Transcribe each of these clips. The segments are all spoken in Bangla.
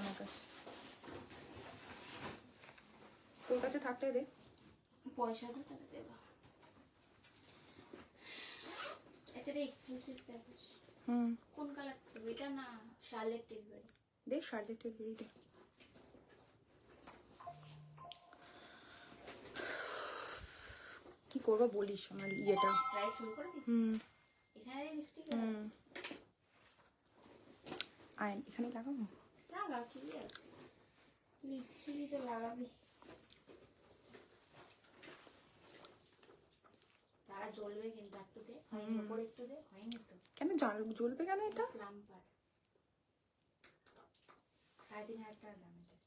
আমার কাছে, তোর কাছে থাকলে দে। পয়সা তো টাকা দেবো। এটা এক্সক্লুসিভ দেখাস। কোন কালার? এটা না শার্লেট টিলবেরি। দেখ শার্লেট টিলবেরি দে। কি করবো বলিস আমার ইয়েটা ট্রাই শুরু করে দিচ্ছি। এখানে লিপস্টিক আয় এখানে লাগাবো। লাগা কি আছে, লিপস্টিকই তো লাগাবি। তারা জ্বলবে কিন্তু একটু দে, উপরে একটু দে, হয়নি তো। কেন জ্বলবে কেন এটা? প্লাম্পার 3,500 টাকা দাম এটা।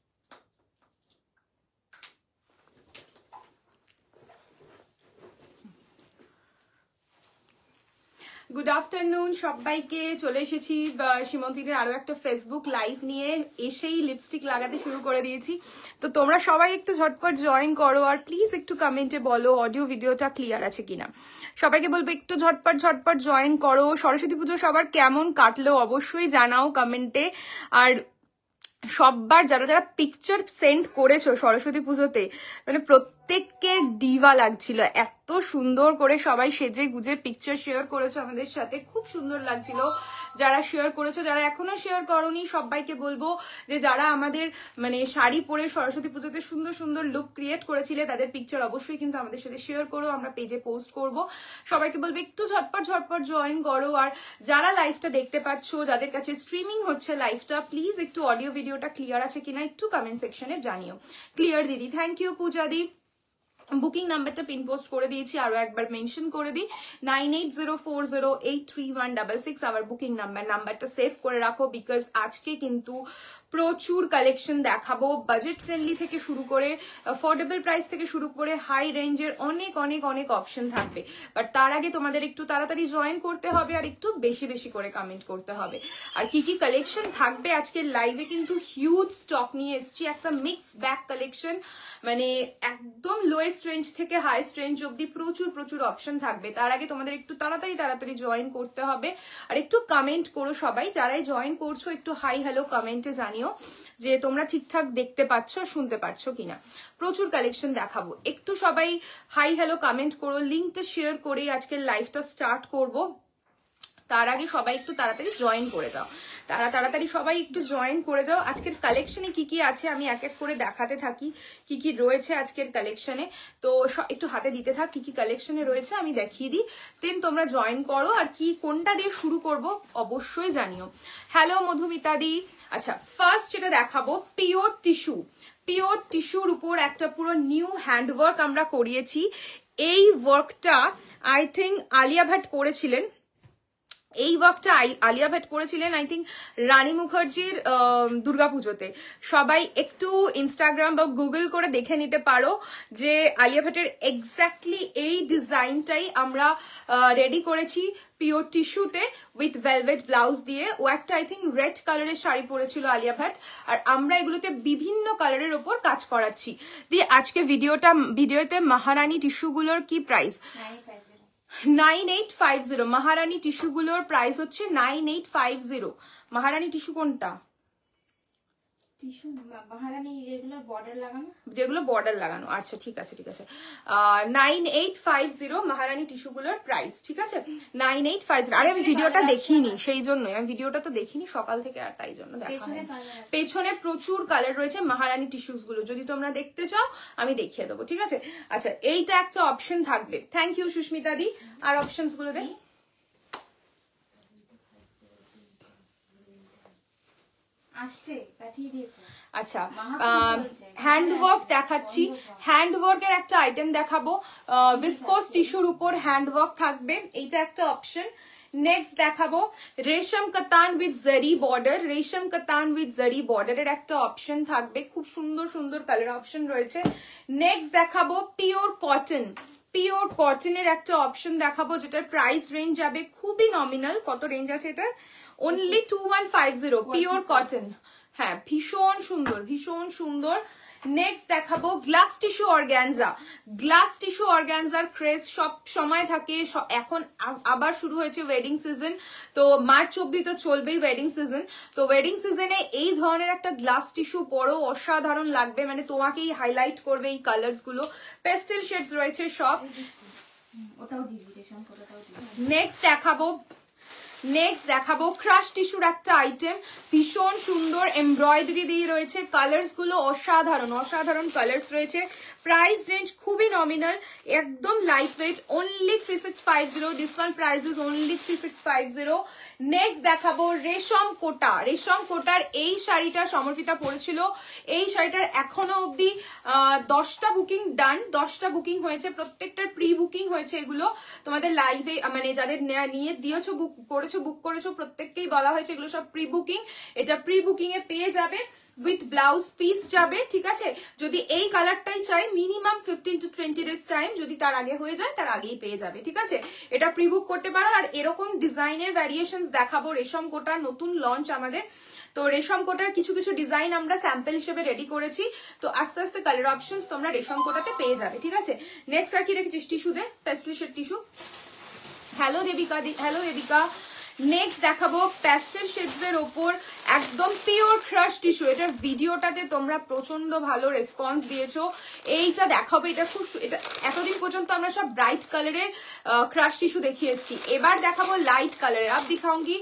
গুড আফটারনুন সবাইকে, চলে এসেছি সীমন্তীদের আরো একটা ফেসবুক লাইভ নিয়ে। এসেই লিপস্টিক লাগাতে শুরু করে দিয়েছি। তো তোমরা সবাই একটু ঝটপট জয়েন করো, আর প্লিজ একটু কমেন্টে বলো অডিও ভিডিওটা ক্লিয়ার আছে কিনা। সবাইকে বলবো একটু ঝটপট জয়েন করো। সরস্বতী পুজো সবার কেমন কাটলো অবশ্যই জানাও কমেন্টে। আর সববার যারা যারা পিকচার সেন্ড করেছো সরস্বতী পুজোতে, মানে প্রত্যেককে ডিভা লাগছিল। এত সুন্দর করে সবাই সেজে গুজে পিকচার শেয়ার করেছো আমাদের সাথে, খুব সুন্দর লাগছিল। যারা শেয়ার করেছো, যারা এখনো শেয়ার করোনি, সবাইকে বলবো যে যারা আমাদের মানে শাড়ি পরে সরস্বতী পুজোতে সুন্দর সুন্দর লুক ক্রিয়েট করেছিলে তাদের পিকচার অবশ্যই কিন্তু আমাদের সাথে শেয়ার করো, আমরা পেজে পোস্ট করব। সবাইকে বলবো একটু ঝটপট জয়েন করো। আর যারা লাইভটা দেখতে পাচ্ছ, যাদের কাছে স্ট্রিমিং হচ্ছে লাইভটা, প্লিজ একটু অডিও ভিডিওটা ক্লিয়ার আছে কিনা একটু কমেন্ট সেকশনে জানিও। ক্লিয়ার দিদি, থ্যাংক ইউ পূজা দি। বুকিং নাম্বারটা পিন পোস্ট করে দিয়েছি, আরো একবার মেনশন করে দিই 9804083166 আমার বুকিং নাম্বারটা সেভ করে রাখো। বিকজ আজকে কিন্তু প্রচুর কালেকশন দেখাবো, বাজেট ফ্রেন্ডলি থেকে শুরু করে অ্যাফোর্ডেবল প্রাইস থেকে শুরু করে হাই রেঞ্জের অনেক অপশন থাকবে। বাট তার আগে তোমাদের একটু তাড়াতাড়ি জয়েন করতে হবে আর একটু বেশি করে কমেন্ট করতে হবে। আর কি কি কালেকশন থাকবে আজকের লাইভে, কিন্তু হিউজ স্টক নিয়ে এসেছি, একটা মিক্স ব্যাগ কালেকশন, মানে একদম লোয়েস্ট রেঞ্জ থেকে হাইস্ট রেঞ্জ অব্দি প্রচুর অপশন থাকবে। তার আগে তোমাদের একটু তাড়াতাড়ি জয়েন করতে হবে আর একটু কমেন্ট করো সবাই। যারাই জয়েন করছো একটু হাই হ্যালো কমেন্টে জানিও যে তোমরা ঠিকঠাক দেখতে পাচ্ছ শুনতে পাচ্ছ কিনা। প্রচুর কালেকশন দেখাবো, একটু সবাই হাই হ্যালো কমেন্ট করো। লিঙ্কটা শেয়ার করে আজকের লাইভটা স্টার্ট করব। তার আগে সবাই একটু তাড়াতাড়ি জয়েন করে যাও, তাড়াতাড়ি সবাই একটু জয়েন করে যাও। আজকের কালেকশনে কি কি আছে আমি এক এক করে দেখাতে থাকি, কি কি রয়েছে আজকের কালেকশনে। তো একটু হাতে দিতে থাক কি কি কালেকশনে রয়েছে, আমি দেখিয়ে দিই, দেন তোমরা জয়েন করো। আর কি কোনটা দিয়ে শুরু করব অবশ্যই জানিও। হ্যালো মধুমিতা দি। আচ্ছা, ফার্স্ট যেটা দেখাবো পিওর টিস্যুর উপর একটা পুরো নিউ হ্যান্ডওয়ার্ক আমরা করিয়েছি। এই ওয়ার্কটা আই থিঙ্ক আলিয়া ভাট করেছিলেন, এই ওয়ার্কটা আলিয়া ভাট করেছিলেন আই থিঙ্ক রানী মুখার্জির দুর্গাপুজোতে। সবাই একটু ইনস্টাগ্রাম বা গুগল করে দেখে নিতে পারো যে আলিয়া ভাটের এক্স্যাক্টলি এই ডিজাইনটাই আমরা রেডি করেছি পিওর টিস্যুতে উইথ ভেলভেট ব্লাউজ দিয়ে। ও একটা আই থিঙ্ক রেড কালারের শাড়ি পরেছিল আলিয়া ভাট, আর আমরা এগুলোতে বিভিন্ন কালারের ওপর কাজ করাচ্ছি। দিয়ে আজকে ভিডিওতে মহারানী টিস্যুগুলোর কি প্রাইস? 9850। মহারানী টিস্যুগুলোর প্রাইস হচ্ছে 9850। মহারানী টিস্যু কোনটা? টিস্যু মহারানী যেগুলো বর্ডার লাগানো। আচ্ছা ঠিক আছে 9850 মহারানী টিস্যুগুলোর প্রাইস, ঠিক আছে 9850। আরে আমি ভিডিওটা দেখিনি, সেই জন্যই আমি ভিডিওটা তো দেখিনি সকাল থেকে, আর তাই জন্য দেখা হয়। পেছনে প্রচুর কালার রয়েছে মহারানী টিস্যুস গুলো, যদি তোমরা দেখতে চাও আমি দেখিয়ে দেবো, ঠিক আছে। আচ্ছা, এইটা একটা অপশন থাকবে। থ্যাংক ইউ সুস্মিতা দি। আর অপশনস গুলো দেখ। আচ্ছা, হ্যান্ডওয়ার্ক দেখাচ্ছি, হ্যান্ডওয়ার্কের একটা আইটেম দেখাবো। ভিসকোস টিস্যুর উপর হ্যান্ডওয়ার্ক থাকবে, এইটা একটা অপশন। নেক্সট দেখাবো রেশম কাতান উইথ জারি বর্ডার, রেশম কাতান উইথ জারি বর্ডারের একটা অপশন থাকবে, খুব সুন্দর কালার অপশন রয়েছে। নেক্সট দেখাবো পিওর কটনের একটা অপশন দেখাবো, যেটার প্রাইস রেঞ্জ যাবে খুবই নমিনাল। কত রেঞ্জ আছে এটার? Only 2150 pure cotton. হ্যাঁ ভীষণ সুন্দর, ভীষণ সুন্দর। নেক্সট দেখাবো glass tissue organza. Glass tissue অর্গ্যানজার ক্রেজ সব সময় থাকে, এখন আবার শুরু হয়েছে ওয়েডিং সিজন, তো মার্চ অব্দি তো চলবেই ওয়েডিং সিজন। তো ওয়েডিং সিজনে এই ধরনের একটা গ্লাস টিস্যু পরো, অসাধারণ লাগবে, মানে তোমাকেই হাইলাইট করবে এই কালার্স গুলো। পেস্টেল শেডস রয়েছে সব। নেক্সট দেখাবো ক্রাশ টিস্যুর একটা আইটেম, ভীষণ সুন্দর এমব্রয়ডারি দিয়ে রয়েছে, কালার্স গুলো অসাধারণ, অসাধারণ কালার্স রয়েছে। প্রাইস রেঞ্জ খুবই নমিনাল, একদম light weight, only 3650। This one price is only 3650। Next দেখাবো রেশম কোটা। রেশম কোটার এই শাড়িটা সমর্পিতা পড়েছিল, এই শাড়িটার এখনো অব্দি 10টা বুকিং ডান, 10টা বুকিং হয়েছে, প্রত্যেকটার প্রি বুকিং হয়েছে। এগুলো তোমাদের লাইভে মানে যাদের নিয়ে দিয়েছো, বুক করেছো প্রত্যেককেই বলা হয়েছে এগুলো সব প্রি বুকিং। এটা প্রি বুকিং এ পেয়ে যাবে, উইথ ব্লাউজ পিস যাবে, ঠিক আছে। যদি এই কালারটাই চাই মিনিমাম 15 to 20 ডেজ টাইম, যদি তার আগে হয়ে যায় তার আগেই পেয়ে যাবে, ঠিক আছে। এটা প্রি বুক করতে পারো। আর এরকম ডিজাইনের ভ্যারিয়েশনস দেখাবো, রেশম কোটার নতুন লঞ্চ আমাদের, তো রেশম কোটার কিছু কিছু ডিজাইন আমরা স্যাম্পল হিসেবে রেডি করেছি, তো আস্তে আস্তে কালার অপশনস তোমরা রেশম কোটাতে পেয়ে যাবে, ঠিক আছে। নেক্সট আর কি রেখেছিস টিস্যুতে, pastel tissue. Hello Debika, hello Debika. Next দেখাবো প্যাস্টেল শেডস এর ওপর একদম পিওর ক্রাশ টিস্যু। এটার ভিডিওটাতে তোমরা প্রচন্ড ভালো রেসপন্স দিয়েছো। এইটা দেখাবো, এটা খুব, এটা এতদিন পর্যন্ত আমরা সব ব্রাইট কালারের ক্রাশ টিস্যু দেখিয়ে এসেছি, এবার দেখাবো লাইট কালারের। अब दिखाऊंगी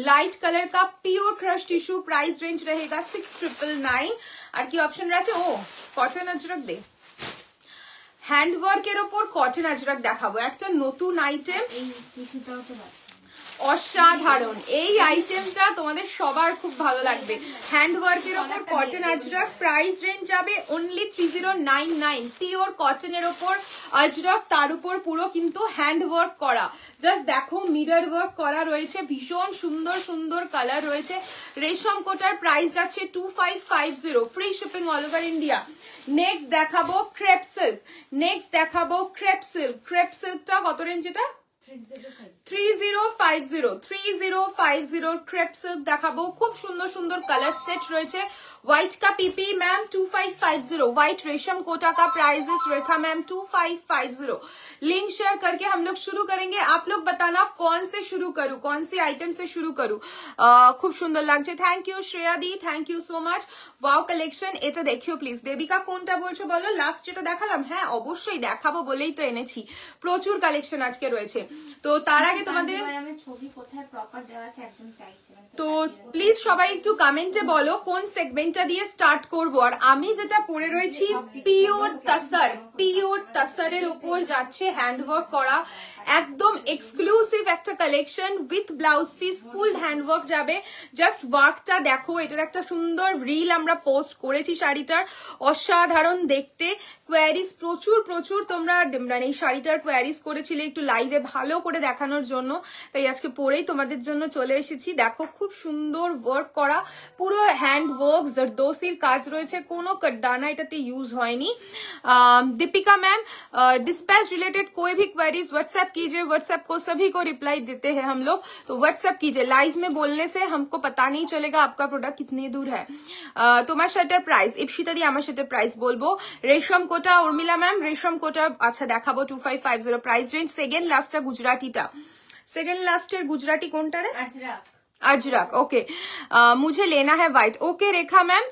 লাইট কালার का pure crush tissue. Price range रहेगा 6999। আর কি অপশন রয়েছে, ও কটন আজরক দে, হ্যান্ডওয়ার্কের ওপর কটন আজরক দেখাবো, একটা নতুন আইটেম, অসাধারণ। এই আইটেমটা তোমাদের সবার খুব ভালো লাগবে, হ্যান্ডওয়ার্কের ওপর কটন আজরক। প্রাইস রেঞ্জ যাবে অনলি 3099। পিওর কটনের ওপর আজরক, তার উপর পুরো কিন্তু হ্যান্ডওয়ার্ক করা, জাস্ট দেখো মিরর ওয়ার্ক করা রয়েছে, ভীষণ সুন্দর সুন্দর কালার রয়েছে। রেশম কোটার প্রাইস যাচ্ছে 2550, free shipping all over India. Next দেখাবো ক্রেপ সিল্ক। নেক্সট দেখাবো ক্রেপ সিল্ক। ক্রেপ সিল্কটা কত রেঞ্জ, এটা 3050 ক্রেপ সিল্ক দেখাবো। খুব সুন্দর সুন্দর কালার সেট রয়েছে। व्हाइट का पीपी मैम 2550। व्हाइट रेशम कोटा का price is Rekha ma'am 2550। Link share करके हम लोग शुरू करेंगे। आप लोग बताना कौन से शुरू करूं, कौन सी आइटम से शुरू करूं। खूब सुंदर লাগছে। Thank you Shreya di, thank you so much. Wow collection, এটা দেখিও প্লিজ। দেবিকা কোনটা বলছো বলো, লাস্ট যেটা দেখালাম? হ্যাঁ অবশ্যই দেখাবো বলেই তো এনেছি, প্রচুর কালেকশন আজকে রয়েছে। তো তার আগে তোমাদের ছবি কোথায় প্রপার দেওয়া আছে একদম চাইছি, তো প্লিজ সবাই একটু কমেন্টে বলো কোন সেগমেন্টটা দিয়ে স্টার্ট করবো। আর আমি যেটা পরে রয়েছি পিওর তাসার, পিওর তাসারের উপর যাচ্ছে হ্যান্ডওয়ার্ক করা, একদম এক্সক্লুসিভ একটা collection with blouse piece, full handwork যাবে। জাস্ট ওয়ার্কটা দেখো, এটার একটা সুন্দর রিল আমরা পোস্ট করেছি শাড়িটার, অসাধারণ দেখতে। কোয়ারিজ প্রচুর প্রচুর তোমরা মানে এই শাড়িটার কোয়ারিজ করেছিলে একটু লাইভে ভালো করে দেখানোর জন্য, তাই আজকে পরেই তোমাদের জন্য চলে এসেছি। দেখো খুব সুন্দর ওয়ার্ক করা, পুরো হ্যান্ড ওয়ার্ক, জরদোসির কাজ রয়েছে, কোনো কটদানা এটাতে ইউজ হয়নি। दीपिका मैम, डिस्पैच रिलेटेड कोई भी क्वेरीज व्हाट्सएप कीजिए, व्हाट्सएप को सभी को रिप्लाई देते हैं हम लोग, तो व्हाट्सएप कीजिए। लाइव में बोलने से हमको पता नहीं चलेगा आपका प्रोडक्ट कितनी दूर है। তোমার শাড়িটার প্রাইস, ইপসিতা দিয়ে আমার শাড়িটার প্রাইস বলবো। রেশম কোটা উর্মিলা ম্যাম, রেশম কোটা আচ্ছা দেখাবো 2550। প্রাইস রেঞ্জ সেকেন্ড লাস্টটা গুজরাটিটা, সেকেন্ড লাস্টের গুজরাটি কোনটা রে? আজরাক। अजरक, ओके। मुझे लेना है व्हाइट। ओके रेखा मैम,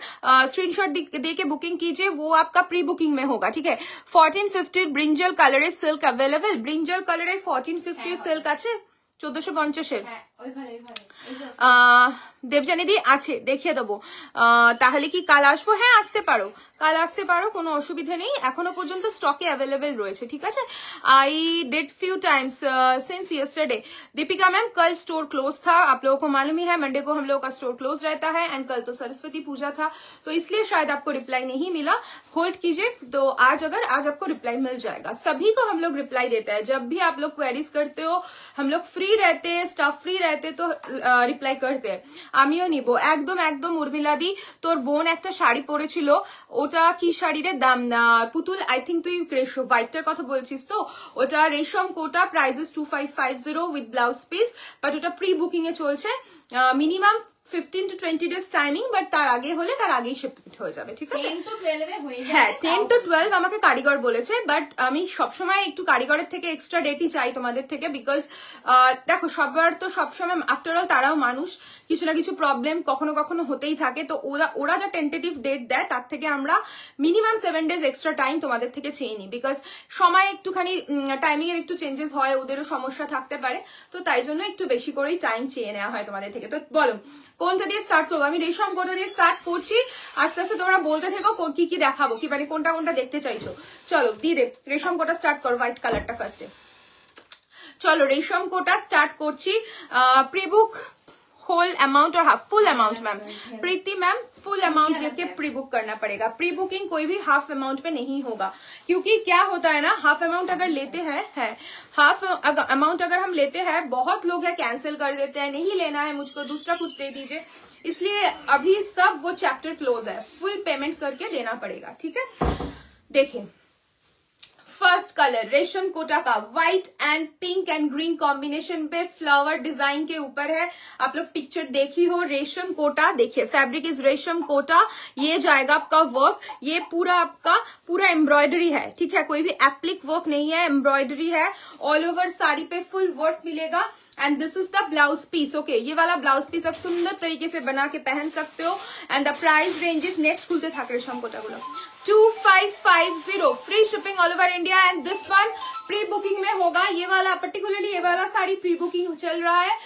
स्क्रीनशॉट दे के बुकिंग कीजिए, वो आपका प्री बुकिंग में होगा, ठीक है। 1450 brinjal colour silk available. Brinjal colour 1450 silk আছে 1450 দেবজানি দি আছে, দেখিয়ে দেবো। তাহলে কি কাল আসবো? হ্যাঁ আসতে পারো, কাল আসতে পারো, কোনো অসুবিধা নেই, এখনো পর্যন্ত স্টকে अवेलेबल রয়েছে, ঠিক আছে। I did few times since yesterday. Deepika ma'am कल स्टोर क्लोज था, आप लोगों को मालूम ही है, मंडे को हम लोगों का स्टोर क्लोज रहता है, एंड कल तो सरस्वती पूजा था, तो इसलिए शायद आपको रिप्लाई नहीं मिला। होल्ड कीजिए, तो आज आपको रिप्लाई मिल जाएगा। सभी को हम लोग रिप्लाई देते हैं, जब भी आप लोग क्वेरीज करते हो, हम लोग फ्री रहते हैं, स्टाफ फ्री रहते तो रिप्लाई करते हैं। আমিও নিব একদম একদম। উর্মিলা দি, তোর বোন একটা শাড়ি পরেছিল, ওটা কি শাড়ি রে? দাম না পুতুল, আই থিঙ্ক তুই হোয়াইটটার কথা বলছিস তো, ওটা রেশম কোটা, price 2550 with blouse piece, but ওটা প্রি বুকিং এ চলছে। Minimum 15 to 20 days timing, but তার আগে হলে তার আগেই শিপমেন্ট হয়ে যাবে, ঠিক আছে? 10 to 12 হয়ে যাবে। হ্যাঁ 10 to 12 আমাকে কারিগর বলেছে, বাট আমি সবসময় একটু কারিগরের থেকে এক্সট্রা ডেটই চাই তোমাদের থেকে, বিকজ দেখো সবার তো সবসময় আফটার অল তারাও মানুষ, কিছু না কিছু প্রবলেম কখনো কখনো হতেই থাকে। তো ওরা যা টেন্টেটিভ ডেট দেয় তার থেকে আমরা মিনিমাম 7 days এক্সট্রা টাইম তোমাদের থেকে চেয়ে নিই, বিকজ সময় একটুখানি টাইমিং এর একটু চেঞ্জেস হয়, ওদেরও সমস্যা থাকতে পারে, তো তাই জন্য একটু বেশি করেই টাইম চেয়ে নেওয়া হয় তোমাদের থেকে। তো বলো কোনটা দিয়ে স্টার্ট করবো? আমি রেশম কোটা দিয়ে স্টার্ট করছি, আস্তে আস্তে তোমরা বলতে থেকো কি কি দেখাবো, কি মানে কোনটা কোনটা দেখতে চাইছো। চলো দিয়ে দে, রেশম কোটা স্টার্ট করো, হোয়াইট কালারটা ফার্স্টে। চলো রেশম কোটা স্টার্ট করছি। প্রিবুক होल अमाउंट और हाफ फुल अमाउंट मैम, प्रीति मैम फुल अमाउंट लेके प्री बुक करना पड़ेगा। प्री बुकिंग कोई भी हाफ अमाउंट पे नहीं होगा, क्योंकि क्या होता है ना, हाफ अमाउंट अगर लेते हैं हाफ अमाउंट अगर हम लेते हैं, बहुत लोग है कैंसिल कर देते हैं, नहीं लेना है मुझको दूसरा कुछ दे दीजिए, इसलिए अभी सब वो चैप्टर क्लोज है, फुल पेमेंट करके देना पड़ेगा, ठीक है? देखिए फर्स्ट कलर रेशम कोटा का white and pink and green combination पे फ्लावर डिजाइन के ऊपर है। आप लोग पिक्चर देखी हो, रेशम कोटा देखिए, फैब्रिक इज रेशम कोटा, ये जाएगा आपका वर्क, ये पूरा आपका पूरा एम्ब्रॉयडरी है, ठीक है? कोई भी एप्लिक वर्क नहीं है, एम्ब्रॉयडरी है। ऑल ओवर साड़ी पे फुल वर्क मिलेगा and this is the blouse piece. Okay, ये वाला ब्लाउज पीस आप सुंदर तरीके से बना के पहन सकते हो and the price range is, next खुलते था रेशम कोटा गुलो 2550, free shipping all over India and this one pre booking में होगा। ये वाला पर्टिकुलरली ये वाला साड़ी प्री बुकिंग चल रहा है,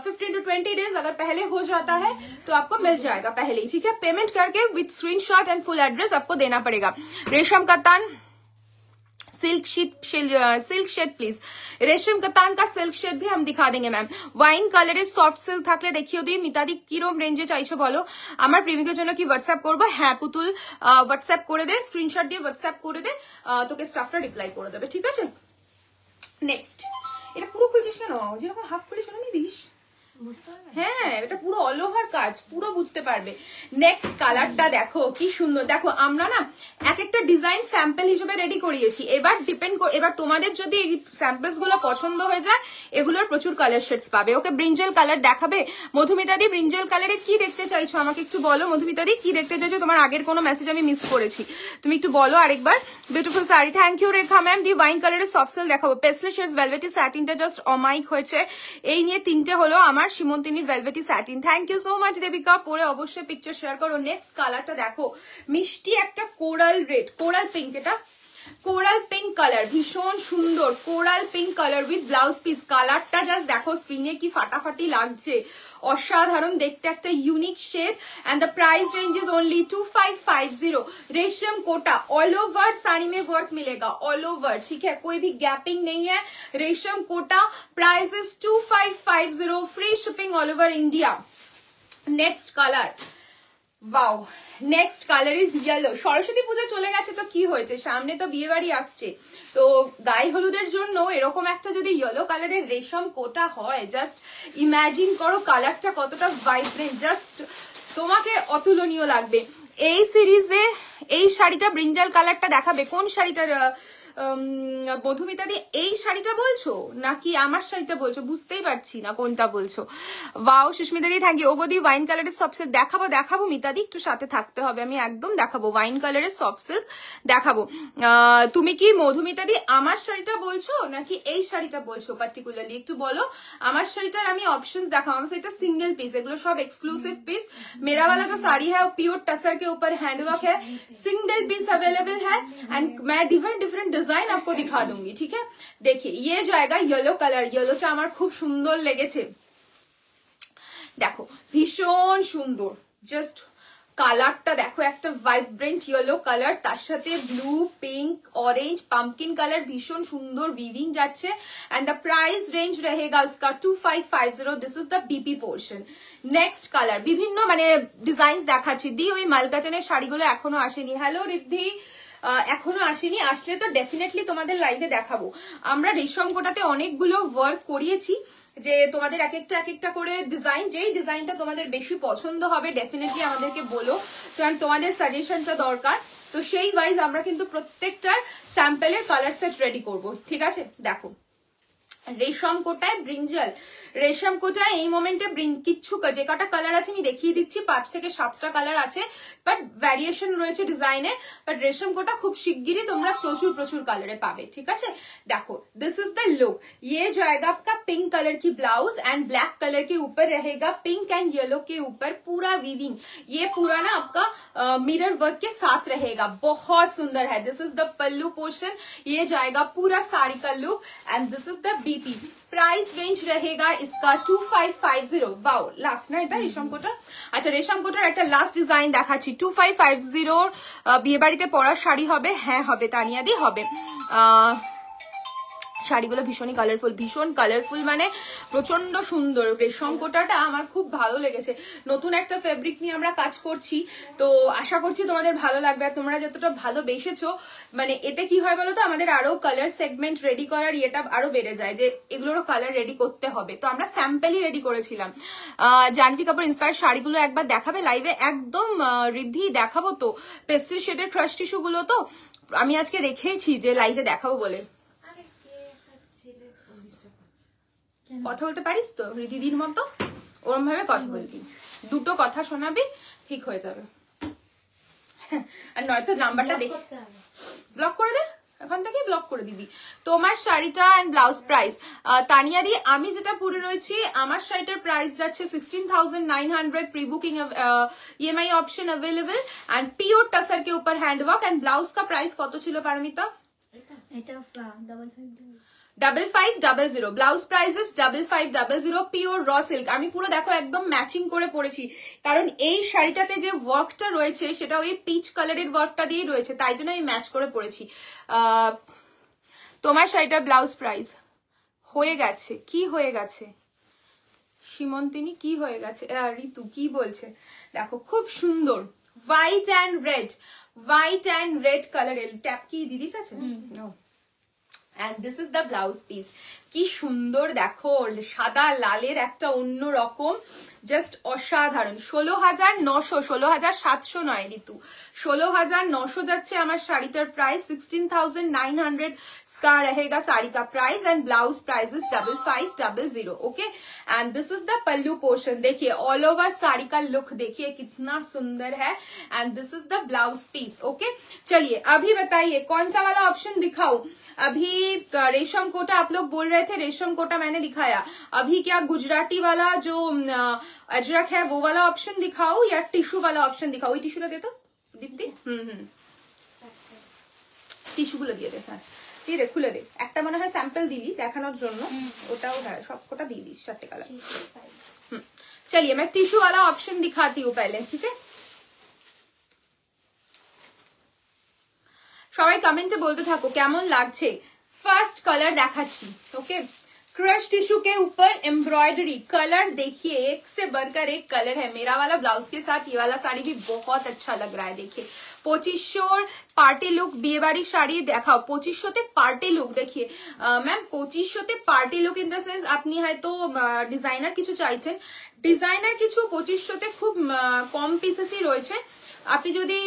15 to 20 डेज अगर पहले हो जाता है तो आपको मिल जाएगा पहले ही, ठीक है? पेमेंट करके with screenshot and full address आपको देना पड़ेगा। रेशम कतान सिल्क शेड प्लीज, रेशम कतान का सिल्क शेड भी हम दिखा देंगे मैम। वाइन কালারের সফট সিল্ক থাকলে দেখিও দিই। মিতাদি কিরম রেঞ্জে চাইছো বলো? আমার প্রেমিকের জন্য কি হোয়াটসঅ্যাপ করবো? হ্যাঁ পুতুল হোয়াটসঅ্যাপ করে দে, স্ক্রিনশট দিয়ে হোয়াটসঅ্যাপ করে দে, তোকে স্টাফটা রিপ্লাই করে দেবে, ঠিক আছে? নেক্সট, এটা পুরো খুলছিস কেন? যেরকম হাফ খুলে শুনে নি দিস, হ্যাঁ এটা পুরো অল ওভার কাজ, পুরো বুঝতে পারবে। নেক্সট কালারটা দেখো কি সুন্দর, দেখো আমরা না এক একটা ডিজাইন স্যাম্পল হিসেবে রেডি করিয়েছি, এবার ডিপেন্ড এবার তোমাদের যদি এই স্যাম্পলস গুলো পছন্দ হয়ে যায়, এগুলোর প্রচুর কালার শেডস পাবে। ওকে, ব্রিঞ্জেল কালার দেখাবে মধুমিতাদি? ব্রিঞ্জেল কালারে কি দেখতে চাইছো আমাকে একটু বলো মধুমিতাদি, কি দেখতে চাইছো? তোমার আগের কোনো মেসেজ আমি মিস করেছি, তুমি একটু বলো আরেকবার। Beautiful sari, thank you Rekha ma'am. The wine কালারের সফট সিল্ক দেখাবো, পেসলি শেডস ভেলভেটি স্যাটিনটা জাস্ট অমাইক হয়েছে, এই নিয়ে তিনটে হলো আমার সীমন্তিনীর velvety satin. Thank you so much Debika, পরে অবশ্যই পিকচার শেয়ার করো। নেক্সট কালারটা দেখো, মিষ্টি একটা কোরাল রেড, কোরাল পিঙ্ক, এটা কোরাল পিঙ্ক কালার, ভীষণ সুন্দর coral pink colour with blouse piece. কালারটা জাস্ট দেখো স্ক্রিনে কি ফাটাফাটি লাগছে, অসাধারণ দেখতে, একটা unique shade and the price range is only 2550। रेशम कोटा ऑल ओवर साड़ी में वर्क मिलेगा, ऑल ओवर, ठीक है? कोई भी गैपिंग नहीं है। रेशम Kota price is 2550, free shipping all over India. Next colour, wow, next colour is yellow. Saraswati Puja চলে গেছে তো কি হয়েছে, সামনে তো বিয়ে বাড়ি আসছে, তো গায়ে হলুদের জন্য এরকম একটা যদি ইয়েলো কালারের রেশম কোটা হয়, জাস্ট ইমাজিন করো কালারটা কতটা ভাইব্রেন্ট, জাস্ট তোমাকে অতুলনীয় লাগবে। এই সিরিজে এই শাড়িটা ব্রিঞ্জাল কালারটা দেখাবে, কোন শাড়িটার মধুমিতাদি এই শাড়িটা বলছো নাকি আমার শাড়িটা বলছো? বুঝতেই পারছি না কোনটা বলছো। ওয়াও সুস্মিতাদি থ্যাংক ইউ। ওগোদি ওয়াইন কালারের সফট সিল্ক দেখাবো মিতাদি, একটু সাথে থাকতে হবে, আমি একদম দেখাবো ওয়াইন কালারের সফট সিল্ক দেখাবো। তুমি কি মধুমিতাদি আমার শাড়িটা বলছো নাকি এই শাড়িটা বলছো পার্টিকুলারলি একটু বলো। আমার শাড়িটার আমি অপশনস দেখাবো, আমার শাড়িটা सिंगल पीस, एगुलो सब एक्सक्लूसिव पीस। मेरा वाला जो साड़ी है वो प्योर टसर के ऊपर हैंडवर्क है, सिंगल पीस अवेलेबल है एंड मैं डिफरेंट डिजाइन आपको दिखा दूंगी, ठीक है? देखिए ये जाएगा येलो कलर, येलोটা আমার খুব সুন্দর লেগেছে, দেখো ভীষণ সুন্দর, জাস্ট কালারটা দেখো, একটা ভাইব্রেন্ট ইয়েলো কালার, তার সাথে blue, pink, orange, pumpkin colour, ভীষণ সুন্দর উইভিং যাচ্ছে এন্ড দ্য প্রাইস রেঞ্জ रहेगा उसका 2550। This is the BP portion. Next colour, বিভিন্ন মানে ডিজাইনস দেখাচ্ছি। দি ওই মালকাচনের শাড়িগুলো এখনো আসেনি। হ্যালো রিদ্ধি, এখনো আসেনি, আসলে তো ডেফিনেটলি তোমাদের লাইভে দেখাবো। আমরা রেশম কোটাতে অনেকগুলো ওয়ার্ক করিয়েছি, যে তোমাদের এক একটা করে ডিজাইন, যেই ডিজাইনটা তোমাদের বেশি পছন্দ হবে ডেফিনেটলি আমাদেরকে বলো, কারণ তোমাদের সাজেশনটা দরকার। তো সেই ওয়াইজ আমরা কিন্তু প্রত্যেকটার স্যাম্পলের কালার সেট রেডি করব, ঠিক আছে? দেখো রেশম কোটায় ব্রিঞ্জাল, রেশম কোটায় এই মোমেন্টে কিচ্ছু যে কটা কালার আছে আমি দেখিয়ে দিচ্ছি, 5 থেকে 7টা কালার আছে, বাট ভ্যারিয়েশন রয়েছে ডিজাইনের। বাট রেশম কোটা খুব শিগগিরই তোমরা প্রচুর প্রচুর কালারে পাবে, ঠিক আছে। देखो दिस इज द लुक, ये जाएगा आपका पिंक कलर की ब्लाउज एंड ब्लैक कलर के ऊपर रहेगा पिंक एंड येलो के ऊपर पूरा वीविंग, ये पूरा ना आपका मिरर वर्क के साथ रहेगा, बहुत सुंदर है। This is the pallu portion, ये जाएगा पूरा साड़ी का look and this is the BP. Price range रहेगा इसका 2550। वाओ लास्ट ना এটা রেশম কোটা। আচ্ছা রেশম কোটার একটা লাস্ট ডিজাইন দেখাচ্ছি, 2550 বিয়ে বাড়িতে পরার শাড়ি হবে, হ্যাঁ হবে তানিয়াদি হবে। শাড়িগুলো ভীষণই কালারফুল, ভীষণ কালারফুল, মানে প্রচন্ড সুন্দর। রেশম কোটাটা আমার খুব ভালো লেগেছে, নতুন একটা ফেব্রিক নিয়ে আমরা কাজ করছি, তো আশা করছি তোমাদের ভালো লাগবে। আর তোমরা যতটা ভালোবেসেছো, মানে এতে কি হয় বলো তো, আমাদের আরো কালার সেগমেন্ট রেডি করার ইয়েটা আরো বেড়ে যায়, যে এগুলোরও কালার রেডি করতে হবে। তো আমরা স্যাম্পেলই রেডি করেছিলাম। জাহ্নবী কাপুর ইন্সপায়ার শাড়িগুলো একবার দেখাবে লাইভে? একদম ঋদ্ধি দেখাবো তো, পেস্টেল শেডের ক্রাশ টিস্যু গুলো তো আমি আজকে রেখেছি যে লাইভে দেখাবো বলে। কথা বলতে পারিস তো রিদিদির মতো, ওরম ভাবে কথা বলবি, দুটো কথা শোনাবি, ঠিক হয়ে যাবে। আর নয়তো নাম্বারটা দেখে ব্লক করে দে, এখান থেকে ব্লক করে দিবি। তোমার শাড়িটা এন্ড ব্লাউজ প্রাইস, তানিয়াদি আমি যেটা পরে রয়েছি, আমার শাড়িটার প্রাইস যাচ্ছে 16,900, pre booking EMI option available and pure tussar के ऊपर हैंडवर्क एंड ब्लाउज का प्राइस কত ছিল পারমিতা? এটা 5500 blouse prices 5500 pure raw silk. আমি পুরো দেখো একদম ম্যাচিং করে পরেছি, কারণ এই শাড়িটাতে যে ওয়ার্কটা রয়েছে সেটা ওই পিচ কালারের ওয়ার্কটা দিয়ে রয়েছে, তাই জন্য আমি ম্যাচ করে পরেছি। তোমার শাড়িটার ব্লাউজ প্রাইস হয়ে গেছে, কি হয়ে গেছে সীমন্তিনী, কি হয়ে গেছে ঋতু কি বলছে দেখো, খুব সুন্দর white and red, white and red কালারের ট্যাপ কি দিদির কাছে? and this is the blouse piece, কি সুন্দর দেখো, সাদা লালের একটা অন্য রকম, জাস্ট অসাধারণ। 16,900, 16,700 নয় ঋতু, 16,900 যাচ্ছে আমার শাড়িটার প্রাইস। 16,900 का रहेगा साड़ी का price and blouse price is 5500। Okay and this is the pallu portion, देखिए ऑल ओवर साड़ी का लुक देखिए कितना सुंदर है and this is the blouse piece. Okay चलिए अभी बताइए कौन सा वाला ऑप्शन दिखाऊं? अभी रेशम कोटा आप लोग बोल रहे थे, रेशम कोटा मैंने दिखाया, अभी क्या गुजराती वाला जो अजरक है वो वाला ऑप्शन दिखाओ या टिश्यू वाला ऑप्शन दिखाओ? ये टिश्यू दे तो दीप्ति, টিস্যু গুলো দিয়ে দে, হ্যাঁ দিয়ে দে, খুলে দে। একটা মনে হয় স্যাম্পল দিলি দেখানোর জন্য, ওটাও হ্যাঁ সবকটা দিয়ে দিস 4টে কালার। चलिए मैं टिश्यू वाला ऑप्शन दिखाती हूँ पहले, ठीक है? সবাই কমেন্টে বলতে থাকো কেমন লাগছে। ফার্স্ট কালার দেখাচ্ছি, ওকে क्रश टिश्यू के ऊपर एम्ब्रॉयडरी, कलर देखिए एक से बढ़कर एक कलर है। मेरा वाला ब्लाउज के साथ ये वाला साड़ी भी बहुत अच्छा लग रहा है। देखिए 2500 पार्टी लुक, বিয়ে বাড়ি শাড়ি দেখাও। 2500 পার্টি লুক, দেখিয়ে ma'am 2500 party look in the sense আপনি হয়তো ডিজাইনার কিছু চাইছেন, ডিজাইনার কিছু 2500 খুব কম পিসেসই রয়েছে। আপনি যদি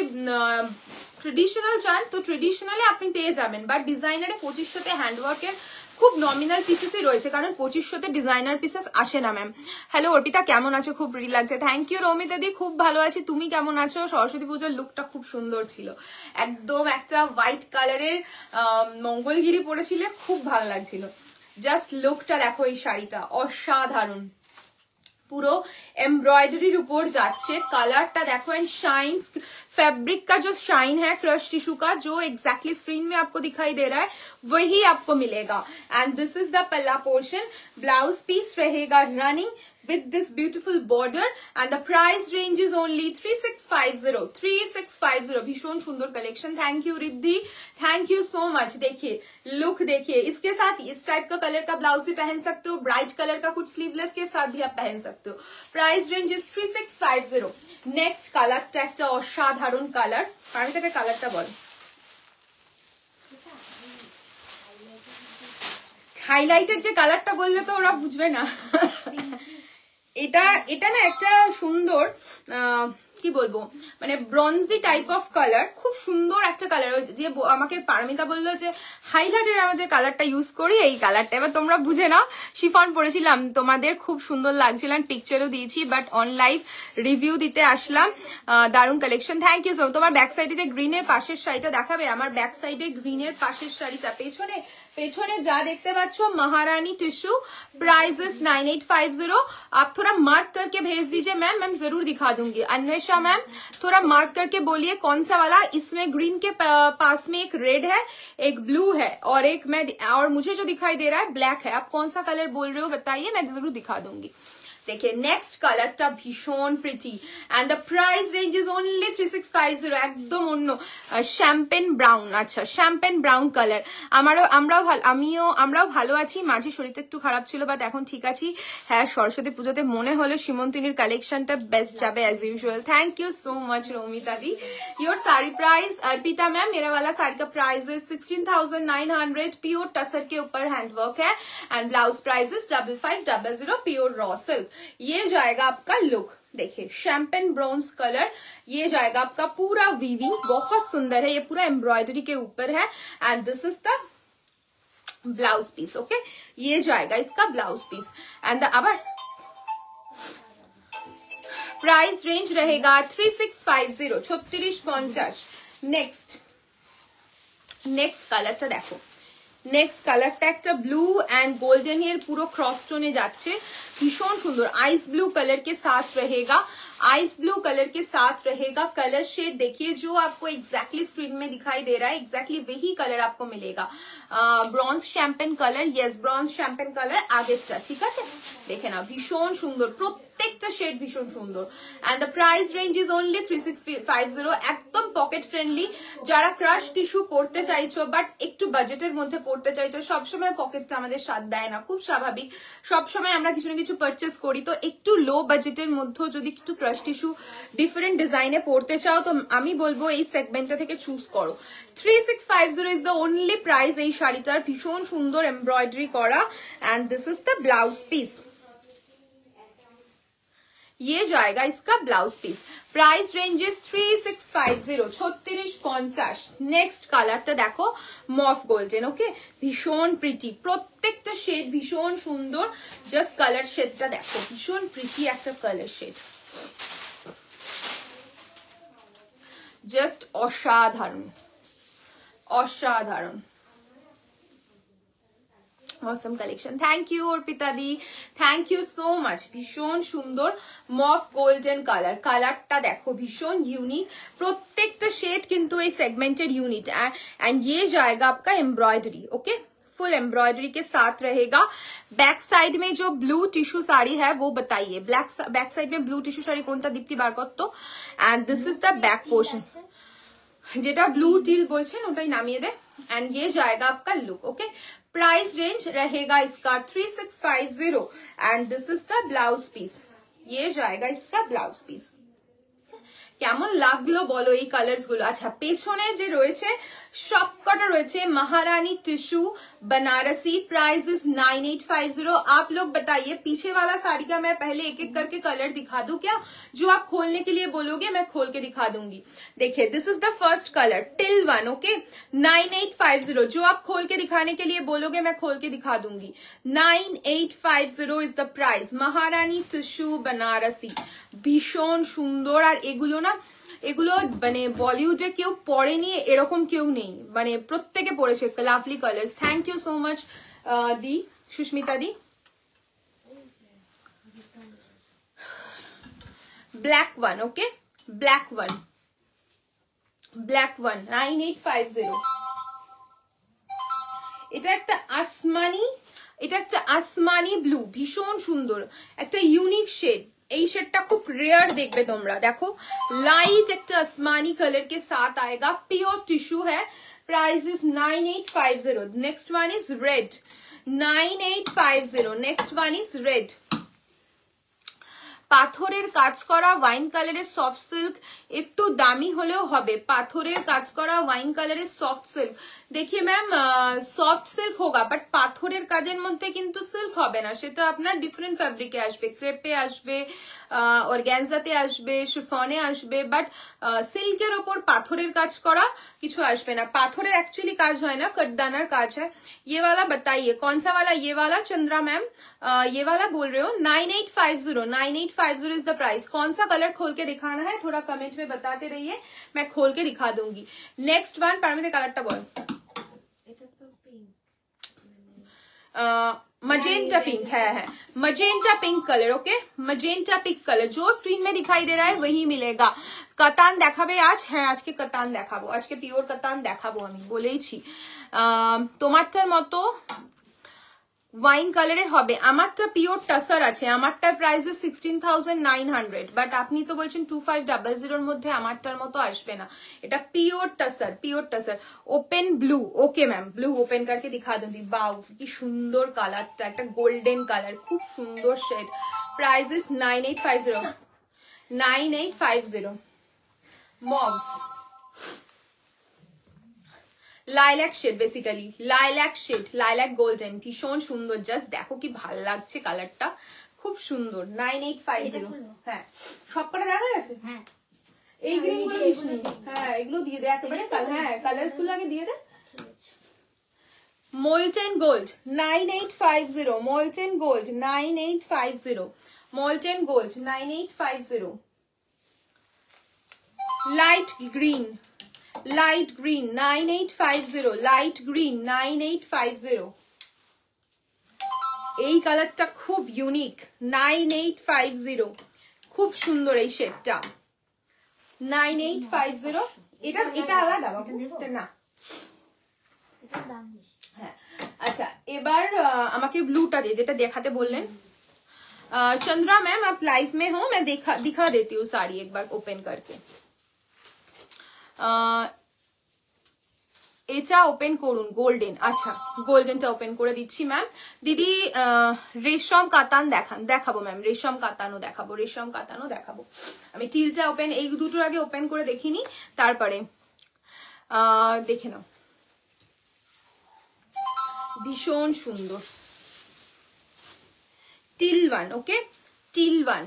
ট্রেডিশনাল চান তো ট্রেডিশনালে আপনি পেয়ে যাবেন, বাট ডিজাইনারে 2500 হ্যান্ডওয়ার্কের খুব নমিনাল পিসেসই রয়েছে, কারণ 2500 ডিজাইনার পিসেস আসে না ম্যাম। হ্যালো অর্পিতা কেমন আছো? খুব রি লাগছে, থ্যাংক ইউ রমিতা দি, খুব ভালো আছি, তুমি কেমন আছো? সরস্বতী পুজোর লুকটা খুব সুন্দর ছিল, একদম একটা হোয়াইট কালারের মঙ্গলগিরি পরেছিলে, খুব ভালো লাগছিল। জাস্ট লুকটা দেখো, এই শাড়িটা অসাধারণ, পুরো एम्ब्रॉयडरी ऊपर जाच्छे, कलरটা देखो एंड शाइन्स, फैब्रिक का जो शाइन है क्रश टिश्यू का जो एग्जैक्टली स्क्रीन में आपको दिखाई दे रहा है वही आपको मिलेगा। And this is the pallu portion, blouse piece रहेगा running with this beautiful border and the price range is only 3650, 3650। भीषण सुंदर collection, thank you Riddhi, thank you so much. देखिए लुक देखिए, इसके साथ इस टाइप का कलर का ब्लाउज भी पहन सकते हो, ब्राइट कलर का कुछ स्लीवलेस के साथ भी आप पहन सकते हो। Price range is 3650। नेक्स्ट कलरটা একটা অসাধারণ কালার, আমি তাকে কালারটা বল, হাইলাইটের যে কালারটা বললে তো ওরা বুঝবে না। এটা এটা না একটা সুন্দর কি বলবো মানে ব্রঞ্জি টাইপ অফ কালার, খুব সুন্দর একটা কালার। যে আমাকে পারমিতা বললো যে হাইলাইটের আমরা যে কালারটা ইউজ করি এই কালারটা, এবার তোমরা বুঝে নাও। শিফন পরেছিলাম, তোমাদের খুব সুন্দর লাগছিল, পিকচারও দিয়েছি, বাট অন লাইভ রিভিউ দিতে আসলাম। দারুণ collection, thank you so much. তোমার ব্যাক সাইডে যে গ্রিনের পাশের শাড়িটা দেখাবে, আমার ব্যাক সাইডে গ্রিনের পাশের শাড়িটা, পেছনে पेछने जा देखते बच्चों महारानी टिश्यू, प्राइजेस 9850। आप थोड़ा मार्क करके भेज दीजिए मैम, मैम जरूर दिखा दूंगी। अन्वेषा मैम थोड़ा मार्क करके बोलिए कौन सा वाला। इसमें ग्रीन के पास में एक रेड है, एक ब्लू है, और एक मैं, और मुझे जो दिखाई दे रहा है ब्लैक है। आप कौन सा कलर बोल रहे हो बताइए, मैं जरूर दिखा दूंगी। देखिए नेक्स्ट कलरটা ভীষণ pretty and the price range is only 3650। একদম অন্য শ্যাম্পেন ব্রাউন। আচ্ছা শ্যাম্পেন ব্রাউন কালার। আমরাও ভালো আছি, মাঝে শরীরটা একটু খারাপ ছিল বাট এখন ঠিক আছি। হ্যাঁ সরস্বতী পুজোতে মনে হলো সীমন্তিনীর কালেকশনটা বেস্ট যাবে as usual. Thank you so much Romita दी। Your sari price Arpita ma'am, मेरा वाला साड़ी का प्राइस है 16,900, प्योर टसर के ऊपर हैंडवर्क है and blouse price is 5500 pure raw silk. ये जाएगा आपका लुक, देखिए शैम्पेन ब्राउन्स कलर, ये जाएगा आपका पूरा वीविंग, बहुत सुंदर है, ये पूरा एम्ब्रॉयडरी के ऊपर है and this is the blouse piece. Okay ये जाएगा इसका ब्लाउज पीस एंड अब प्राइस रेंज रहेगा 3650 3650। नेक्स्ट कलरটা দেখো, नेक्स्ट कलरটা একটা ब्लू एंड गोल्डन এর পুরো ক্রস টোনে যাচ্ছে, ভীষণ সুন্দর। आइस ब्लू कलर के साथ रहेगा, आइस ब्लू कलर के साथ रहेगा। कलर शेड देखिए जो आपको एग्जैक्टली स्क्रीन में दिखाई दे रहा है, एग्जैक्टली वही कलर आपको मिलेगा। Bronze champagne colour, yes bronze champagne colour আগেরটা, ঠিক আছে দেখে না, ভীষণ সুন্দর, প্রত্যেকটা শেড ভীষণ সুন্দর and the price range is only 3650। একদম পকেট ফ্রেন্ডলি। যারা ক্রাশ টিস্যু পড়তে চাইছো বাট একটু বাজেটের মধ্যে পড়তে চাইছো, সবসময় পকেটটা আমাদের সাথ দেয় না, খুব স্বাভাবিক, সবসময় আমরা কিছু না কিছু পারচেস করি, তো একটু লো বাজেটের মধ্যে যদি একটু ক্রাশ টিস্যু ডিফারেন্ট ডিজাইনে পড়তে চাও তো আমি বলবো এই সেগমেন্টটা থেকে চুজ করো। 3650 ইজ দ্য অনলি প্রাইস এই শাড়িটার, ভীষণ সুন্দর এমব্রয়ডারি করা and this is the blouse piece. ये जाएगा इसका blouse piece. Price range is 3650 3650। Next कलरটা দেখো মফ গোল্ডেন। ওকে ভীষণ প্রিটি, প্রত্যেকটা শেড ভীষণ সুন্দর। জাস্ট কালার শেডটা দেখো, ভীষণ প্রিটি একটা কালার শেড, জাস্ট অসাধারণ অসাধারণ। awesome collection, thank you Arpita the, thank you so much। ভীষণ সুন্দর মফ গোল্ডেন কালার, কালারটা দেখো ভীষণ ইউনিক, প্রত্যেকটা শেড কিন্তু এই सेगमेंटेड यूनिट एंड ये जाएगा आपका एम्ब्रॉयडरी। ओके फुल एम्ब्रॉयडरी के साथ रहेगा। बैक साइड में जो ब्लू टिश्यू साड़ी है वो बताइए, बैक साइड में ब्लू टिश्यू साड़ी कौन सा दीप्ति बार करतो and this is the back portion, যেটা ব্লু টিল বলছেন ওটাই নামিয়ে দে एंड ये जाएगा आपका लुक। ओके प्राइस रेंज रहेगा इसका 3650 and this is the blouse piece. ये जाएगा इसका ब्लाउज पीस। কেমন লাগলো বলো এই কালার্স গুলো। আচ্ছা পেছনে যে রয়েছে সবকটা রয়েছে महारानी टिश्यू बनारसी, प्राइस इज 9850। आप लोग बताइए पीछे वाला साड़ी का मैं पहले एक एक करके कलर दिखा दूं क्या, जो आप खोलने के लिए बोलोगे मैं खोल के दिखा दूंगी। देखिए this is the first colour till 1। Okay 9850, जो आप खोल के दिखाने के लिए बोलोगे मैं खोल के दिखा दूंगी। 9850 इज द प्राइस। महारानी टिश्यू बनारसी ভীষণ সুন্দর। আর এগুলো না, এগুলো মানে বলিউডে কেউ পরেনি এরকম কেউ নেই, মানে প্রত্যেকে পরেছে। Lovely colours, thank you so much দি সুস্মিতা দি। Black one, okay black one, black one 9850। এটা একটা আসমানি, এটা একটা আসমানি ব্লু, ভীষণ সুন্দর একটা ইউনিক শেড। এই শেডটা খুব রেয়ার দেখবে তোমরা, দেখো লাইট একটা আসমানি कलर के साथ आएगा, प्योर टिश्यू है। Price is 9850। Next one is red 9850। Next one is red. পাথরের কাজ করা ওয়াইন কালারের সফট সিল্ক, একটু দামি হলেও হবে। পাথরের কাজ করা ওয়াইন কালারের সফট সিল্ক, देखिए मैम सॉफ्ट सिल्क होगा बट পাথরের কাজের মধ্যে কিন্তু সিল্ক হবে না, সেটা আপনার ডিফারেন্ট ফ্যাব্রিকে আসবে, ক্রেপে আসবে, অর্গানজাতে আসবে, শিফনে আসবে, বাট সিল্কের ওপর পাথরের কাজ করা কিছু আসবে না। পাথরের एक्चुअली কাজ হয় না, कटदानार काज है। ये वाला बताइए कौन सा वाला, ये वाला चंद्रा मैम ये वाला बोल रहे हो। 9850 इज द प्राइस। कौन सा कलर खोल के दिखाना है थोड़ा कमेंट में बताते रहिए, मैं खोल के दिखा दूंगी। नेक्स्ट वन पारमिता कलरটা বল। मजेंटा पिंक है magenta pink colour, okay magenta pink colour जो स्क्रीन में दिखाई दे रहा है वही मिलेगा। कतान দেখাবে আজ, হ্যাঁ আজকে কতান দেখাবো, আজকে পিওর কতান দেখাবো, আমি বলেইছি। তোমারটার মতো ওয়াইন কালারের হবে, আমারটা পিওর টাসার আছে, আমারটার প্রাইস 16,900, বাট আপনি তো বলছেন 2500 এর মধ্যে আমারটার মতো আসবে না, এটা pure tussar, pure tussar. Open blue, okay ma'am blue open करके दिखा दूंगी। वाओ কি সুন্দর কালারটা, একটা গোল্ডেন কালার, খুব সুন্দর shade. Price 9850 mauve lilac shade, basically lilac shade, lilac golden, ভীষণ সুন্দর। জাস্ট দেখো কি ভাল লাগছে কালারটা, খুব সুন্দর। 9850, হ্যাঁ সবকটা দেখা গেছে। হ্যাঁ এই গ্রিন গুলো, হ্যাঁ এগুলো দিয়ে দে একেবারে, হ্যাঁ কালারস গুলো আগে দিয়ে দে। Molten gold 9850, molten gold 9850, molten gold 9850। Light green, light green 9850, light green 9850। এই কালারটা খুব ইউনিক, 9850, খুব সুন্দর এই শেডটা 9850। এটা এটা আলাদা বাবু, এটা না। হ্যাঁ আচ্ছা এবার আমাকে ব্লুটা দিয়ে, যেটা দেখাতে বললেন। चंद्रा मैम आप लाइव में हो, मैं दिखा देती हूँ साड़ी एक बार ओपन करके। এটা ওপেন করুন, গোল্ডেন। আচ্ছা গোল্ডেনটা ওপেন করে দিচ্ছি ম্যাম। দিদি রেশম কাতান দেখাবো ম্যাম, রেশম কাতানও দেখাবো, রেশম কাতানও দেখাবো। আমি টিলটা ওপেন, এই দুটোর আগে ওপেন করে দেখিনি, তারপরে দেখে নাও। ভীষণ সুন্দর টিল ওয়ান, ওকে টিল ওয়ান,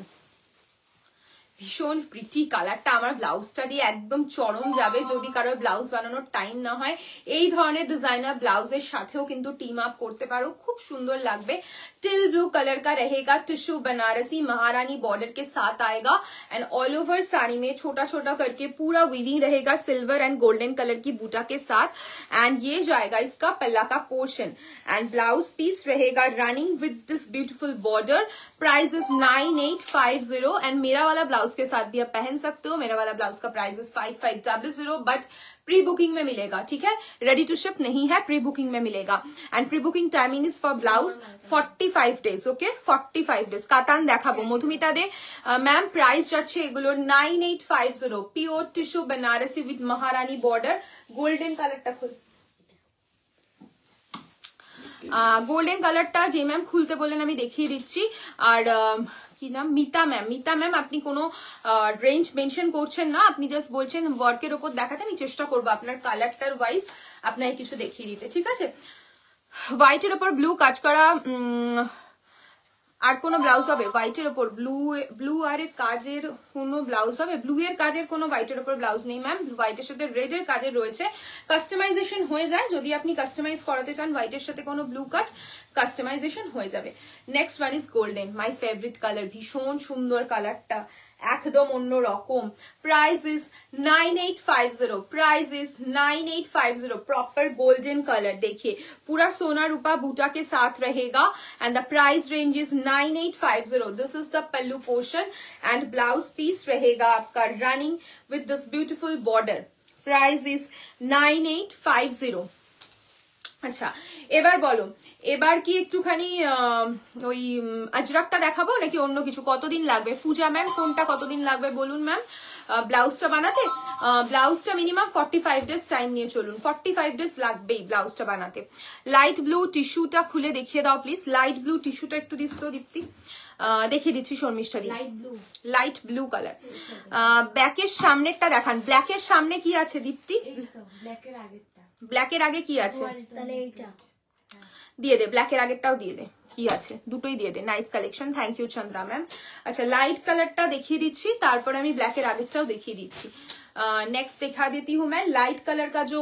ভীষণ প্রিটি কালারটা। আমার ব্লাউজটা দিয়ে একদম চরম যাবে, যদি কারো ব্লাউজ বানানোর টাইম না হয় এই ধরনের ডিজাইনার ব্লাউজের সাথেও কিন্তু টিম আপ করতে পারো, খুব সুন্দর লাগবে। टिल ब्लू कलर का रहेगा, टिश्यू बनारसी महारानी बॉर्डर के साथ आएगा एंड ऑल ओवर साड़ी में छोटा छोटा करके पूरा वीविंग रहेगा सिल्वर एंड गोल्डन कलर की बूटा के साथ। एंड ये जाएगा इसका पल्ला का पोर्शन एंड ब्लाउज पीस रहेगा running with this beautiful border. Price is 9850 and मेरा वाला ब्लाउज के साथ भी आप पहन सकते हो। मेरा वाला ब्लाउज का price is 5500 but pre booking में मिलेगा, ठीक है, रेडी टू शिप नहीं है, प्री बुकिंग में मिलेगा। And pre booking timing is for blouse 45 days, okay 45 days. কাতান দেখাবো মধুমিতা দে ম্যাম, প্রাইস যাচ্ছে এগুলোর 9850, পিওর টিস্যু বেনারসি উইথ মহারানী বর্ডার। গোল্ডেন কালারটা খুল, গোল্ডেন কালারটা যে ম্যাম খুলতে বললেন আমি দেখিয়ে দিচ্ছি। আর কি নাম, মিতা ম্যাম, মিতা ম্যাম আপনি কোনো রেঞ্জ মেনশন করছেন না, আপনি জাস্ট বলছেন ওয়ার্কের ওপর দেখাতে, আমি চেষ্টা করবো আপনার কালারটার ওয়াইজ আপনাকে কিছু দেখিয়ে দিতে, ঠিক আছে। হোয়াইটের ওপর ব্লু কাজ করা, আর কোনো ব্লাউজ হবে হোয়াইটের ওপর ব্লু আর কাজের কোনো ব্লাউজ হবে? ব্লু এর কাজের কোনো হোয়াইটের ওপর ব্লাউজ নেই ম্যাম, হোয়াইটের সাথে রেড এর কাজের রয়েছে, কাস্টমাইজেশন হয়ে যায়, যদি আপনি কাস্টমাইজ করাতে চান হোয়াইটের সাথে কোনো ব্লু কাজ কাস্টমাইজেশন হয়ে যাবে। Next one is golden, my favourite colour, ভীষণ সুন্দর কালারটা, একদম অন্য রকম। Price is 9850, price is 9850, proper golden colour, देखिए पूरा सोना रूपा बूटा के साथ रहेगा and the price range is 9850। This is the pallu portion and blouse piece रहेगा आपका running with this beautiful border. Price is 9850। আচ্ছা এবার বলো, এবার কি একটুখানি ওই আজরাকটা দেখাবো নাকি অন্য কিছু? কতদিন লাগবে পূজা ম্যাম, কোনটা কতদিন লাগবে বলুন ম্যাম ব্লাউজটা বানাতে? ব্লাউজটা মিনিমাম 45 ডেজ টাইম নিয়ে চলুন, 45 ডেজ লাগবেই ব্লাউজটা বানাতে। লাইট ব্লু টিস্যুটা খুলে দেখিয়ে দাও প্লিজ, লাইট ব্লু টিস্যুটা একটু দিস তো দীপ্তি। দেখিয়ে দিচ্ছি Sharmishtha di, light blue, light blue colour. ব্যাকের সামনেরটা দেখান, ব্ল্যাকের সামনে কি আছে দীপ্তি? ব্ল্যাকের আগেরটা, ব্ল্যাকের আগে কি আছে? তাহলে এইটা দিয়ে দে, ব্ল্যাকের আগেরটাও দিয়ে দে, কি আছে দুটোই দিয়ে দে। Nice collection, thank you Chandra ma'am. আচ্ছা লাইট কালারটা দেখিয়ে দিচ্ছি, তারপরে আমি ব্ল্যাকের আগেরটাও देখিয়ে দিচ্ছি। नेक्स्ट दिखा देती हूँ मैं लाइट कलर का जो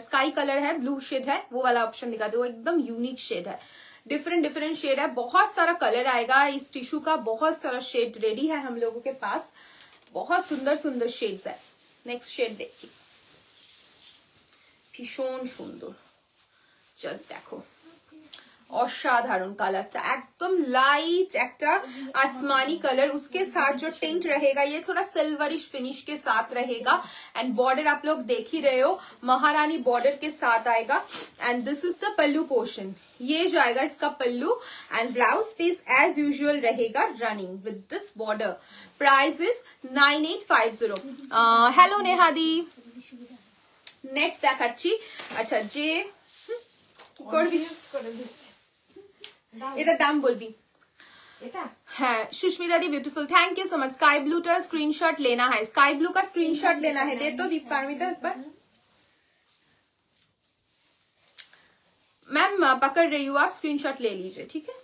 स्काई कलर है, ब्लू शेड है, वो वाला ऑप्शन दिखा दो। एकदम यूनिक शेड है, डिफरेंट शेड है, बहुत सारा कलर आएगा इस टिश्यू का, बहुत सारा शेड रेडी है हम लोगों के पास, बहुत सुंदर शेड्स है। नेक्स्ट शेड देखिए, भीषण सुंदर, जस्ट देखो असाधारण कालरটা একদম लाइट একটা आसमानी कलर, उसके साथ जो टिंट रहेगा ये थोड़ा सिल्वरिश फिनिश के साथ रहेगा। एंड बॉर्डर आप लोग देख ही रहे हो, महारानी बॉर्डर के साथ आएगा। And this is the pallu portion, ये जो आएगा इसका पल्लू। And blouse piece as usual रहेगा running with this border. Price is 9850। Hello नेहादी। नेक्स्ट দেখাচ্ছি। আচ্ছা যে কি করবি এটা দাম বলবি এটা? हाँ Sushmita di beautiful, thank you so much. Sky blue का स्क्रीनशॉट लेना है, स्काई ब्लू का स्क्रीनशॉट लेना है, दे तो दीप पारमिता एक बार। मैम पकड़ रही हूँ, आप स्क्रीनशॉट ले लीजिए, ठीक है?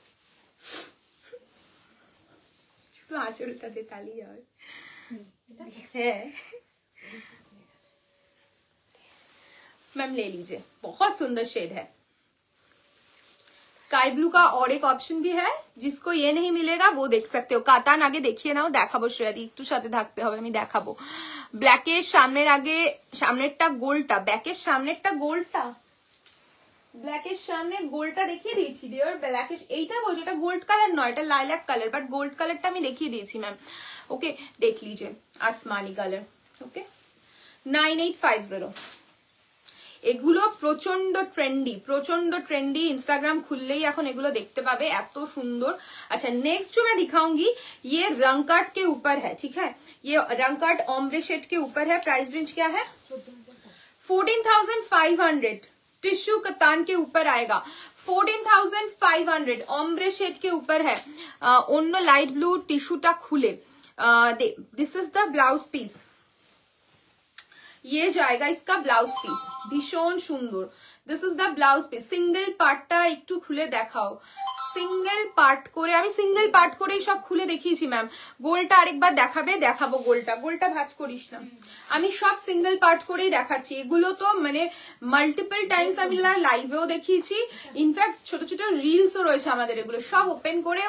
तो आज उल्टा देता लिया है मैम, ले लीजिए, बहुत सुंदर शेड है। स्काई ब्लू का और एक ऑप्शन भी है, जिसको ये नहीं मिलेगा वो देख सकते हो। कातान आगे देखिए ना, দেখাবো শ্রেয়াদি, একটু সাথে থাকতে হবে, আমি দেখাবো। ব্ল্যাকের সামনের আগে সামনেরটা গোলটা, ব্যাকের সামনেরটা গোলটা, ব্ল্যাকের সামনে গোলটা দেখিয়ে দিয়েছি ডিয়ার। ব্ল্যাকের এইটা বলছো, এটা গোল্ড কালার নয়, এটা লাইলাক কালার, বাট গোল্ড কালারটা আমি দেখিয়ে দিয়েছি ম্যাম। ওকে देख लीजिए, आसमानी कलर। ओके 9850। এগুলো প্রচন্ড ট্রেন্ডি, इंस्टाग्राम खुललेই এখন এগুলো দেখতে পাবে, এত সুন্দর। अच्छा नेक्स्ट जो मैं दिखाऊंगी ये रंग काट के ऊपर है, ठीक है? ये रंग काट ओम्ब्रे शेड के ऊपर है। प्राइस रेंज क्या है? 14,500। टिश्यू कतान के ऊपर आएगा, 14,500 ओम्ब्रे शेड के ऊपर है। অন্য লাইট ব্লু টিস্যুটা খুলে this is the blouse piece, ये जाएगा इसका ब्लाउज पीस, भीषण सुंदर। This is the blouse piece. Single पार्टটা একটু খুলে দেখাও, সিঙ্গেল পার্ট করে, আমি সিঙ্গেল পার্ট করেই সব খুলে দেখিয়েছি ম্যাম। গোলটা আরেকবার দেখাবো গোলটা ভাঁজ করিস না, আমি সব সিঙ্গেল পার্ট করেই দেখাচ্ছি। এগুলো তো মানে মাল্টিপল টাইমস আমি লাইভেও দেখিয়েছি, ইনফ্যাক্ট ছোট ছোট রিলসও রয়েছে আমাদের, এগুলো সব ওপেন করে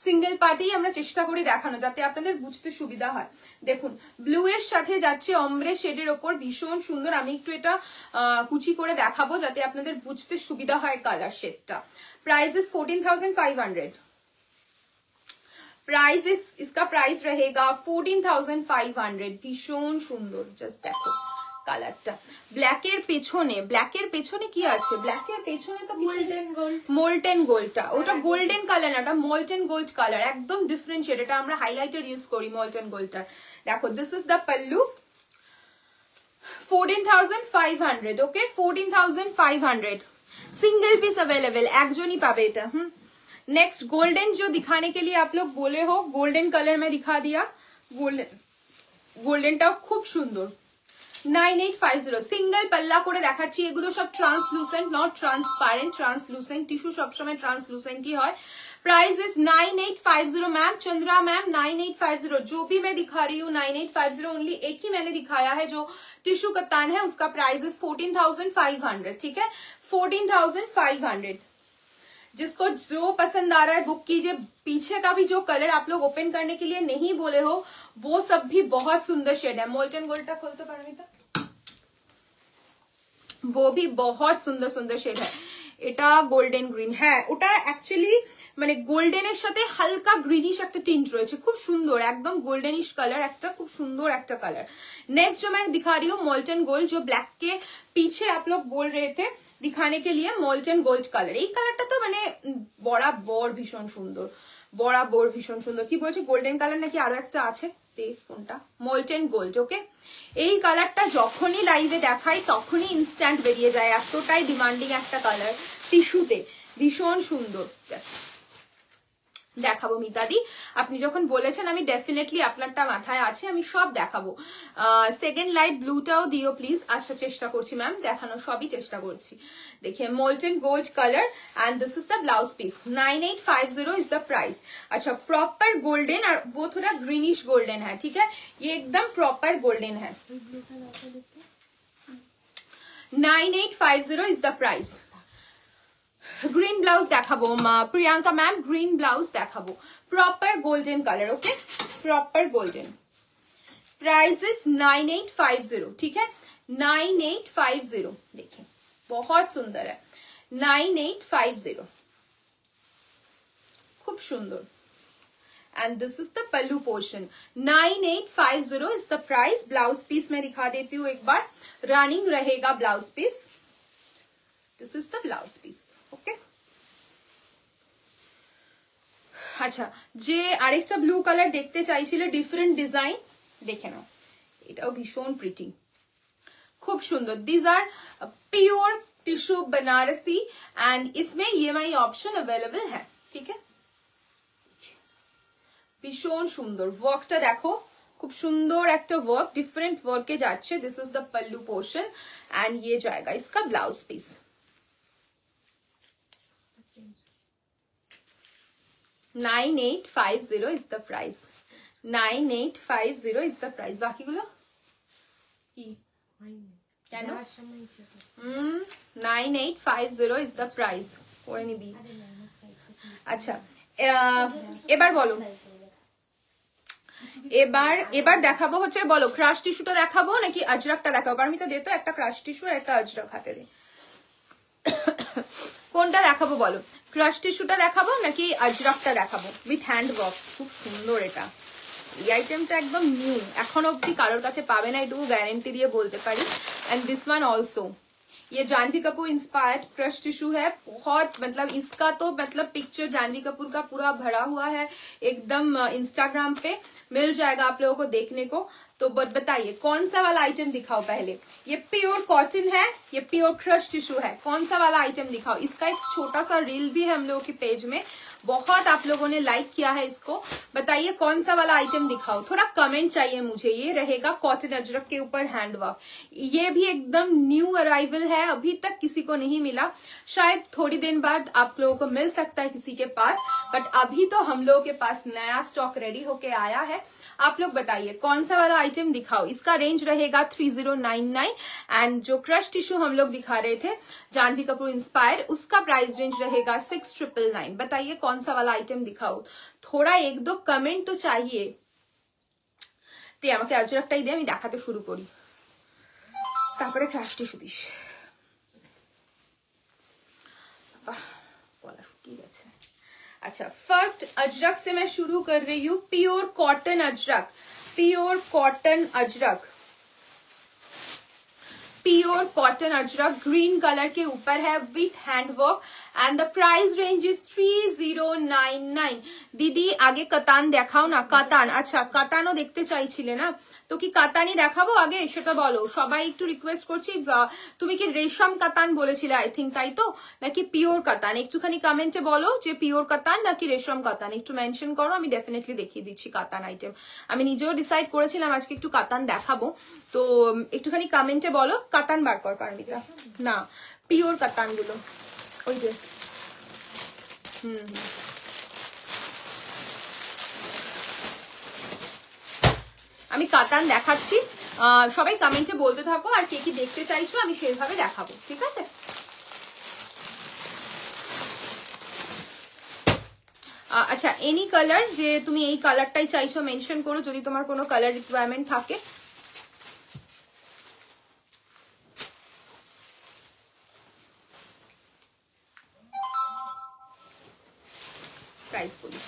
সিঙ্গেল পার্টেই আমরা চেষ্টা করি দেখানো, যাতে আপনাদের বুঝতে সুবিধা হয়। দেখুন ব্লু এর সাথে যাচ্ছে অমব্রে শেডের ওপর, ভীষণ সুন্দর। আমি একটু এটা কুচি করে দেখাবো যাতে আপনাদের বুঝতে সুবিধা হয় কালার শেডটা। Price is 14,500। प्राइस इज इसका प्राइस रहेगा 14,500। भीषण सुंदर, जस्ट देखो কালারটা। ব্ল্যাকের পেছনে কি আছে? ব্ল্যাকের পেছনে তো মোল্টেন গোল্ডটা, ওটা গোল্ডেন কালার না, ওটা মোল্টেন গোল্ড কালার, একদম ডিফারেন্ট শেড। এটা আমরা হাইলাইটার ইউজ করি মোল্টেন গোল্ডটার। দেখো this is the pallu, 14,500। Okay 14,500। Single piece available, एक जो नहीं पावे এটা। नेक्स्ट गोल्डन जो दिखाने के लिए आप लोग बोले हो, गोल्डन कलर में दिखा दिया। गोल्डनটা খুব সুন্দর। 9850 সিঙ্গেল পাল্লা করে দেখাচ্ছি। এগুলো সব translucent, not transparent, translucent. Tissue সবসময় ট্রান্সলুসেন্টই হয়। Price is 9850 ma'am. Chandra ma'am 9850, जो भी मैं दिखा रही हूँ 9850 ओनली। एक ही मैंने दिखाया है जो टिश्यू कतान है, उसका प्राइस इज 14,500, ठीक है? 14,500। जिसको जो पसंद आ रहा है बुक कीजिए। पीछे का भी जो कलर आप लोग ओपन करने के लिए नहीं बोले हो, वो सब भी बहुत सुंदर शेड है। मोल्टन गोल्डा खोलते पारमिता, वो भी बहुत सुंदर शेड है। এটা গোল্ডেন গ্রিন, হ্যাঁ ওটা অ্যাকচুয়ালি মানে গোল্ডেনের সাথে হালকা গ্রিনিশ একটা টিন্ট রয়েছে, খুব সুন্দর, একদম গোল্ডেনিশ কালার, একটা খুব সুন্দর একটা কালার। नेक्स्ट जो मैं दिखा रही हूँ मोल्टन गोल्ड, जो ब्लैक के पीछे आप लोग बोल रहे थे दिखाने के लिए, मोल्टन गोल्ड কালার। এই কালারটা তো মানে বরাবর ভীষণ সুন্দর, বরাবর ভীষণ সুন্দর। কি বলছে গোল্ডেন কালার নাকি আরো একটা আছে, কোনটা? Molten gold. ওকে এই কালারটা যখনই লাইভে দেখাই তখনই ইনস্ট্যান্ট বেরিয়ে যায়, এতটাই ডিমান্ডিং একটা কালার টিস্যুতে, ভীষণ সুন্দর। দেখাবো মিতাদি, আপনি যখন বলেছেন আমি ডেফিনেটলি আপনারটা মাথায় আছে, আমি সব দেখাবো। সেকেন্ড লাইট ব্লুটাও দিও প্লিজ। আচ্ছা চেষ্টা করছি ম্যাম দেখানো, সবই চেষ্টা করছি। देखिए molten gold colour and this is the blouse piece. 9850 is the price. अच्छा प्रॉपर गोल्डन, और वो थोड़ा ग्रीनिश गोल्डन है, ठीक है, ये एकदम प्रॉपर गोल्डन है। 9850 is the price. Green blouse देखाबो प्रियंका मैम, ग्रीन ब्लाउज देखाबो, proper golden colour, okay, proper golden. Price is 9850, ठीक है, 9850। देखिए बहुत सुंदर है, 9850, खूब सुंदर। And this is the pallu portion. 9850 is the price. Blouse piece मैं दिखा देती हूँ एक बार, रनिंग रहेगा blouse piece. This is the blouse piece, okay. আচ্ছা যে আরেকটা ব্লু কালার দেখতে চাইছিল ডিফারেন্ট ডিজাইন, দেখে নাও, এটাও ভীষণ প্রিটি, খুব সুন্দর। This are pure tissue Banarasi and इसमें EMI ऑप्शन अवेलेबल है, ठीक है। भीषण सुंदर वर्कটা দেখো, খুব সুন্দর একটা वर्क, डिफरेंट वर्के যাচ্ছে। This is the pallu portion and ये जाएगा इसका blouse piece. 9850 is the price। 9850 is the price। বাকিগুলো কি কেন? 9850 is the price। করে নিবি। আচ্ছা এবার বলো, এবার দেখাবো হচ্ছে, বলো ক্রাশ টিস্যুটা দেখাবো নাকি আজরাকটা দেখাবো? পারমিতা দে তো একটা ক্রাশ টিস্যু আর একটা আজরাক হাতে দে, কোনটা দেখাবো বলো? ক্রাশ টিস্যুটা দেখাবো নাকি আজরাকটা দেখাবো উইথ হ্যান্ড ওয়ার্ক? খুব সুন্দর এটা, এই আইটেমটা একদম নিউ, এখন অব্দি কারোর কাছে পাবে না, এটুকু গ্যারেন্টি দিয়ে বলতে পারি। एंड दिस वन ऑल्सो, ये Janhvi Kapoor inspired crush tissue है, बहुत मतलब इसका तो मतलब पिक्चर जानवी कपूर का पूरा भरा हुआ है एकदम, इंस्टाग्राम पे मिल जाएगा आप लोगों को देखने को। तो बताइए कौन सा वाला आइटम दिखाओ पहले। ये प्योर कॉटन है, ये प्योर क्रश टिश्यू है, कौन सा वाला आइटम दिखाओ। इसका एक छोटा सा रील भी है हम लोगों के पेज में, बहुत आप लोगों ने लाइक किया है इसको। बताइए कौन सा वाला आइटम दिखाओ, थोड़ा कमेंट चाहिए मुझे। ये रहेगा कॉटन अजरक के ऊपर हैंडवर्क, ये भी एकदम न्यू अराइवल है, अभी तक किसी को नहीं मिला, शायद थोड़ी दिन बाद आप लोगों को मिल सकता है किसी के पास, बट अभी तो हम लोगों के पास नया स्टॉक रेडी होके आया है। आप लोग बताइए कौन सा वाला आइटम दिखाओ। इसका रेंज रहेगा 3099 एंड जो क्रश टिश्यू हम लोग दिखा रहे थे जानवी कपूर इंस्पायर, उसका प्राइस रेंज रहेगा 6999। बताइए कौन सा वाला आइटम दिखाओ, थोड़ा एक दो कमेंट तो चाहिए। তে আমাকে আজরাকটাই দিয়ে আমি দেখাতে শুরু করি, তারপরে ক্রাশ টিস্যু দিস। গলা শুকিয়ে গেছে। अच्छा फर्स्ट अजरक से मैं शुरू कर रही हूँ, pure cotton Ajrak, pure cotton Ajrak, pure cotton Ajrak green colour के ऊपर है with handwork and the price range is 3099। दीदी आगे कतान देखाओ ना, कतान। अच्छा कतानो देखते চাইছিলে না তো কি কাতানই দেখাবো আগে, সেটা বলো। সবাই একটু রিকোয়েস্ট করছি, তুমি কি রেশম কাতান বলেছিলে আই থিঙ্ক, তাই তো, নাকি পিওর কাতান? একটুখানি কমেন্টে বলো যে পিওর কাতান নাকি রেশম কাতান, একটু মেনশন করো, আমি ডেফিনেটলি দেখিয়ে দিচ্ছি কাতান আইটেম। আমি নিজেও ডিসাইড করেছিলাম আজকে একটু কাতান দেখাবো, তো একটুখানি কমেন্টে বলো। কাতান বার কর পারমিতা, না পিওর কাতান গুলো ওই যে আমি কাতান দেখাচ্ছি, সবাই কমেন্টে বলতে থাকো আর কে কি দেখতে চাইছো, আমি সেইভাবে দেখাবো, ঠিক আছে। আচ্ছা এনি কালার, যে তুমি এই কালারটাই চাইছো মেনশন করো যদি তোমার কোনো কালার রিকোয়ারমেন্ট থাকে। প্রাইস বলি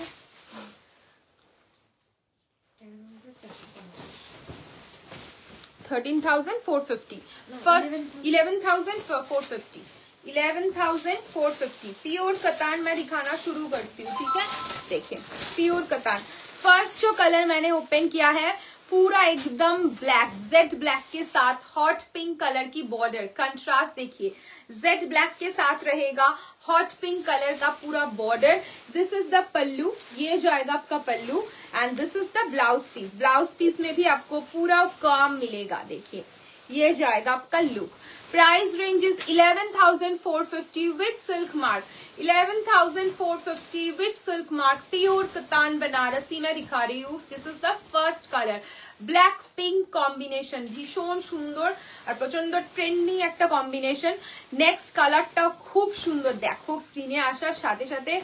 13,450, फर्स्ट 11,450, 11,450 प्योर कतान मैं दिखाना शुरू करती हूँ, ठीक है। देखिए प्योर कतान, फर्स्ट जो कलर मैंने ओपन किया है पूरा एकदम ब्लैक, जेड ब्लैक के साथ हॉट पिंक कलर की बॉर्डर, कंट्रास्ट देखिए, जेड ब्लैक के साथ रहेगा हॉट पिंक कलर का पूरा border. This is the pallu, ये जाएगा आपका पल्लू and this is the blouse piece. Blouse piece में भी आपको पूरा काम मिलेगा, देखिए ये जाएगा आपका look. Price range is 11,450 with silk mark, 11,450 with silk mark, pure katan Banarasi में दिखा रही हूँ। This is the first colour, black pink combination, ভীষণ সুন্দর আর প্রচন্ড ট্রেন্ডিং একটা কম্বিনেশন। নেক্সট কালারটাও খুব সুন্দর, দেখো স্ক্রিনে আসার সাথে সাথে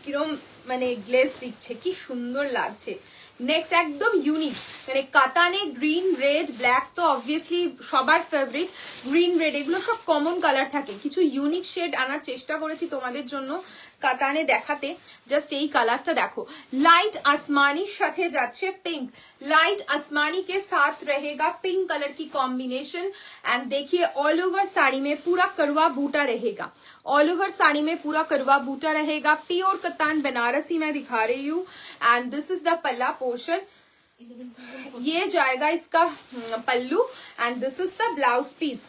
কিরম মানে গ্লেজ দিচ্ছে, কি সুন্দর লাগছে। নেক্সট একদম ইউনিক, মানে কাতানে গ্রিন রেড ব্ল্যাক তো অবভিয়াসলি সবার ফেভারিট, গ্রিন রেড এগুলো সব কমন কালার থাকে, কিছু ইউনিক শেড আনার চেষ্টা করেছি তোমাদের জন্য কাতানে দেখাতে। জাস্ট এই কালারটা দেখো, लाइट आसमानी साथे जाच्छे पिंक, लाइट आसमानी के साथ रहेगा पिंक कलर की कॉम्बिनेशन एंड देखिए ऑल ओवर साड़ी में पूरा करवा बूटा रहेगा, ऑल ओवर साड़ी में पूरा करवा बूटा रहेगा। प्योर कतान बनारसी में दिखा रही हूँ and this is the pallu portion, ये जाएगा इसका पल्लू and this is the blouse piece.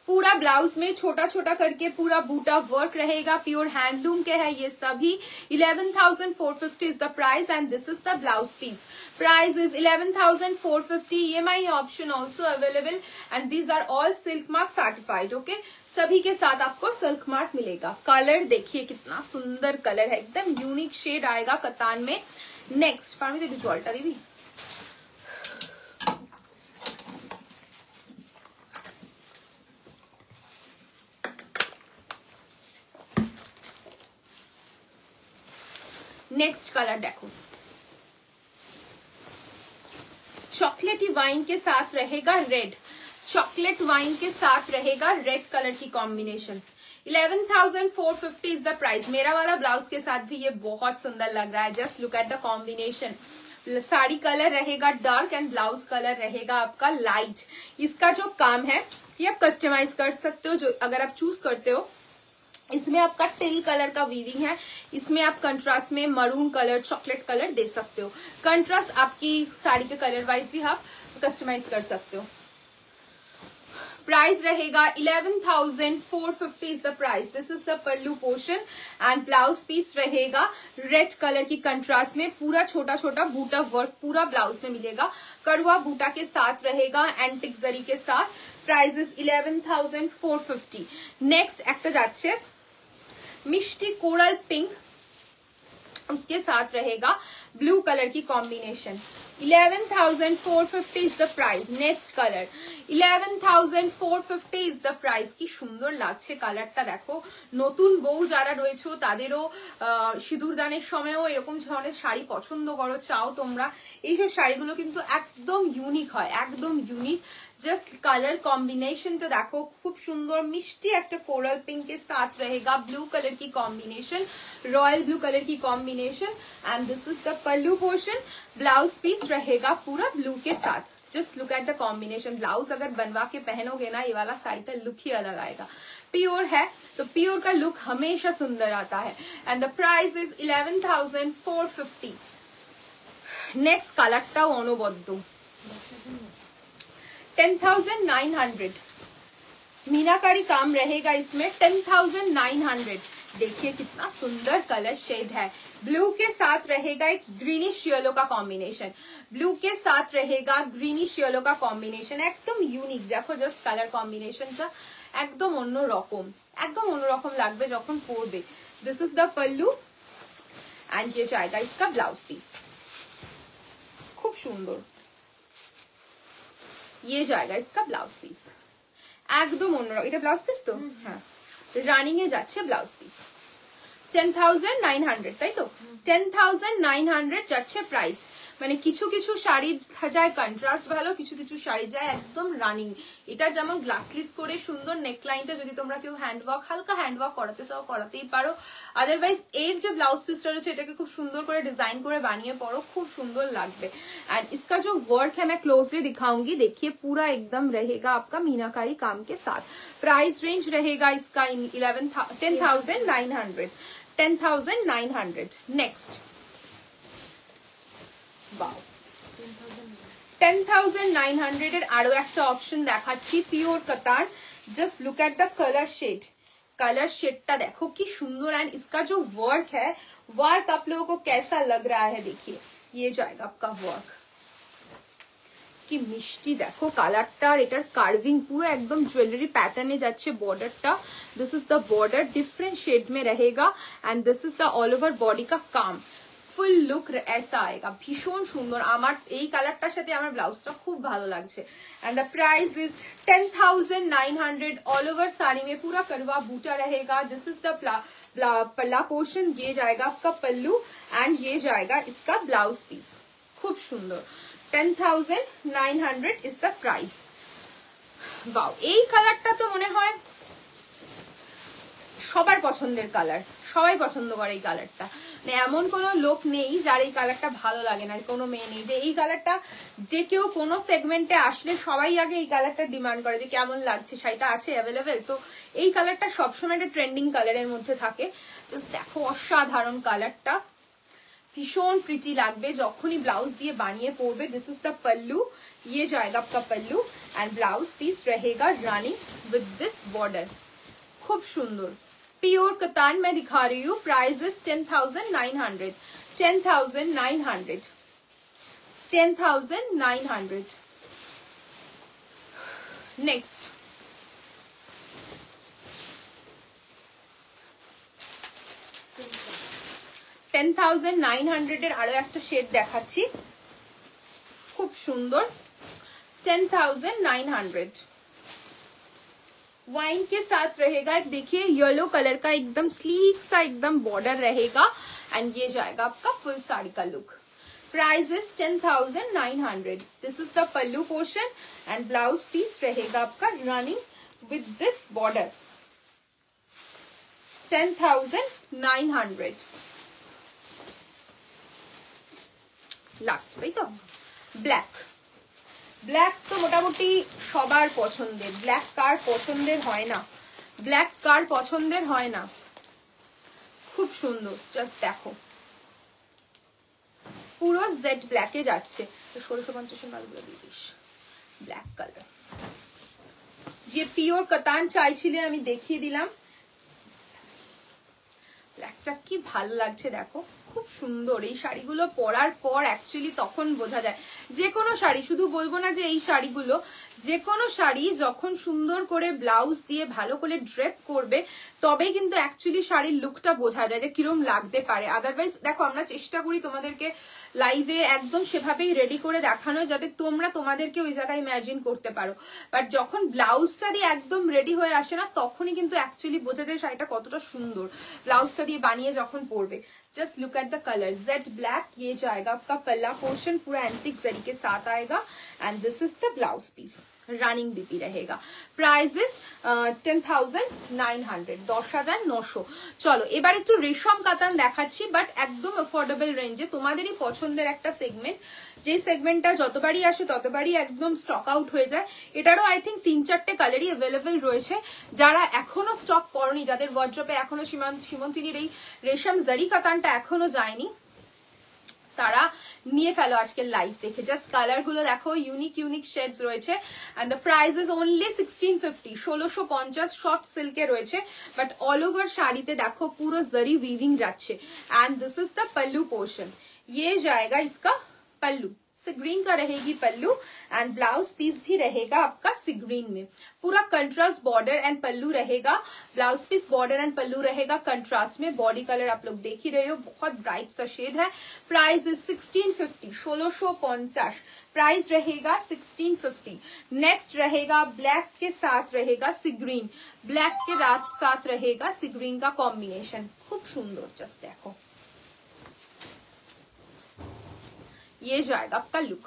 पूरा ब्लाउज में छोटा छोटा करके पूरा बूटा वर्क रहेगा, प्योर हैंडलूम के है ये सभी। 11,450 is the price and this is the blouse piece. Price is 11,450। EMI option also available and these are all silk mark certified. Okay, सभी के साथ आपको सिल्क मार्क मिलेगा। कलर देखिए कितना सुंदर कलर है, एकदम यूनिक शेड आएगा कतान में। नेक्स्ट पानी दे जॉल्टा दीदी, नेक्स्ट कलर देखो, चॉकलेटी वाइन के साथ रहेगा रेड, चॉकलेट वाइन के साथ रहेगा रेड कलर की कॉम्बिनेशन। 11,450 is the price. मेरा वाला ब्लाउज के साथ भी ये बहुत सुंदर लग रहा है, just look at the combination. Sari colour रहेगा डार्क एंड ब्लाउज कलर रहेगा आपका लाइट। इसका जो काम है ये आप कस्टमाइज कर सकते हो, जो अगर आप चूज करते हो। इसमें आपका टिल कलर का वीविंग है, इसमें आप कंट्रास्ट में मरून कलर, चॉकलेट कलर दे सकते हो। कंट्रास्ट आपकी साड़ी के कलर वाइज भी आप कस्टमाइज कर सकते हो। प्राइस रहेगा 11,450 is the price. This is the pallu portion and blouse piece रहेगा रेड कलर की कंट्रास्ट में, पूरा छोटा छोटा बूटा वर्क पूरा ब्लाउज में मिलेगा, कड़वा बूटा के साथ रहेगा, एंटिक जरी के साथ। Price is 11,450। नेक्स्ट একটা যাচ্ছে मिष्टी कोरल पिंक, उसके साथ रहेगा ब्लू कलर की combination. 11,450 is the price. Next colour 11,450 is the price. की सुंदर লাগছে কালারটা দেখো। নতুন বউ যারা রয়েছে তাদেরও সিঁদুরদানের সময়ও এরকম ধরনের শাড়ি পছন্দ করো, চাও তোমরা, এইসব শাড়িগুলো কিন্তু একদম ইউনিক হয়, একদম ইউনিক। जस्ट कलर कॉम्बिनेशन तो देखो खूब सुंदर, मिष्टी एक कोरल पिंक के साथ रहेगा ब्लू कलर की कॉम्बिनेशन, रॉयल ब्लू कलर की combination and this is the pallu portion. Blouse piece रहेगा पूरा ब्लू के साथ। Just look at the combination. Blouse अगर बनवा के पहनोगे ना, ये वाला साड़ी का लुक ही अलग आएगा। प्योर है तो प्योर का लुक हमेशा सुंदर आता है and the price is 11,450। Next कलरटा अनबद्ध 10,900 मीनाकारी काम रहेगा इसमें। 10,900 देखिए कितना सुंदर कलर शेड है। ब्लू के साथ रहेगा एक ग्रीनिश येलो का कॉम्बिनेशन, ब्लू के साथ रहेगा ग्रीनिश येलो का कॉम्बिनेशन, एकदम यूनिक। देखो जस्ट कलर कॉम्बिनेशनটা একদম অন্যরকম, একদম অন্যরকম লাগবে যখন পরবে। This is the pallu and ये जाएगा इसका ब्लाउज पीस, खूब सुंदर। ये जाएगा इसका ब्लाउज पीस, एकदम অন্যরকম। এটা ব্লাউজ পিস তো, হ্যাঁ রানিং এ যাচ্ছে ব্লাউজ পিস। 10,900 তাই তো, 10,900 যাচ্ছে প্রাইস। মানে কিছু কিছু শাড়ি যায় কন্ট্রাস্ট ভালো, কিছু কিছু শাড়ি যায় একদম রানিং। এটা যেমন গ্লাস স্লিভস করে সুন্দর নেকলাইনটা যদি তোমরা কেউ হ্যান্ডওয়ার্ক, হালকা হ্যান্ডওয়ার্ক করাতে চাও করাতেই পারো। আদারওয়াইজ এর যে ব্লাউজ পিসটা রয়েছে এটাকে খুব সুন্দর করে ডিজাइन করে বানিয়ে পরো, খুব সুন্দর লাগবে। एंड इसका जो वर्क है मैं क्लोजली दिखाऊंगी, देखिए पूरा एकदम रहेगा आपका मीनाकारी काम के साथ। प्राइस रेंज रहेगा इसका 10,900। 10,900। नेक्स्ट वाओ 10,900 এর আরো একটা অপশন দেখাচ্ছি, pure katan. Just look at the colour शेडটা দেখো কি সুন্দর। एंड इसका जो वर्क है, वर्क आप लोगों को कैसा लग रहा है, देखिए ये जाएगा आपका वर्क। কি মিষ্টি দেখো কালারটা, আর এটার কার্ভিং পুরো একদম জুয়েলারি প্যাটার্নে যাচ্ছে। বর্ডারটা, this is the border, different shade में रहेगा। And this is the all over body का काम। ফুল লুক ऐसा आएगा, ভীষণ সুন্দর। আমার এই কালারটার সাথে আমার ব্লাউজটা খুব ভালো লাগছে। And the price is 10,900। All over sari में पूरा करवा बूटा रहेगा। This is the pallu portion, ये जाएगा आपका पल्लू एंड ये जाएगा इसका ब्लाउज पीस। खूब सुंदर। 10,900 इज द प्राइस। वाओ, এই কালারটা তো মনে হয় সবার পছন্দের কালার, সবাই পছন্দ করে এই কালারটা। মানে এমন কোনো লোক নেই যার এই কালারটা ভালো লাগে না, কোনো মেয়ে নেই যে এই কালারটা, যে কেউ কোনো সেগমেন্টে আসলে সবাই আগে এই কালারটা ডিমান্ড করে যে কেমন লাগছে, শাড়িটা আছে অ্যাভেলেবেল। তো এই কালারটা সবসময় একটা ট্রেন্ডিং কালারের মধ্যে থাকে। জাস্ট দেখো অসাধারণ কালারটা, ভীষণ প্রিটি লাগবে যখনই ব্লাউজ দিয়ে বানিয়ে পরবে। दिस इज द पल्लू, ये जाएगा आपका पल्लू एंड ब्लाउज पीस रहेगा रनिंग विद दिस बॉर्डर। खूब सुंदर प्योर कतान में दिखा रही हूँ। Price is 10,900। 10,900। 10,900। नेक्स्ट 10,900 এর আরো একটা শেড দেখাচ্ছি, খুব সুন্দর। 10,900 वाइन के साथ रहेगा। देखिए येलो कलर का एकदम स्लीक सा एकदम बॉर्डर रहेगा। एंड ये जाएगा आपका फुल साड़ी का look. Price is 10,900। This is the pallu portion and blouse piece रहेगा आपका running with this border. 10,900। Last, তাই তো? ব্ল্যাক। ব্ল্যাক তো মোটামুটি সবার পছন্দের। ব্ল্যাক কার পছন্দের হয় না, ব্ল্যাক কার পছন্দের হয় না। খুব সুন্দর, জাস্ট দেখো পুরো জেড ব্ল্যাকে যাচ্ছে। 1650 মালগুলো দিয়ে দিস। ব্ল্যাক কালার, যে পিওর কাতান চাইছিলে আমি দেখিয়ে দিলাম। ব্ল্যাকটা কি ভালো লাগছে দেখো, খুব সুন্দর। এই শাড়িগুলো পরার পর অ্যাকচুয়ালি তখন বোঝা যায়, যে কোনো শাড়ি, শুধু বলবো না যে এই শাড়িগুলো, যে কোনো শাড়ি যখন সুন্দর করে ব্লাউজ দিয়ে ভালো করে ড্রেপ করবে তবেই কিন্তু অ্যাকচুয়ালি শাড়ির লুকটা বোঝা যায় যে কিরম লাগতে পারে। আদারওয়াইজ দেখো আমরা চেষ্টা করি তোমাদেরকে লাইভে একদম সেভাবেই রেডি করে দেখানো যাতে তোমরা তোমাদেরকে ওই জায়গায় ইমাজিন করতে পারো। বাট যখন ব্লাউজটা দিয়ে একদম রেডি হয়ে আসে না তখনই কিন্তু অ্যাকচুয়ালি বোঝা যায় শাড়িটা কতটা সুন্দর ব্লাউজটা দিয়ে বানিয়ে যখন পরবে। Just look at the colour, Z black, ये जाएगा आपका पल्ला पोर्शन, पूरा एंटिक जरी के साथ आएगा। And this is the blouse piece, running डीपी रहेगा। Price is 10,900। 10,900। চলো এবার একটু রেশম কাতান দেখাচ্ছি, বাট একদম অ্যাফোর্ডেবল রেঞ্জে, তোমাদেরই পছন্দের একটা সেগমেন্ট। যে সেগমেন্টটা যতবারই আসে ততবারই একদম স্টক আউট হয়ে যায়। এটারও আই থিঙ্ক 3-4টে কালারই অ্যাভেলেবেল রয়েছে। যারা এখনো স্টক করনি, যাদের ওয়ার্ড্রপে এখনো সীমন্তিনীর এই রেশম জারি কাতানটা এখনো যায়নি, তারা নিয়ে ফেলো আজকের লাইভ দেখে। জাস্ট কালার গুলো দেখো, ইউনিক ইউনিক শেডস রয়েছে। And the price is only 1650। 1650 soft সিল্কে রয়েছে, বাট অল ওভার শাড়িতে দেখো পুরো জারি উইভিং যাচ্ছে। And this is the pallu portion, ये जाएगा इसका पल्लू, सिग्रीन का रहेगी पल्लू। एंड ब्लाउज पीस भी रहेगा आपका सिग्रीन में, पूरा कंट्रास्ट बॉर्डर एंड पल्लू रहेगा। ब्लाउज पीस बॉर्डर एंड पल्लू रहेगा कंट्रास्ट में। बॉडी कलर आप लोग देख ही रहे हो, बहुत ब्राइट सा शेड है। Price is 1650। 1650 प्राइस रहेगा 1650। नेक्स्ट रहेगा ब्लैक के साथ रहेगा सिग्रीन, ब्लैक के साथ रहेगा सिग्रीन का कॉम्बिनेशन, खूब सुंदर। जस्ट देखो ये जाएगा आपका लुक।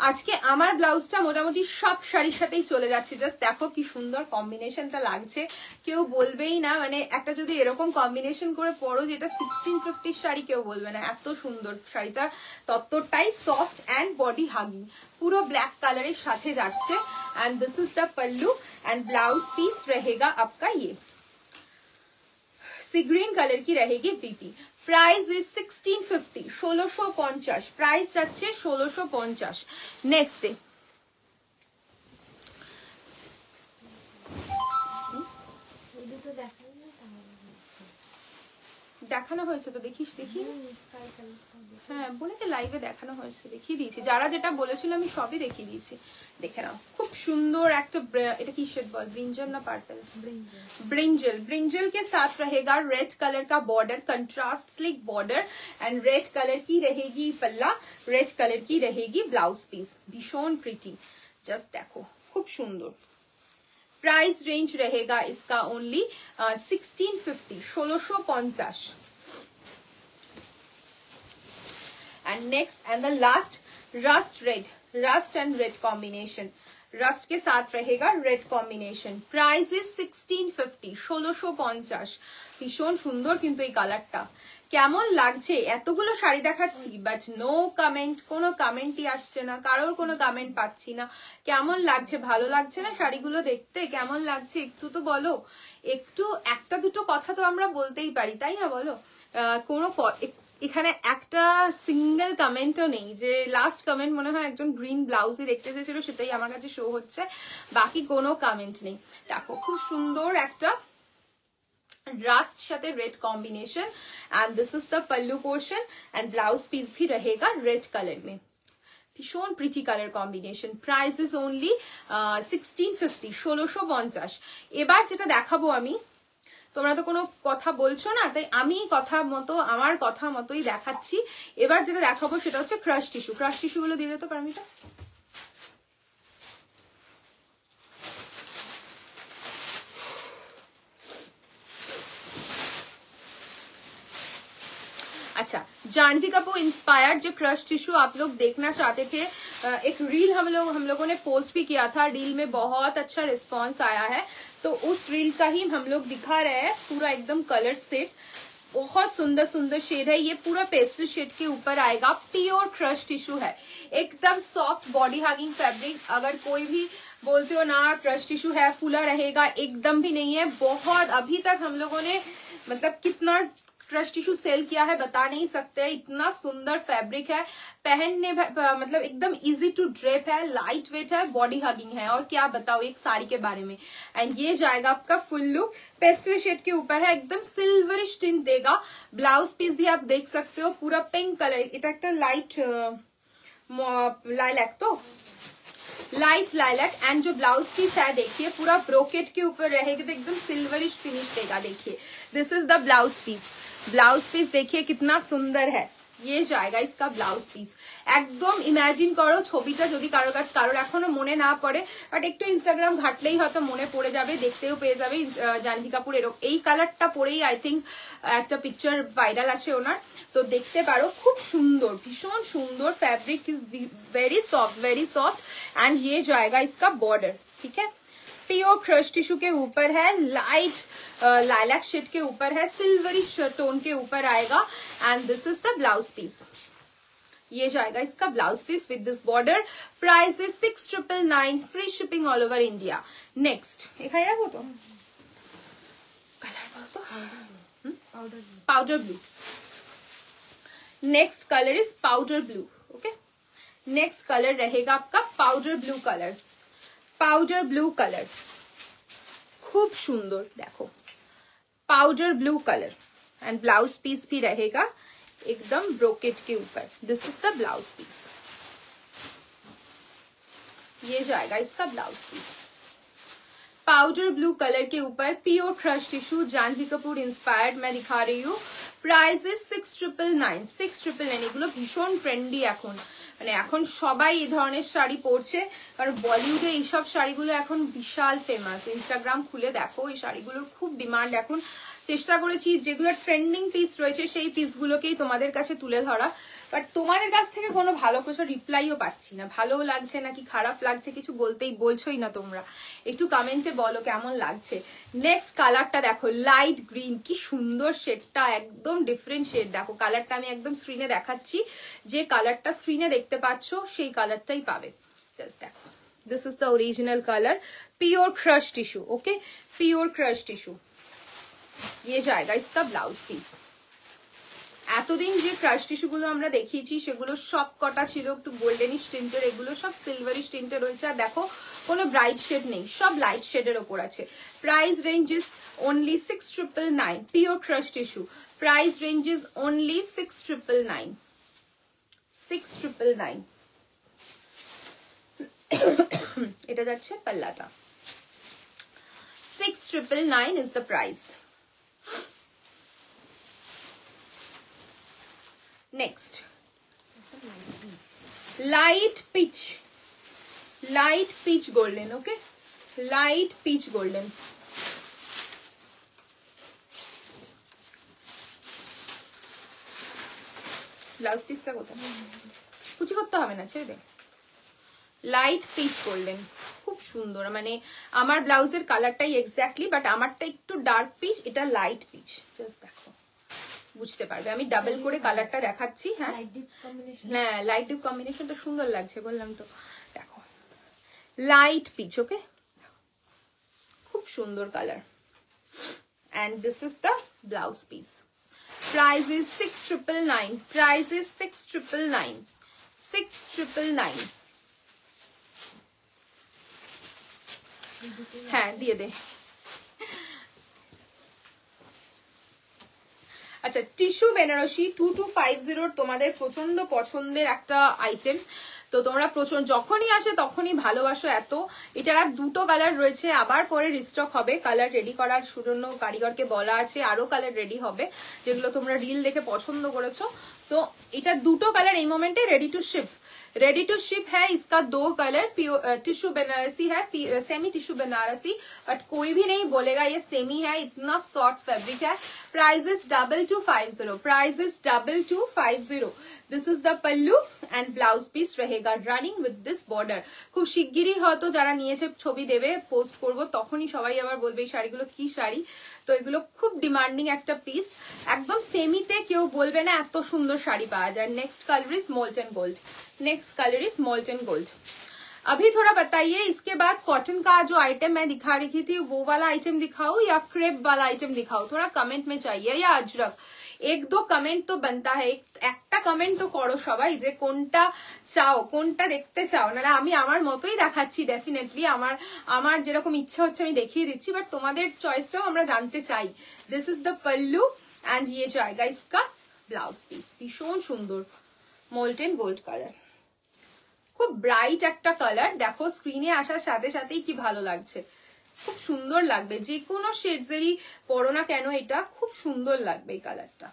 আজকে আমার ব্লাউজটা মোটামুটি সব শাড়ির সাথেই চলে যাচ্ছে। জাস্ট দেখো কি সুন্দর কম্বিনেশনটা লাগছে, কেউ বলবেই না, মানে একটা যদি এরকম কম্বিনেশন করে পরো যেটা 1650 শাড়ি, কেউ বলবে না এত সুন্দর। শাড়িটার তত্ত্বটাই সফট অ্যান্ড বডি হাগিং, পুরো ব্ল্যাক কালারের সাথে যাচ্ছে। And this is the pallu and blouse piece रहेगा आपका ये सी ग्रीन कलर की रहेगी बीपी। प्राइस इज 1650, 1650 प्राइस যাচ্ছে 1650। नेक्स्ट डे দেখানো হয়েছে তো, দেখিস দেখি। হ্যাঁ বোনকে লাইভে দেখানো হয়েছে, দেখিয়ে দিয়েছি, যারা যেটা বলেছিল আমি সবই দেখিয়ে দিয়েছি, দেখে নাও। খুব সুন্দর একটা, এটা কি শেড বল, ब्रिंजल ना पर्पल, ब्रिंजल। ब्रिंजल के साथ रहेगा रेड कलर का border, contrast slick border and red colour की रहेगी पल्ला, रेड कलर की रहेगी ब्लाउज पीस। भीषण प्रिटी, जस्ट देखो खूब सुंदर। प्राइस रेंज रहेगा इसका only 1650, 1650। And next and the last rust red, rust and red combination, rust के साथ रहेगा रेड कॉम्बिनेशन। Price is 1650, 1650। भीषण सुंदर किंतु এই কালারটা কেমন লাগছে, এতগুলো শাড়ি দেখাচ্ছি বাট নো কমেন্ট, কোনো কমেন্টই আসছে না, কারোর কোনো কমেন্ট পাচ্ছি না। কেমন লাগছে, ভালো লাগছে না শাড়িগুলো দেখতে, কেমন লাগছে একটু তো বলো, একটু একটা দুটো কথা তো আমরা বলতেই পারি তাই না বলো। কোনো এখানে একটা সিঙ্গেল কমেন্টও নেই, যে লাস্ট কমেন্ট মনে হয় একজন গ্রিন ব্লাউজে দেখতে চেয়েছিল সেটাই আমার কাছে শো হচ্ছে, বাকি কোনো কমেন্ট নেই। দেখো খুব সুন্দর একটা रास्ट साथे red combination and this is the pallu portion and blouse piece भी रहेगा रेड कलर में। भीषण pretty colour combination. Price is only 1650, 1650। এবার যেটা দেখাবো আমি, তোমরা তো কোনো কথা বলছো না তাই আমি কথা মতো আমার কথা মতোই দেখাচ্ছি। এবার যেটা দেখাবো সেটা হচ্ছে ক্রাশ টিস্যু। ক্রাশ টিস্যু গুলো দিয়ে দে তো পারমিতা। अच्छा, जानवी कपूर इंस्पायर्ड जो क्रश टिश्यू आप लोग देखना चाहते थे, एक रील हम लोगों ने पोस्ट भी किया था, रील में बहुत अच्छा रिस्पांस आया है, तो उस रील का ही हम लोग दिखा रहे हैं पूरा एकदम कलर सेट। बहुत सुंदर सुंदर शेड है, ये पूरा पेस्टल शेड के ऊपर आएगा, प्योर क्रश टिश्यू है, एकदम सॉफ्ट बॉडी हगिंग फैब्रिक। अगर कोई भी बोलते हो ना क्रश टिश्यू है फूला रहेगा, एकदम भी नहीं है। बहुत अभी तक हम लोगों ने मतलब कितना क्रश टिश्यू सेल किया है बता नहीं सकते, इतना सुंदर फैब्रिक है, पहनने मतलब एकदम इजी टू ड्रेप है, लाइट वेट है, बॉडी हगिंग है, और क्या बताओ एक साड़ी के बारे में। एंड ये जाएगा आपका फुल लुक, पेस्टल शेड के ऊपर है, एकदम सिल्वरिश टिंट देगा। ब्लाउज पीस भी आप देख सकते हो पूरा पिंक कलर, এটা একটা लाइट लाइलैक, तो लाइट लाइलैक। एंड जो ब्लाउज पीस है देखिए पूरा ब्रोकेट के ऊपर रहेगा, तो एकदम सिल्वरिश फिनिश देगा। देखिए this is the blouse piece, blouse piece देखिए कितना सुंदर है, ये जाएगा इसका ब्लाउज पीस। एकदम इमेजिन करो ছবিটা যদি কারোর এখনো মনে না পড়ে, বাট একটু ইনস্টাগ্রাম ঘাটলেই হয়তো মনে পড়ে যাবে, দেখতেও পেয়ে যাবে। জাহ্নবী কাপুর এরকম এই কালারটা পরেই আই থিঙ্ক একটা পিকচার ভাইরাল আছে ওনার, তো দেখতে পারো। খুব সুন্দর, ভীষণ সুন্দর, fabric is very soft and ये जाएगा इसका बॉर्डर, ठीक है। प्योर क्रश टिश्यू के ऊपर है, लाइट लाइलैक शेड के ऊपर है, सिल्वरी टोन के ऊपर आएगा। And this is the blouse piece, ये जाएगा इसका blouse piece with this border. Price is 6999, free shipping all over India. Next এখানে রাখবো তো কালার বলতো, powder blue. Next colour is powder blue, okay. Next colour रहेगा आपका powder blue colour, powder blue colour खूब सुंदर, देखो powder blue colour. And blouse piece भी रहेगा एकदम ब्रोकेट के ऊपर, this is the blouse piece, ये जाएगा इसका blouse piece. Powder blue colour के ऊपर pure crush tissue, Janhvi Kapoor inspired मैं दिखा रही हूँ। Price is 6999, 6999। এগুলো ভীষণ ট্রেন্ডি এখন, মানে এখন সবাই এই ধরনের শাড়ি পরছে, কারণ বলিউডে এইসব শাড়িগুলো এখন বিশাল ফেমাস। ইনস্টাগ্রাম খুলে দেখো এই শাড়িগুলোর খুব ডিমান্ড এখন। চেষ্টা করেছি যেগুলো ট্রেন্ডিং পিস রয়েছে সেই পিসগুলোকেই তোমাদের কাছে তুলে ধরা, বাট তোমাদের কাছ থেকে কোনো ভালো কিছু রিপ্লাইও পাচ্ছি না। ভালো লাগছে নাকি খারাপ লাগছে কিছু বলছোই না তোমরা, একটু কমেন্টে বলো কেমন লাগছে। নেক্সট কালারটা দেখো, লাইট গ্রিন, কি সুন্দর শেডটা, একদম ডিফারেন্ট শেড। দেখো কালারটা আমি একদম স্ক্রিনে দেখাচ্ছি, যে কালারটা স্ক্রিনে দেখতে পাচ্ছ সেই কালারটাই পাবে। জাস্ট দেখো, this is the original colour, pure crush tissue, okay, pure crush tissue. ये जाएगा इसका ब्लाउज পিস। এতদিন যে ক্রাশ টিস্যুগুলো আমরা দেখিয়েছি সেগুলো সব কটা ছিল একটু গোল্ডেনিশ টিন্টের, এগুলো সব সিলভারিশ টিন্টে রয়েছে। আর দেখো কোনো ব্রাইট শেড নেই, সব লাইট শেডের ওপর আছে। Price range is only 6999 pure crush tissue. Price range is only 6999 6999। এটা যাচ্ছে পাল্লাটা, 6999 is the price. Next, light peach golden. Okay, light peach golden. Blouse পিসটা কোথায়? কুচি করতে হবে না, ছেড়ে দে। লাইট পিচ গোল্ডেন, খুব সুন্দর। মানে আমার ব্লাউজের কালারটাই এক্স্যাক্টলি, বাট আমারটা একটু ডার্ক পিচ, এটা লাইট পিচ। জাস্ট দেখো, বুঝতে পারবে। আমি ডাবল করে কালারটা দেখাচ্ছি। হ্যাঁ হ্যাঁ, লাইট ডিপ কম্বিনেশনটা সুন্দর লাগছে, বললাম তো। দেখো লাইট পিচ, ওকে, খুব সুন্দর colour. and this is the blouse piece. Price is 6999. Price is 6999. 6999. হ্যাঁ দিয়ে দে। আচ্ছা, টিস্যু বেনারসি 2250 তোমাদের প্রচন্ড পছন্দের একটা আইটেম। তো তোমরা যখনই আসে তখনই ভালোবাসো এত। এটার আর দুটো কালার রয়েছে, আবার পরে রিস্টক হবে। কালার রেডি করার জন্য কারিগরকে বলা আছে, আরো কালার রেডি হবে যেগুলো তোমরা রিল দেখে পছন্দ করেছো। তো এটা দুটো কালার এই মোমেন্টে ready to ship. Ready to ship है। इसका 2 कलर टिश्यू बनारसी है, सेमी टिश्यू बनारसी, बट कोई भी नहीं बोलेगा ये सेमी है, इतना सॉफ्ट फैब्रिक है। Price is 2250। Price is 2250। This is the pallu and blouse piece रहेगा रनिंग विद दिस बॉर्डर। खूब শিগগিরই হয়তো যারা নিয়েছে ছবি দেবে, পোস্ট করব, তখনই সবাই আবার বলবে এই শাড়িগুলো কি শাড়ি। তো এগুলো খুব ডিমান্ডিং একটা পিস, একদম সেমিতে কেউ বলবে না এত সুন্দর শাড়ি পাওয়া যায়। Next colour is molten gold. Next colour is molten gold. अभी थोड़ा बताइए, इसके बाद कॉटन का जो आइटम मैं दिखा रही थी वो वाला आइटम दिखाऊं या क्रेप वाला आइटम दिखाऊं? थोड़ा कमेंट में चाहिए, या अजरक। एक दो कमेंट तो बनता है, একটা কমেন্ট তো করো সবাই যে কোনটা চাও, কোনটা দেখতে চাও। না আমি আমার মতোই দেখাচ্ছি, ডেফিনেটলি আমার যেরকম ইচ্ছা হচ্ছে আমি দেখিয়ে দিচ্ছি, বাট তোমাদের চয়েসটাও আমরা জানতে চাই। This is the pallu and ये जाएगा इसका ब्लाउज पीस। ভীষণ সুন্দর মোল্টেন গোল্ড কালার, খুব ব্রাইট একটা কালার। দেখো স্ক্রিনে আসার সাথে সাথেই কি ভালো লাগছে, খুব সুন্দর লাগবে। যে কোনো শেডসেরই পরো না কেন এটা খুব সুন্দর লাগবে এই কালারটা।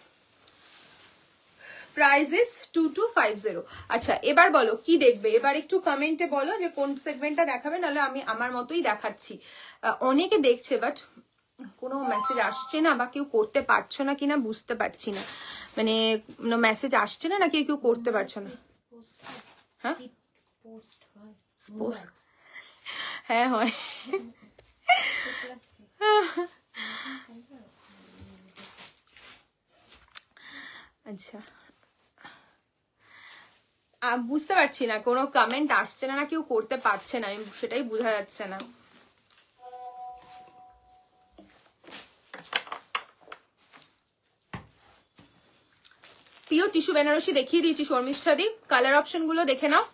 Price is 2250। আচ্ছা এবার বলো কি দেখবে, এবার একটু কমেন্টে বলো যে কোন সেগমেন্টটা দেখাবে, নাহলে আমি আমার মতোই দেখাচ্ছি। অনেকে দেখছে বাট কোনো মেসেজ আসছে না, বা কেউ করতে পারছো না কিনা বুঝতে পারছি না। মানে মেসেজ আসছে না নাকি কেউ করতে পারছো না? হ্যাঁ হ্যাঁ হয়। আচ্ছা বুঝতে পারছি না, কোনো কমেন্ট আসছে না, না কেউ করতে পারছে না, সেটাই বোঝা যাচ্ছে না। পিওর টিস্যু বেনারসি দেখিয়ে দিয়েছি শর্মিষ্ঠা দি, কালার অপশন গুলো দেখে নাও।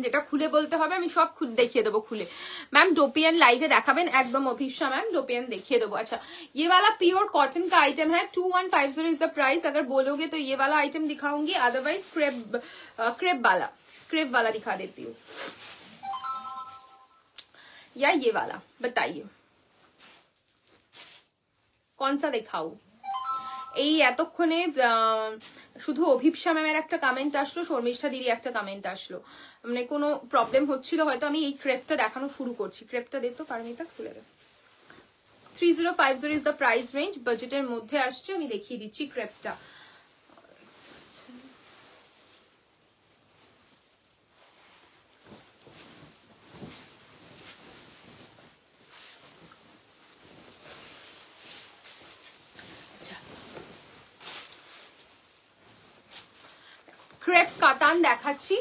যেটা খুলে বলতে হবে আমি সব দেখিয়ে দেবো খুলে। मैम डोपियन लाइव है देखाबेन एकदम अभिषा मैम डोपियन देखिए देबो। अच्छा ये वाला प्योर कॉटन का आइटम है, 2150 इज द प्राइस। अगर बोलोगे तो ये वाला आइटम दिखाऊंगी, अदरवाइज क्रेप वाला दिखा देती हूँ, या ये वाला बताइए कौन सा दिखाऊं। এই এতক্ষণে শুধু অভিপসা ম্যামের একটা কমেন্ট আসলো, শর্মিষ্ঠা দিদি একটা কমেন্ট আসলো, মানে কোনো প্রবলেম হচ্ছিল হয়তো। আমি এই ক্রেপটা দেখানো শুরু করছি। ক্রেপটা দেখতো পারমিতা খুলে দেবে। 3050 ইজ দ্য প্রাইস রেঞ্জ, বাজেটের মধ্যে আসছে। আমি দেখিয়ে দিচ্ছি ক্রেপটা। ক্রেপ কাতান দেখাচ্ছি,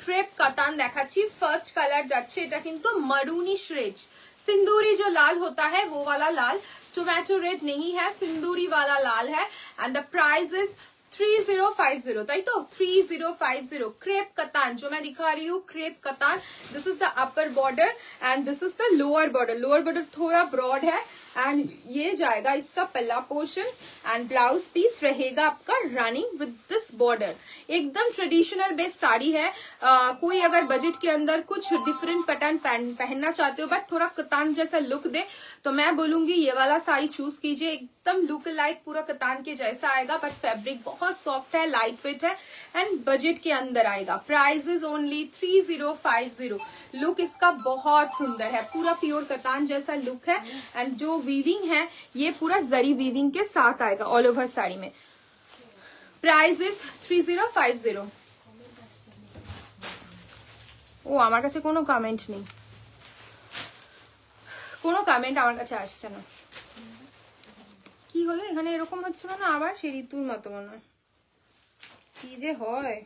ক্রেপ কাতান দেখাচ্ছি। ফার্স্ট কালার যাচ্ছে, এটা কিন্তু মারুনিশ রেড, सिंदूरी जो लाल होता है वो वाला लाल। टोमेटो रेड नहीं है, सिंदूरी वाला लाल है एंड द प्राइस इज 3050, ताई तो 3050। क्रेप कतान जो मैं दिखा रही हूँ, crepe katan. This is the upper border and this is the lower border. Lower border थोड़ा ब्रॉड है एंड ये जाएगा इसका पल्ला पोर्शन एंड ब्लाउज पीस रहेगा आपका रनिंग विद दिस बॉर्डर। एकदम ट्रेडिशनल बेस्ड साड़ी है। कोई अगर बजट के अंदर कुछ डिफरेंट पैटर्न पहनना चाहते हो बट थोड़ा कतान जैसा लुक दे तो मैं बोलूंगी ये वाला साड़ी चूज कीजिए। एकदम लुक लाइक पूरा कतान के जैसा आएगा बट फैब्रिक बहुत सॉफ्ट है, लाइट वेट है एंड बजट के अंदर आएगा। Price is only 3050। लुक इसका बहुत सुंदर है, पूरा प्योर कतान जैसा लुक है एंड जो वीविंग है ये पूरा जरी वीविंग के साथ आएगा ऑल ओवर साड़ी में। Price is 3050। ও আমার কাছে কোনো কমেন্ট নেই, কোনো কমেন্ট আমার কাছে আসছে না। কি হলো এখানে এরকম হচ্ছে না আবার সেই ঋতুর মতো মনে হয়, কি যে হয়।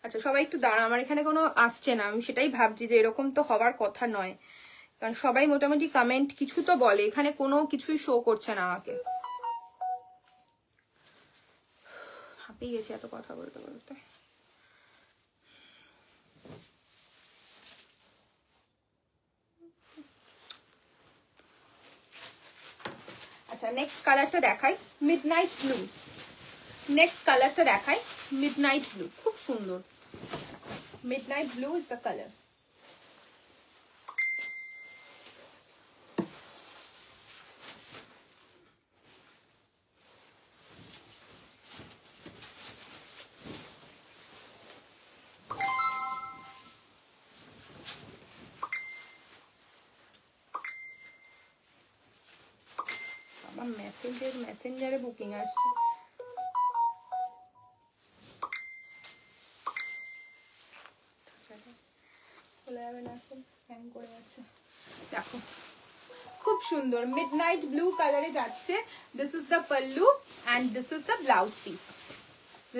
আচ্ছা সবাই একটু দাঁড়া, আমার এখানে কোনো আসছে না, আমি সেটাই ভাবছি যে এরকম তো হওয়ার কথা নয়, কারণ সবাই মোটামুটি কমেন্ট কিছু তো বলে, এখানে কোনো কিছুই শো করছে না আমাকে। হাঁপিয়ে গেছি এত কথা বলতে বলতে। আচ্ছা নেক্সট কালারটা দেখাই, মিডনাইট ব্লু। নেক্সট কালারটা দেখাই মিডনাইট ব্লু, খুব সুন্দর। Midnight blue is the colour. মেসেঞ্জারে বুকিং আসছে। দেখো খুব সুন্দর মিডনাইট ব্লু কালারে যাচ্ছে। This is the pallu and this is the blouse piece.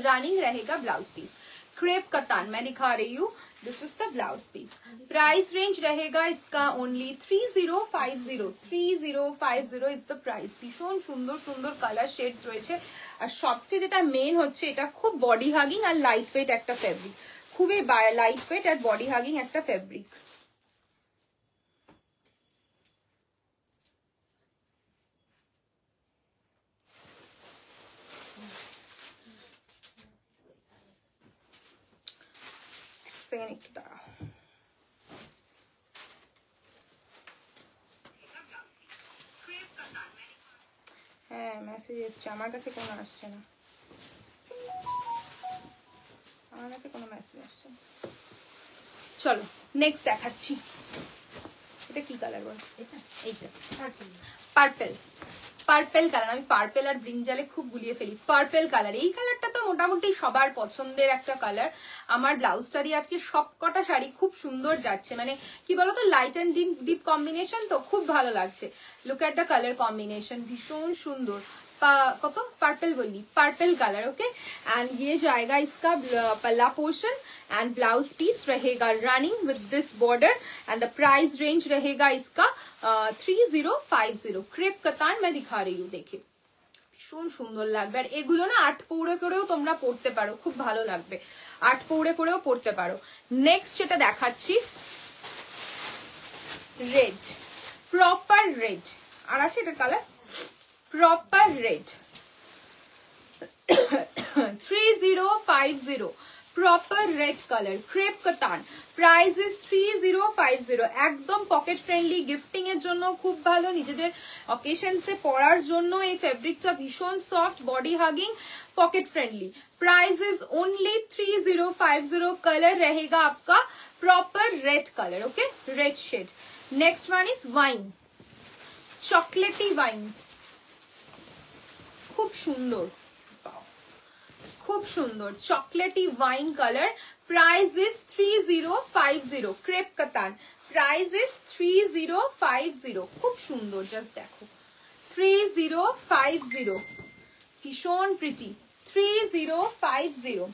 Running रहेगा ब्लाउज पीस। क्रेप कतान मैं दिखा रही हूँ। This is the blouse piece. Price range रहेगा इसका ओनली 3050। 3050 is the price. भीषण सुंदर सुंदर কালার শেডস রয়েছে আর সবচেয়ে যেটা মেন হচ্ছে এটা খুব বডি হাগিং আর লাইট ওয়েট একটা ফেব্রিক, খুবই লাইট ওয়েট আর বডি হাগিং একটা ফেব্রিক। একটু দাঁড়াও। হ্যাঁ মেসেজ এসছে, আমার কাছে কোনো আসছে না, আমার কাছে কোনো মেসেজ আসছে না। চলো নেক্সট দেখাচ্ছি। এটা কি কালার বল? এটা এইটা পার্পল। পার্পল কালার, আমি পার্পল আর ব্রিঞ্জালে খুব গুলিয়ে ফেলি। পার্পল কালার, এই কালারটা তো মোটামুটি সবার পছন্দের একটা কালার। আমার ব্লাউজটা দিয়ে আজকে সবকটা শাড়ি খুব সুন্দর যাচ্ছে, মানে কি বলতো লাইট এন্ড ডিপ কম্বিনেশন তো খুব ভালো লাগছে। Look at the colour combination, ভীষণ সুন্দর। কত পার্পল বললি, পার্পল कलर। ओके एंड ये जाएगा इसका पल्ला पोर्शन एंड ब्लाउज पीस रहेगा running with this border and the price range रहेगा इसका 3050। क्रेप कतान मैं दिखा रही हूँ, देखिए ভীষণ সুন্দর লাগবে। আর এগুলো না 8 পৌড়ে করেও তোমরা পরতে পারো, খুব ভালো লাগবে, 8 পৌড়ে করেও পরতে পারো। নেক্সট যেটা দেখাচ্ছি রেড, প্রপার রেড। আর আছে এটা colour proper red. 3050 proper red colour, crepe katan. Price is 3050। एकदम पकेट फ्रेंडली, गिफ्टिंग এর জন্য খুব ভালো, নিজেদের অকেশনসে পরার জন্য এই ফেব্রিকটা ভীষণ soft, body hugging, pocket friendly. Price is only 3050। Colour रहेगा आपका proper red colour. Okay red shade. Next one is wine, chocolatey wine, खूब सुंदर, खूब सुंदर chocolatey wine colour. Price is 3050। Crepe katan. Price is 3050। खूब सुंदर, जस्ट देखो 3050, भीषण pretty. 3050.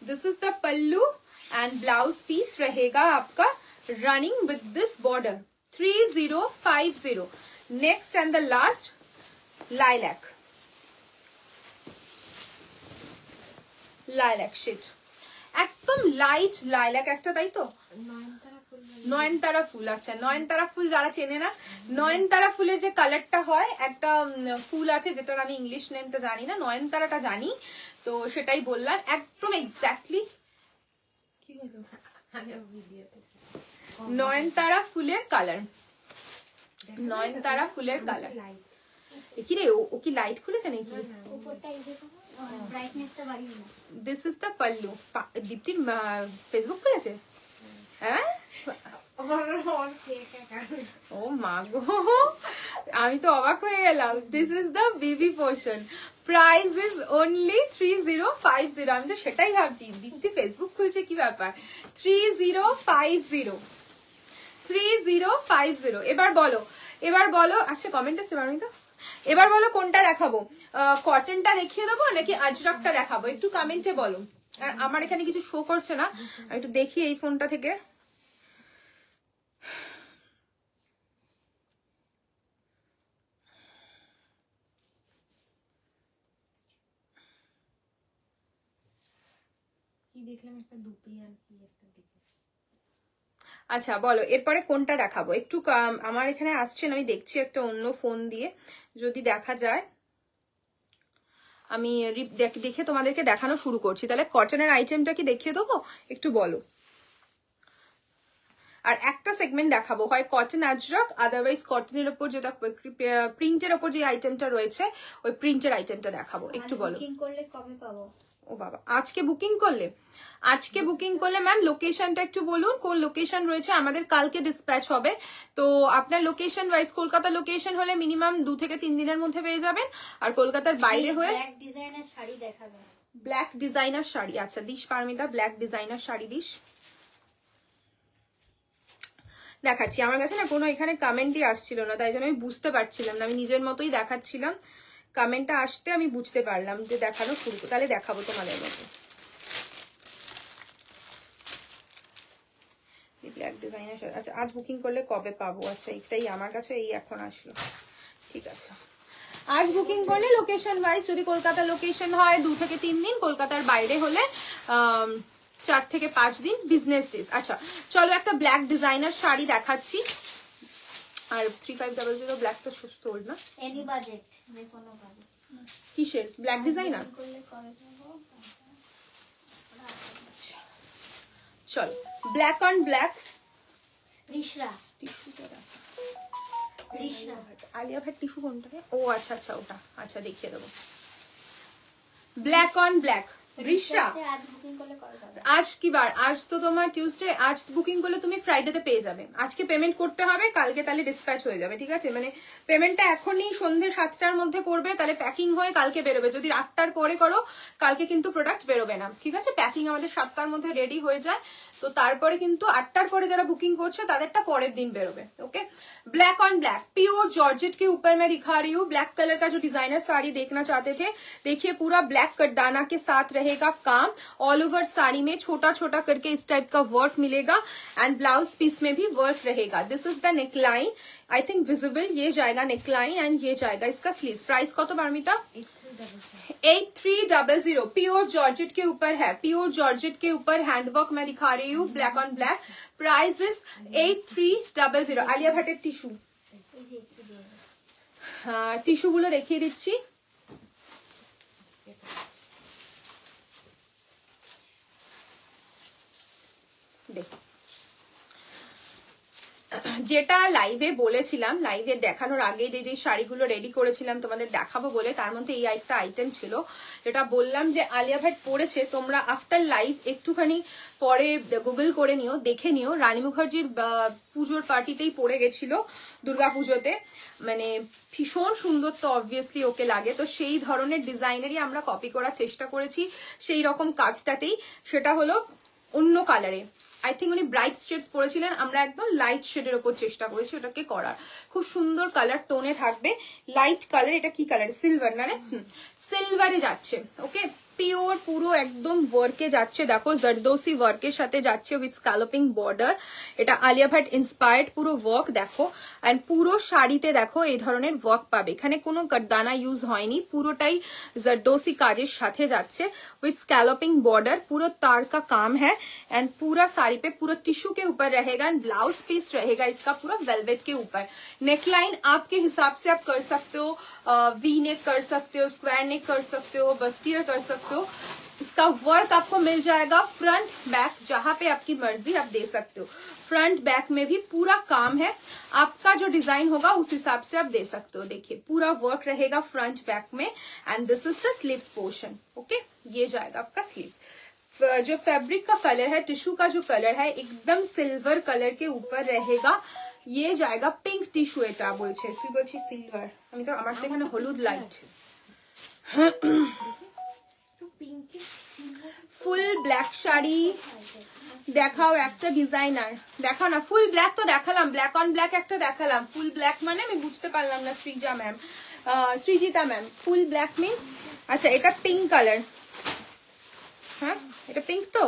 This is the pallu and blouse piece रहेगा आपका running with this border. 3050. Next and the last, lilac. Lilac shade. একদম লাইট লাইলাক একটা, তাই তো? নয়নতারা ফুল। আচ্ছা, নয়নতারা ফুল যারা চেনে না, নয়নতারা ফুলের যে কালারটা হয়, একটা ফুল আছে যেটার আমি ইংলিশ নেমটা জানি না, নয়নতারাটা জানি, তো সেটাই বললাম। একদম এক্স্যাক্টলি কি হলো, নয়নতারা ফুলের কালার, নয়নতারা ফুলের কালার। কি রে, ও কি লাইট খুলেছে নাকি? This is the pallu. দীপ্তির ফেসবুক খুলেছে? হ্যাঁ, ও মা গো, আমি তো অবাক হয়ে গেলাম। This is the baby portion. Price is only 3050। আমি তো সেটাই ভাবছি, দীপ্তি ফেসবুক খুলছে, কি ব্যাপার। 3050, 3050। এবার বলো, এবার বলো। আচ্ছা, কমেন্ট আছে পারমিতা? এবার বলো কোনটা দেখাবো, কটনটা দেখিয়ে দেবো নাকি আজরকটা দেখাবো? একটু কমেন্টে বলো। আমার এখানে কিছু শো করছে না, আমি একটু দেখি এই ফোনটা থেকে। আচ্ছা বলো, এরপরে কোনটা দেখাবো? একটু আমার এখানে আসছে না, আমি দেখছি একটা অন্য ফোন দিয়ে, যদি দেখা যায় আমি দেখে তোমাদেরকে দেখানো শুরু করছি। তাহলে কটনের আইটেমটা কি দেখিয়ে দেবো, একটু বলো। আর একটা সেগমেন্ট দেখাবো, হয় কটন আজরক, আদারওয়াইজ কটনের ওপর যেটা প্রিন্টের ওপর যে আইটেমটা রয়েছে, ওই প্রিন্টের আইটেমটা দেখাবো। একটু বলো। বুকিং করলে কবে পাবো? ও বাবা, আজকে বুকিং করলে? আজকে বুকিং করলে ম্যাম লোকেশনটা একটু বলুন, কোন লোকেশন রয়েছে? আমাদের কালকে ডিসপ্যাচ হবে, তো আপনার লোকেশন ওয়াইজ কলকাতা লোকেশন হলে মিনিমাম 2 থেকে 3 দিনের মধ্যে পেয়ে যাবেন, আর কলকাতার বাইরে হয়ে ব্ল্যাক ডিজাইনার শাড়ি দেখাবেন। ব্ল্যাক ডিজাইনার শাড়ি, আচ্ছা this Paromita, black designer sari this, দেখাচ্ছি। আমার কাছে না কোনো এখানে কমেন্টই আসছিল না, তাই জন্য আমি বুঝতে পারছিলাম না, আমি নিজের মতোই দেখাচ্ছিলাম। কমেন্টটা আসতে আমি বুঝতে পারলাম যে দেখানো শুরু, তাহলে দেখাবো তোমাদের মতো। ব্ল্যাক ডিজাইনার, আচ্ছা আজ বুকিং করলে কবে পাবো? আচ্ছা এটাই আমার কাছে এই এখন আসলো, ঠিক আছে। আজ বুকিং করলে লোকেশন ওয়াইজ, যদি কলকাতা লোকেশন হয় 2 থেকে 3 দিন, কলকাতার বাইরে হলে 4 থেকে 5 দিন বিজনেস ডেজ। আচ্ছা চলো একটা ব্ল্যাক ডিজাইনার শাড়ি দেখাচ্ছি। আর 3500 ব্ল্যাক তো সুস্থ ওল্ড না, এনি বাজেট যে কোনো বাজেট। কিসের ব্ল্যাক ডিজাইনার? চল ব্ল্যাক অন ব্ল্যাক। রিশরা, টিস্যুটা দেখা, রিশরা আলিয়া ভাট টিস্যু কোনটা? ও আচ্ছা আচ্ছা, ওটা আচ্ছা দেখিয়ে দেবো। Black on black Rishra. আজ বুকিং করলে কবে পাবে? আজ কি বার? আজ তো তোমার টিউসডে, আজ বুকিং করলে তুমি ফ্রাইডেতে পেয়ে যাবে। আজকে পেমেন্ট করতে হবে, কালকে তাহলে ডিসপ্যাচ হয়ে যাবে, ঠিক আছে? মানে পেমেন্টটা এখনই সন্ধ্যে 7টার মধ্যে করবে, তাহলে প্যাকিং হয়ে কালকে বেরোবে। যদি 8টার পরে করো, কালকে কিন্তু প্রোডাক্ট বেরোবে না, ঠিক আছে? প্যাকিং আমাদের 7টার মধ্যে রেডি হয়ে যায়, তো তারপরে কিন্তু 8টার পরে যারা बुकिंग করছো তাদেরটা পরের दिन বেরোবে। Okay, black on black pure georgette के ऊपर मैं दिखा रही हूँ। ब्लैक कलर का जो डिजाइनर साड़ी देखना चाहते थे, देखिए पूरा ब्लैक कटदाना के साथ रहेगा काम। ऑल ओवर साड़ी में छोटा छोटा करके इस टाइप का वर्क मिलेगा एंड ब्लाउज पीस में भी वर्क रहेगा। This is the neckline, I think visible, ये जाएगा नेकलाइन एंड ये जाएगा इसका स्लीव्स। प्राइस कत पारमिता? 8300। प्योर जॉर्जेट के ऊपर है, प्योर जॉर्जेट के ऊपर हैंडवर्क मैं दिखा रही हूँ, black on black. Price is 8300। Alia भट्टेर टिश्यू, हाँ टिश्यू गुलो देखिए दिच्छी। देखो যেটা লাইভে বলেছিলাম, লাইভে দেখানোর আগে যে শাড়িগুলো রেডি করেছিলাম তোমাদের দেখাবো বলে, তার মধ্যে এই একটা আইটেম ছিল যেটা বললাম যে আলিয়া ভাট পরেছে। তোমরা আফটার লাইভ একটুখানি পরে গুগল করে নিও, দেখে নিও। রানী মুখার্জির পুজোর পার্টিতেই পরে গেছিল, দুর্গা পুজোতে, মানে ভীষণ সুন্দর তো অবভিয়াসলি ওকে লাগে, তো সেই ধরনের ডিজাইনেরই আমরা কপি করার চেষ্টা করেছি সেই রকম কাজটাতেই। সেটা হলো অন্য কালারে, আই থিঙ্ক উনি ব্রাইট শেডস পরেছিলেন, আমরা একদম লাইট শেডের ওপর চেষ্টা করেছি ওটাকে করার। খুব সুন্দর কালার টোনে থাকবে, লাইট কালার। এটা কি কালার? সিলভার না রে? সিলভারে যাচ্ছে। ওকে, পিওর পুরো একদম ওয়ার্কে যাচ্ছে, দেখো জারদোসি ওয়ার্কের সাথে যাচ্ছে উইথ স্ক্যালপিং বর্ডার। এটা আলিয়া ভাট ইন্সপায়ার্ড পুরো ওয়ার্ক দেখো, এন্ড পুরো শাড়িতে দেখো এই ধরনের ওয়ার্ক পাবে, এখানে কোনো কাটদানা ইউজ হয়নি, পুরোটাই জারদোসি কাজের সাথে যাচ্ছে विथ स्कैलपिंग बॉर्डर, पूरा तार का काम है एंड पूरा साड़ी पे पूरा टिश्यू के ऊपर रहेगा एंड ब्लाउज पीस रहेगा इसका पूरा वेलवेट के ऊपर। नेकलाइन आपके हिसाब से आप कर सकते हो, वी नेक कर सकते हो, स्क्वायर नेक कर सकते हो, बस्टियर कर सकते हो। इसका वर्क आपको मिल जाएगा फ्रंट बैक, जहां पे आपकी मर्जी आप दे सकते हो। फ्रंट बैक में भी पूरा काम है, आपका जो डिजाइन होगा उस हिसाब से आप दे सकते हो। देखिए पूरा वर्क रहेगा फ्रंट बैक में and this is the sleeves portion. Okay, ये जाएगा आपका स्लीव्स। जो फैब्रिक का कलर है, टिश्यू का जो कलर है एकदम सिल्वर कलर के ऊपर रहेगा, ये जाएगा पिंक टिश्यू। এটা বলছে তুই বলছিস সিলভার, আমি তো আমার তো এখানে হলুদ লাইট। ফুল ব্ল্যাক শাড়ি দেখাও একটা ডিজাইনার, দেখাও না। ফুল ব্ল্যাক তো দেখালাম, ব্ল্যাক অন ব্ল্যাক একটা দেখালাম। ফুল ব্ল্যাক মানে আমি বুঝতে পারলাম না Srija ma'am, Srijita ma'am. Full black means আচ্ছা এটা পিঙ্ক কালার, হ্যাঁ এটা পিঙ্ক তো।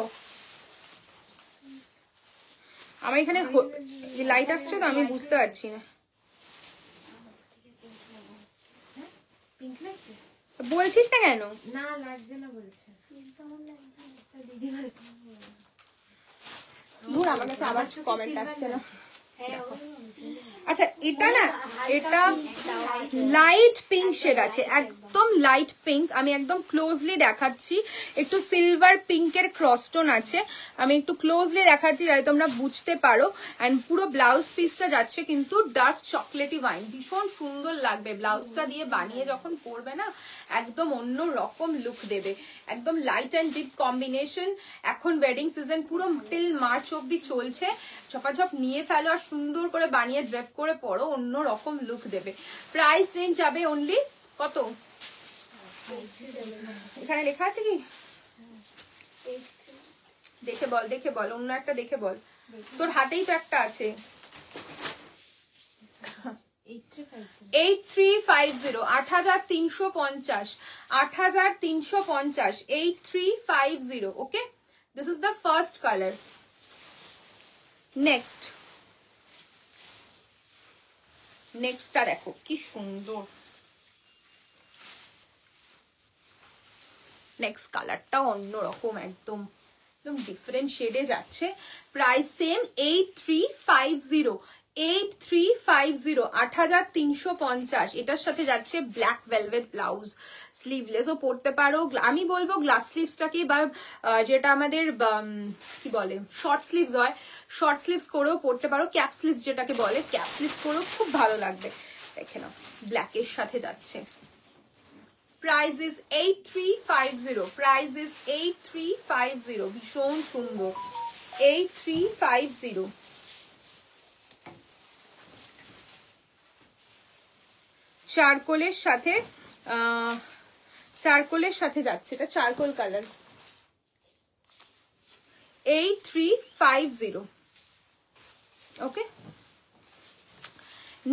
আমার এখানে লাইট আসছে তো আমি বুঝতে পারছি না। বলছিস না কেন? না লাগছে না বলছে। ধুর আমার কাছে আবার কমেন্ট আসছে না। আচ্ছা এটা না, এটা লাইট পিঙ্ক শেড আছে, একদম লাইট পিঙ্ক। আমি একদম ক্লোজলি দেখাচ্ছি, একটু সিলভার পিঙ্কের ক্রসটোন আছে, আমি একটু ক্লোজলি দেখাচ্ছি যাতে তোমরা বুঝতে পারো। এন্ড পুরো ব্লাউজ পিসটা যাচ্ছে কিন্তু ডার্ক চকলেটি ওয়াইন, ভীষণ সুন্দর লাগবে ব্লাউজটা দিয়ে বানিয়ে যখন পরবে না, একদম অন্য রকম লুক দেবে, একদম লাইট এন্ড ডিপ কম্বিনেশন। এখন ওয়েডিং সিজন পুরো টিল মার্চ অব্দি চলছে, ঝপাঝপ নিয়ে ফেলো আর সুন্দর করে বানিয়ে ড্রেপ করে পরো, অন্য রকম লুক দেবে। প্রাইস রেঞ্জ যাবে অনলি কত, এখানে লেখা আছে কি? দেখে বল, দেখে বল, অন্য একটা দেখে বল, তোর হাতেই তো একটা আছে। 8350, 8350, 8350, 8350। Okay, this is the first colour. Next, নেক্সটটা দেখো কি সুন্দর, নেক্সট কালারটা অন্যরকম, একদম একদম ডিফারেন্ট শেডে যাচ্ছে। Price same 8350, 8350, 8350। এটার সাথে যাচ্ছে ব্ল্যাক ভেলভেট ব্লাউজ, স্লিভলেসও পরতে পারো। আমি বলবো গ্লাস স্লিভসটাকে বা যেটা আমাদের কি বলে শর্ট স্লিভস হয়, শর্ট স্লিভস করেও পরতে পারো, ক্যাপ স্লিভস যেটাকে বলে, ক্যাপ স্লিভস করেও খুব ভালো লাগবে। দেখে নাও ব্ল্যাকের সাথে যাচ্ছে। প্রাইস ইজ 8350, প্রাইস ইজ 8350, ভীষণ সুন্দর। 8350। চারকোলের সাথে, চারকোলের সাথে যাচ্ছে, এটা চারকোল কালার। 8350। ওকে,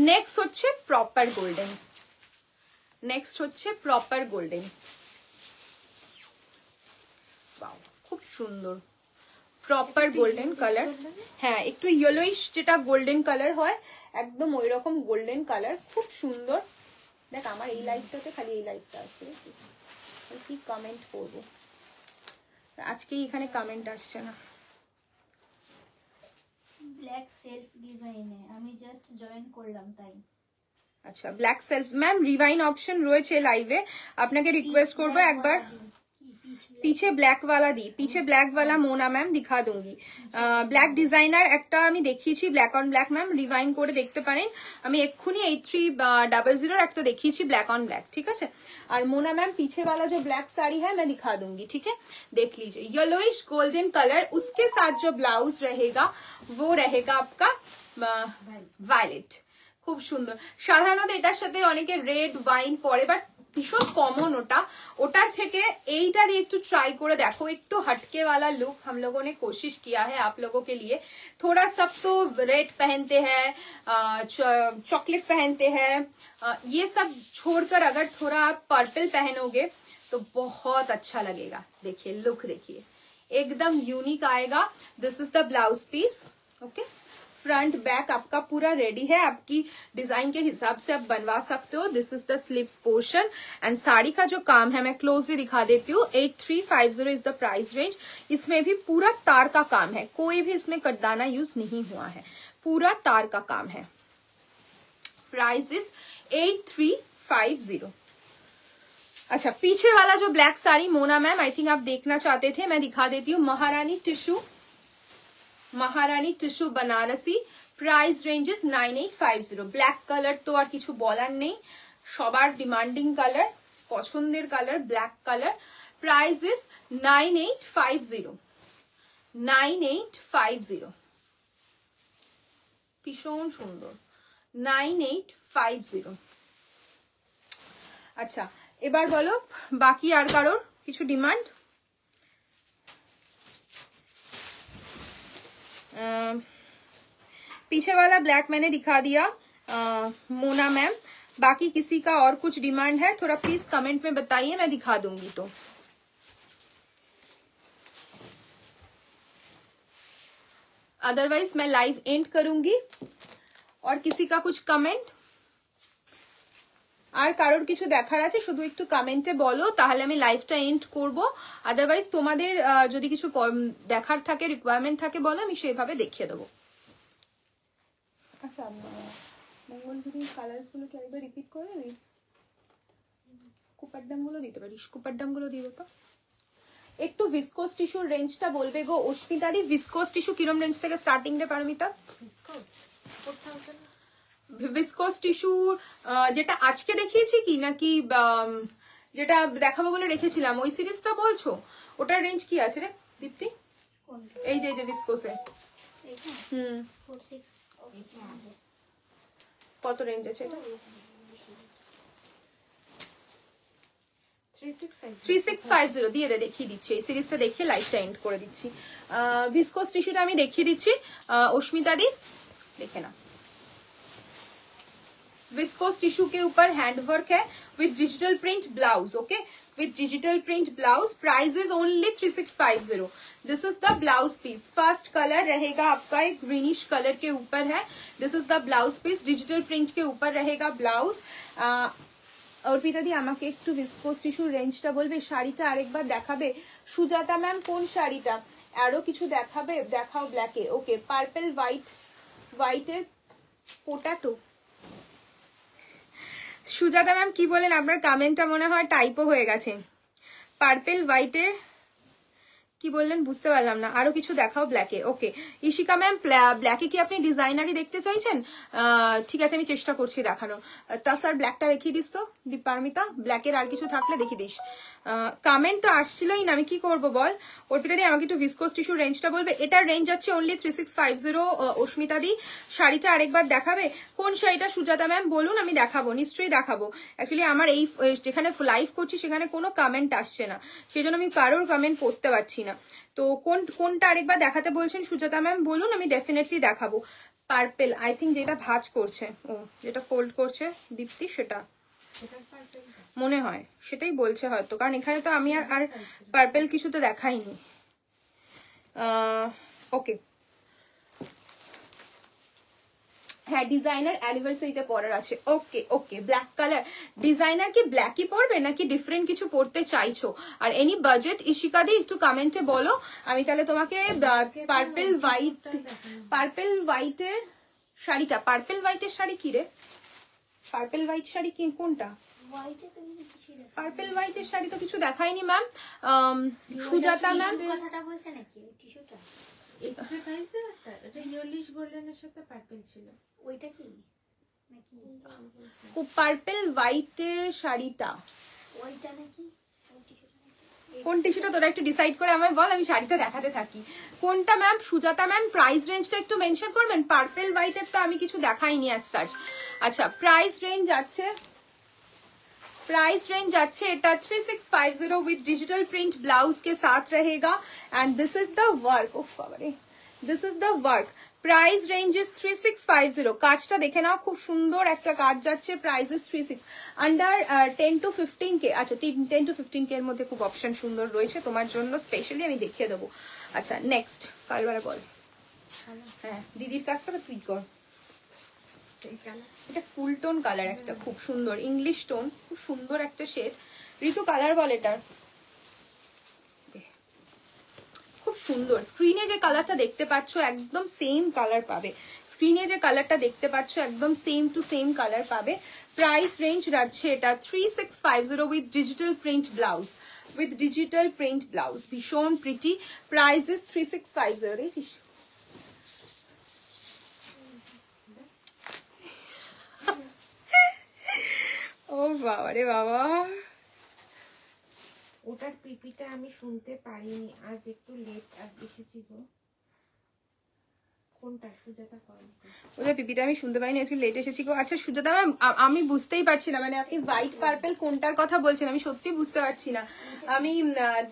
নেক্সট হচ্ছে প্রপার গোল্ডেন, নেক্সট হচ্ছে প্রপার গোল্ডেন। খুব সুন্দর প্রপার গোল্ডেন কালার। হ্যাঁ একটু ইয়েলোইশ যেটা গোল্ডেন কালার হয়, একদম ওই রকম গোল্ডেন কালার, খুব সুন্দর। দেখ আমার এই লাইটটাতে খালি এই লাইটটা আছে, কি কমেন্ট করবো আজকে, এখানে কমেন্ট আসছে না। ব্ল্যাক সেলফ ডিজাইনে আমি জাস্ট জয়েন করলাম তাই। আচ্ছা ব্ল্যাক সেলফ ম্যাম রিভাইন অপশন রয়েছে লাইভে, আপনাকে রিকোয়েস্ট করবো একবার पीछे ब्लैक वाला दी, पीछे ब्लैक वाला मोना मैम दिखा दूंगी। ब्लैक डिजाइनर একটা আমি দেখিয়েছি black on black, ma'am rewind করে দেখতে পারেন। আমি এক্ষুনি 8300 একটা দেখিয়েছি ব্ল্যাক অन ब्लैक, ठीक है। और मोना मैम पीछे वाला जो ब्लैक साड़ी है मैं दिखा दूंगी, ठीक है, देख लीजिए। येलोइश गोल्डन कलर, उसके साथ जो ब्लाउज रहेगा वो रहेगा आपका वायलेट, খুব সুন্দর। সাধারণত এটার সাথে অনেকে রেড ওয়াইন পরে, বাট ভীষণ কমন ওটা, ওটার থেকে এইটারই একটু ट्राई করে देखो। একটু हटके वाला लुक हम लोगों ने कोशिश किया है आप लोगों के लिए। थोड़ा सब तो रेड पहनते हैं, चॉकलेट पहनते हैं, ये सब छोड़कर अगर थोड़ा आप पर्पल पहनोगे तो बहुत अच्छा लगेगा। देखिए लुक देखिए, एकदम यूनिक आएगा। This is the blouse piece. Okay, front back आपका पूरा रेडी है, आपकी डिजाइन के हिसाब से आप बनवा सकते हो। This is the sleeves portion and sari का जो काम है मैं क्लोजली दिखा देती हूँ। 8350 इज द प्राइस रेंज। इसमें भी पूरा तार का काम है, कोई भी इसमें कटदाना यूज नहीं हुआ है, पूरा तार का काम है। Price is 8350। अच्छा, पीछे वाला जो black sari Mona ma'am I think आप देखना चाहते थे, मैं दिखा देती हूँ। महारानी tissue Banarasi, price range is 9850। Black colour তো আর কিছু বলার নেই, সবার ডিমান্ডিং কালার, পছন্দের colour black colour. Price is 9850। 9850 ভীষণ সুন্দর। 9850। আচ্ছা, এবার বলো বাকি আর কারোর কিছু ডিমান্ড? पीछे वाला ब्लैक मैंने दिखा दिया मोना मैम, बाकी किसी का और कुछ डिमांड है थोड़ा प्लीज कमेंट में बताइए, मैं दिखा दूंगी। तो अदरवाइज मैं लाइव एंड करूंगी। और किसी का कुछ कमेंट আর কারোর কিছু দেখার আছে শুধু একটু কমেন্টে বলো, তাহলে আমি লাইভটা এন্ড করব। আদারওয়াইজ তোমাদের যদি কিছু দেখার থাকে, রিকোয়ারমেন্ট থাকে বলো, আমি সেভাবে দেখিয়ে দেবো। আচ্ছা, মঙ্গলগিরি কালার্স গুলো কি একবার রিপিট করে দিই? কুপারডাম গুলো দিতে পারিস, কুপারডাম গুলো দিয়ে তো। একটু ভিসকোস টিস্যুর রেঞ্জটা বলবে গো অস্মিতা দি। ভিসকোস টিস্যু কিরম রেঞ্জ থেকে স্টার্টিং রে পারমিতা? ভিসকোস 4000। ভিসকোস টিস্যু যেটা আজকে দেখিয়েছি কি নাকি যেটা দেখাবো বলে রেখেছিলাম ওই সিরিজটা বলছো? ওটার রেঞ্জ কি আছে রে দীপ্তি? এই যে ভিসকোসে কত রেঞ্জ আছে এটা? 3650 দিয়ে দেখিয়ে দিচ্ছি। এই সিরিজটা দেখিয়ে লাইভটা এন্ড করে দিচ্ছি। ভিসকোস টিস্যুটা আমি দেখিয়ে দিচ্ছি অস্মিতা দি, দেখে না। विस्कोस टिश्यू के ऊपर हैंड वर्क है with digital print blouse. Okay, with digital print blouse. Price is only 3650। This is the blouse piece. First colour रहेगा आपका एक ग्रीनिश कलर के ऊपर है। This is the blouse piece, digital print के ऊपर रहेगा ब्लाउज। অর্পিতা দি আমাকে একটু ভিসকোস টিস্যুর রেঞ্জটা বলবে, শাড়িটা আরেকবার দেখাবে। সুজাতা ম্যাম কোন শাড়িটা? আরো কিছু দেখাবে? দেখাও ব্ল্যাকে। ওকে, পার্পল হোয়াইটের পোটাটো। সুজাতা ম্যাম কি বলেন? আপনার কমেন্টটা মনে হয় টাইপও হয়ে গেছে। পার্পল হোয়াইটের কি বললেন বুঝতে পারলাম না, আরো কিছু দেখাও ব্ল্যাকে। ওকে, ইশিকা ম্যাম ব্ল্যাকে কি আপনি ডিজাইনারই দেখতে চাইছেন? ঠিক আছে, আমি চেষ্টা করছি দেখানোর। তাসার ব্ল্যাকটা দেখিয়ে দিস তো দীপার্মিতা, ব্ল্যাকের আর কিছু থাকলে দেখিয়ে দিস। কমেন্ট তো আসছিলই না, আমি কি করবো বল। অর্পিতা দি আমাকে একটু ভিসকোস টিস্যুর রেঞ্জটা বলবে। এটার রেঞ্জ আছে অনলি 3650। অস্মিতা দি শাড়িটা আরেকবার দেখাবে। কোন শাড়িটা সুজাতা ম্যাম বলুন, আমি দেখাবো, নিশ্চয়ই দেখাবো। অ্যাকচুয়ালি আমার এই যেখানে লাইভ করছি সেখানে কোনো কমেন্ট আসছে না, সেজন্য আমি কারোর কমেন্ট পড়তে পারছি না। তো কোনটা আরেকবার দেখাতে বলছেন সুজাতা ম্যাম বলুন, আমি ডেফিনেটলি দেখাবো। পার্পল আই থিঙ্ক যেটা ভাঁজ করছে, ও যেটা ফোল্ড করছে দীপ্তি, সেটা মনে হয়, সেটাই বলছে হয়তো, কারণ এখানে তো আমি আর পার্পল কিছু তো দেখাইনি। ওকে, হ্যাঁ ডিজাইনার অ্যানিভার্সারিতে পরার আছে। ওকে ওকে, ব্ল্যাক কালার। ডিজাইনার কি ব্ল্যাকই পরবে নাকি ডিফারেন্ট কিছু পরতে চাইছো? আর এনি বাজেট ইশিকা দি একটু কমেন্টে বলো, আমি তাহলে তোমাকে পার্পল হোয়াইটের শাড়িটা, পার্পল হোয়াইটের শাড়ি কি রে? পার্পল হোয়াইট শাড়ি কি কোনটা? পার্পল হোয়াইটের শাড়ি তো কিছু দেখাইনি ম্যাম। সুজাতা ম্যাম কথাটা বলছে নাকি টিস্যুটা? এটা ইয়েলিশ গোল্ডেনের সাথে পার্পল ছিল, ওইটা কি নাকি? ও পার্পল হোয়াইটের শাড়িটা ওইটা নাকি? কোন টিস্যুটা তোরা একটু ডিসাইড করে আমায় বল, আমি শাড়িটা দেখাতে থাকি। কোনটা ম্যাম? সুজাতা ম্যাম প্রাইস রেঞ্জটা একটু মেনশন করবেন। পার্পল হোয়াইটের তো আমি কিছু দেখাইনি অ্যাজ সাচ। আচ্ছা, প্রাইস রেঞ্জ আছে এটা 3650 विद डिजिटल प्रिंट ब्लाउज के साथ रहेगा and this is the work. This is the work. Price range is 3650। কাজটা দেখে নাও, খুব সুন্দর একটা কাজ যাচ্ছে। Price is 36 under 10 to 15K। আচ্ছা 10 to 15K এর মধ্যে খুব অপশন সুন্দর রয়েছে তোমার জন্য, স্পেশালি আমি দেখিয়ে দেবো। আচ্ছা নেক্সট কালবারে বল। হ্যাঁ দিদির কাজটা তুই কর। এটা ফুল টোন কালার, একটা খুব সুন্দর ইংলিশ টোন, খুব সুন্দর একটা শেড। ঋতু কালার বল এটার, খুব সুন্দর। স্ক্রিনে যে কালারটা দেখতে পাচ্ছ একদম সেম কালার পাবে, স্ক্রিনে যে কালারটা দেখতে পাচ্ছ একদম সেম টু সেম কালার পাবে। প্রাইস রেঞ্জ যাচ্ছে এটা 3650 with digital print blouse, with digital print blouse, ভীষণ প্রিটি। Price is 3650। দেখছিস ও বাবা রে বাবা, ওটার পিপিটা আমি শুনতে পারিনি, আজ একটু লেট এসেছি গো। কোনটা সুজাতা করেন? ওটা পিপিটা আমি শুনতে পাইনি, আজকে লেট এসেছি গো। আচ্ছা সুজাতা ম্যাম আমি বুঝতেই পারছি না, মানে আপনি হোয়াইট পার্পল কোনটার কথা বলছেন আমি সত্যি বুঝতে পারছি না। আমি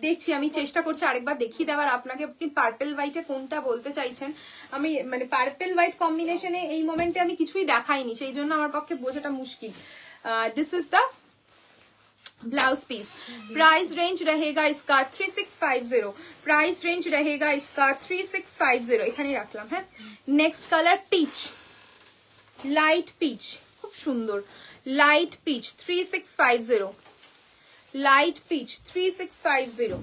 দেখছি, আমি চেষ্টা করছি আরেকবার দেখিয়ে দেওয়ার আপনাকে, আপনি পার্পল হোয়াইটে কোনটা বলতে চাইছেন। আমি মানে পার্পল হোয়াইট কম্বিনেশনে এই মোমেন্টে আমি কিছুই দেখাইনি, সেই জন্য আমার পক্ষে বোঝাটা মুশকিল। This is the blouse piece. Price range रहेगा इसका 3650। प्राइस रेंज रहेगा इसका 3650। এখানে রাখলাম। হ্যাঁ next colour pitch, light pitch, খুব সুন্দর লাইট পিচ 3650। লাইট পিচ 3650,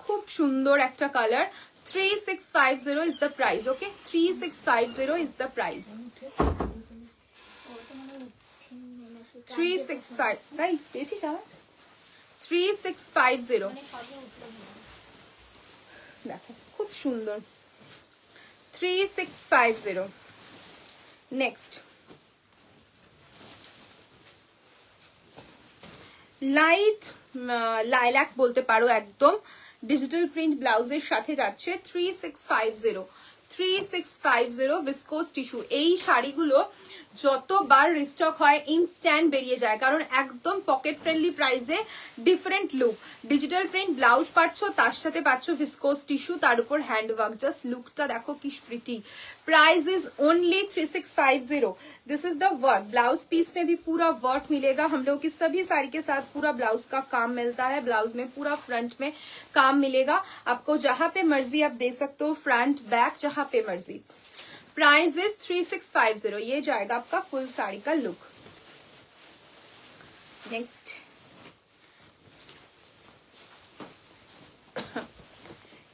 খুব সুন্দর একটা colour. 3650 is the price. Okay, 3650 is the price. 365 তাই পেয়েছিস আমার 3650। দেখো খুব সুন্দর 3650। নেক্সট লাইট লাইল্যাক বলতে পারো, একদম ডিজিটাল প্রিন্ট ব্লাউজের সাথে যাচ্ছে 3650। 3650 ভিসকোস টিস্যু। এই শাড়িগুলো যতবার রিস্টক হয় ইনস্ট্যান্ট বেরিয়ে যায়, কারণ একদম পকেট ফ্রেন্ডলি প্রাইসে different look. Digital print blouse পাচ্ছ, তার সাথে পাচ্ছ ভিসকোস টিস্যু, তার উপর হ্যান্ড ওয়ার্ক। জাস্ট লুকটা দেখো কি pretty. Price is only 3650। This is the work. Blouse piece में भी पूरा वर्क मिलेगा। हम लोग की सभी साड़ी के साथ पूरा ब्लाउज का काम मिलता है। ब्लाउज में पूरा फ्रंट में काम मिलेगा आपको, जहां पे मर्जी आप दे सकते हो, फ्रंट बैक जहां पे मर्जी। Price is 3650। ये जाएगा आपका फुल साड़ी का लुक। नेक्स्ट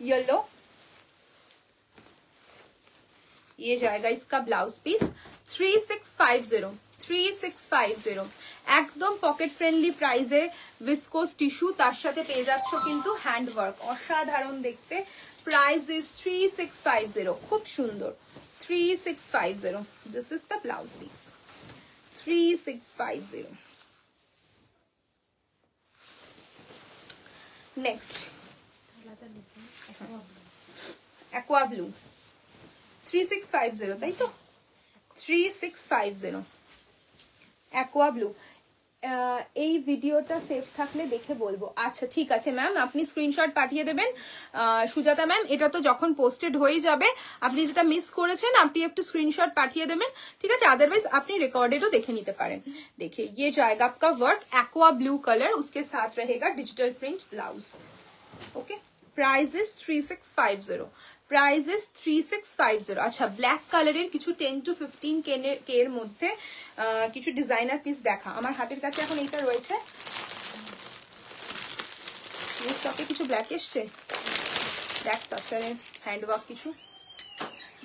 येलो, ये जाएगा इसका ब्लाउज पीस 3650। 3650 একদম পকেট ফ্রেন্ডলি প্রাইসে ভিসকোস টিস্যু, তার সাথে পেয়ে যাচ্ছ কিন্তু হ্যান্ড ওয়ার্ক, অসাধারণ দেখতে। প্রাইস ইজ 3650, খুব সুন্দর 3650। This is the blouse piece 3650। Next aqua blue 3650, তাই তো 3650 অ্যাকোয়া ব্লু। এই ভিডিওটা সেভ থাকলে দেখে বলবো। আচ্ছা ঠিক আছে ম্যাম, আপনি স্ক্রিনশট পাঠিয়ে দেবেন সুজাতা ম্যাম। এটা তো যখন পোস্টেড হয়ে যাবে, আপনি যেটা মিস করেছেন আপনি একটু স্ক্রিনশট পাঠিয়ে দেবেন, ঠিক আছে? अदरवाइज আপনি রেকর্ডেডও দেখে নিতে পারেন। देखिए ये जाएगा आपका वर्क एक्वा ब्लू कलर, उसके साथ रहेगा digital print blouse. Okay, price is 3650। Price is 3650। আচ্ছা ব্ল্যাক কালারের কিছু 10 to 15 কে এর মধ্যে কিছু ডিজাইনার পিস দেখা। আমার হাতের কাছে এখন এইটা রয়েছে, এই স্টকে কিছু ব্ল্যাক এসছে, ব্ল্যাক টাসেলের হ্যান্ডওয়ার্ক কিছু।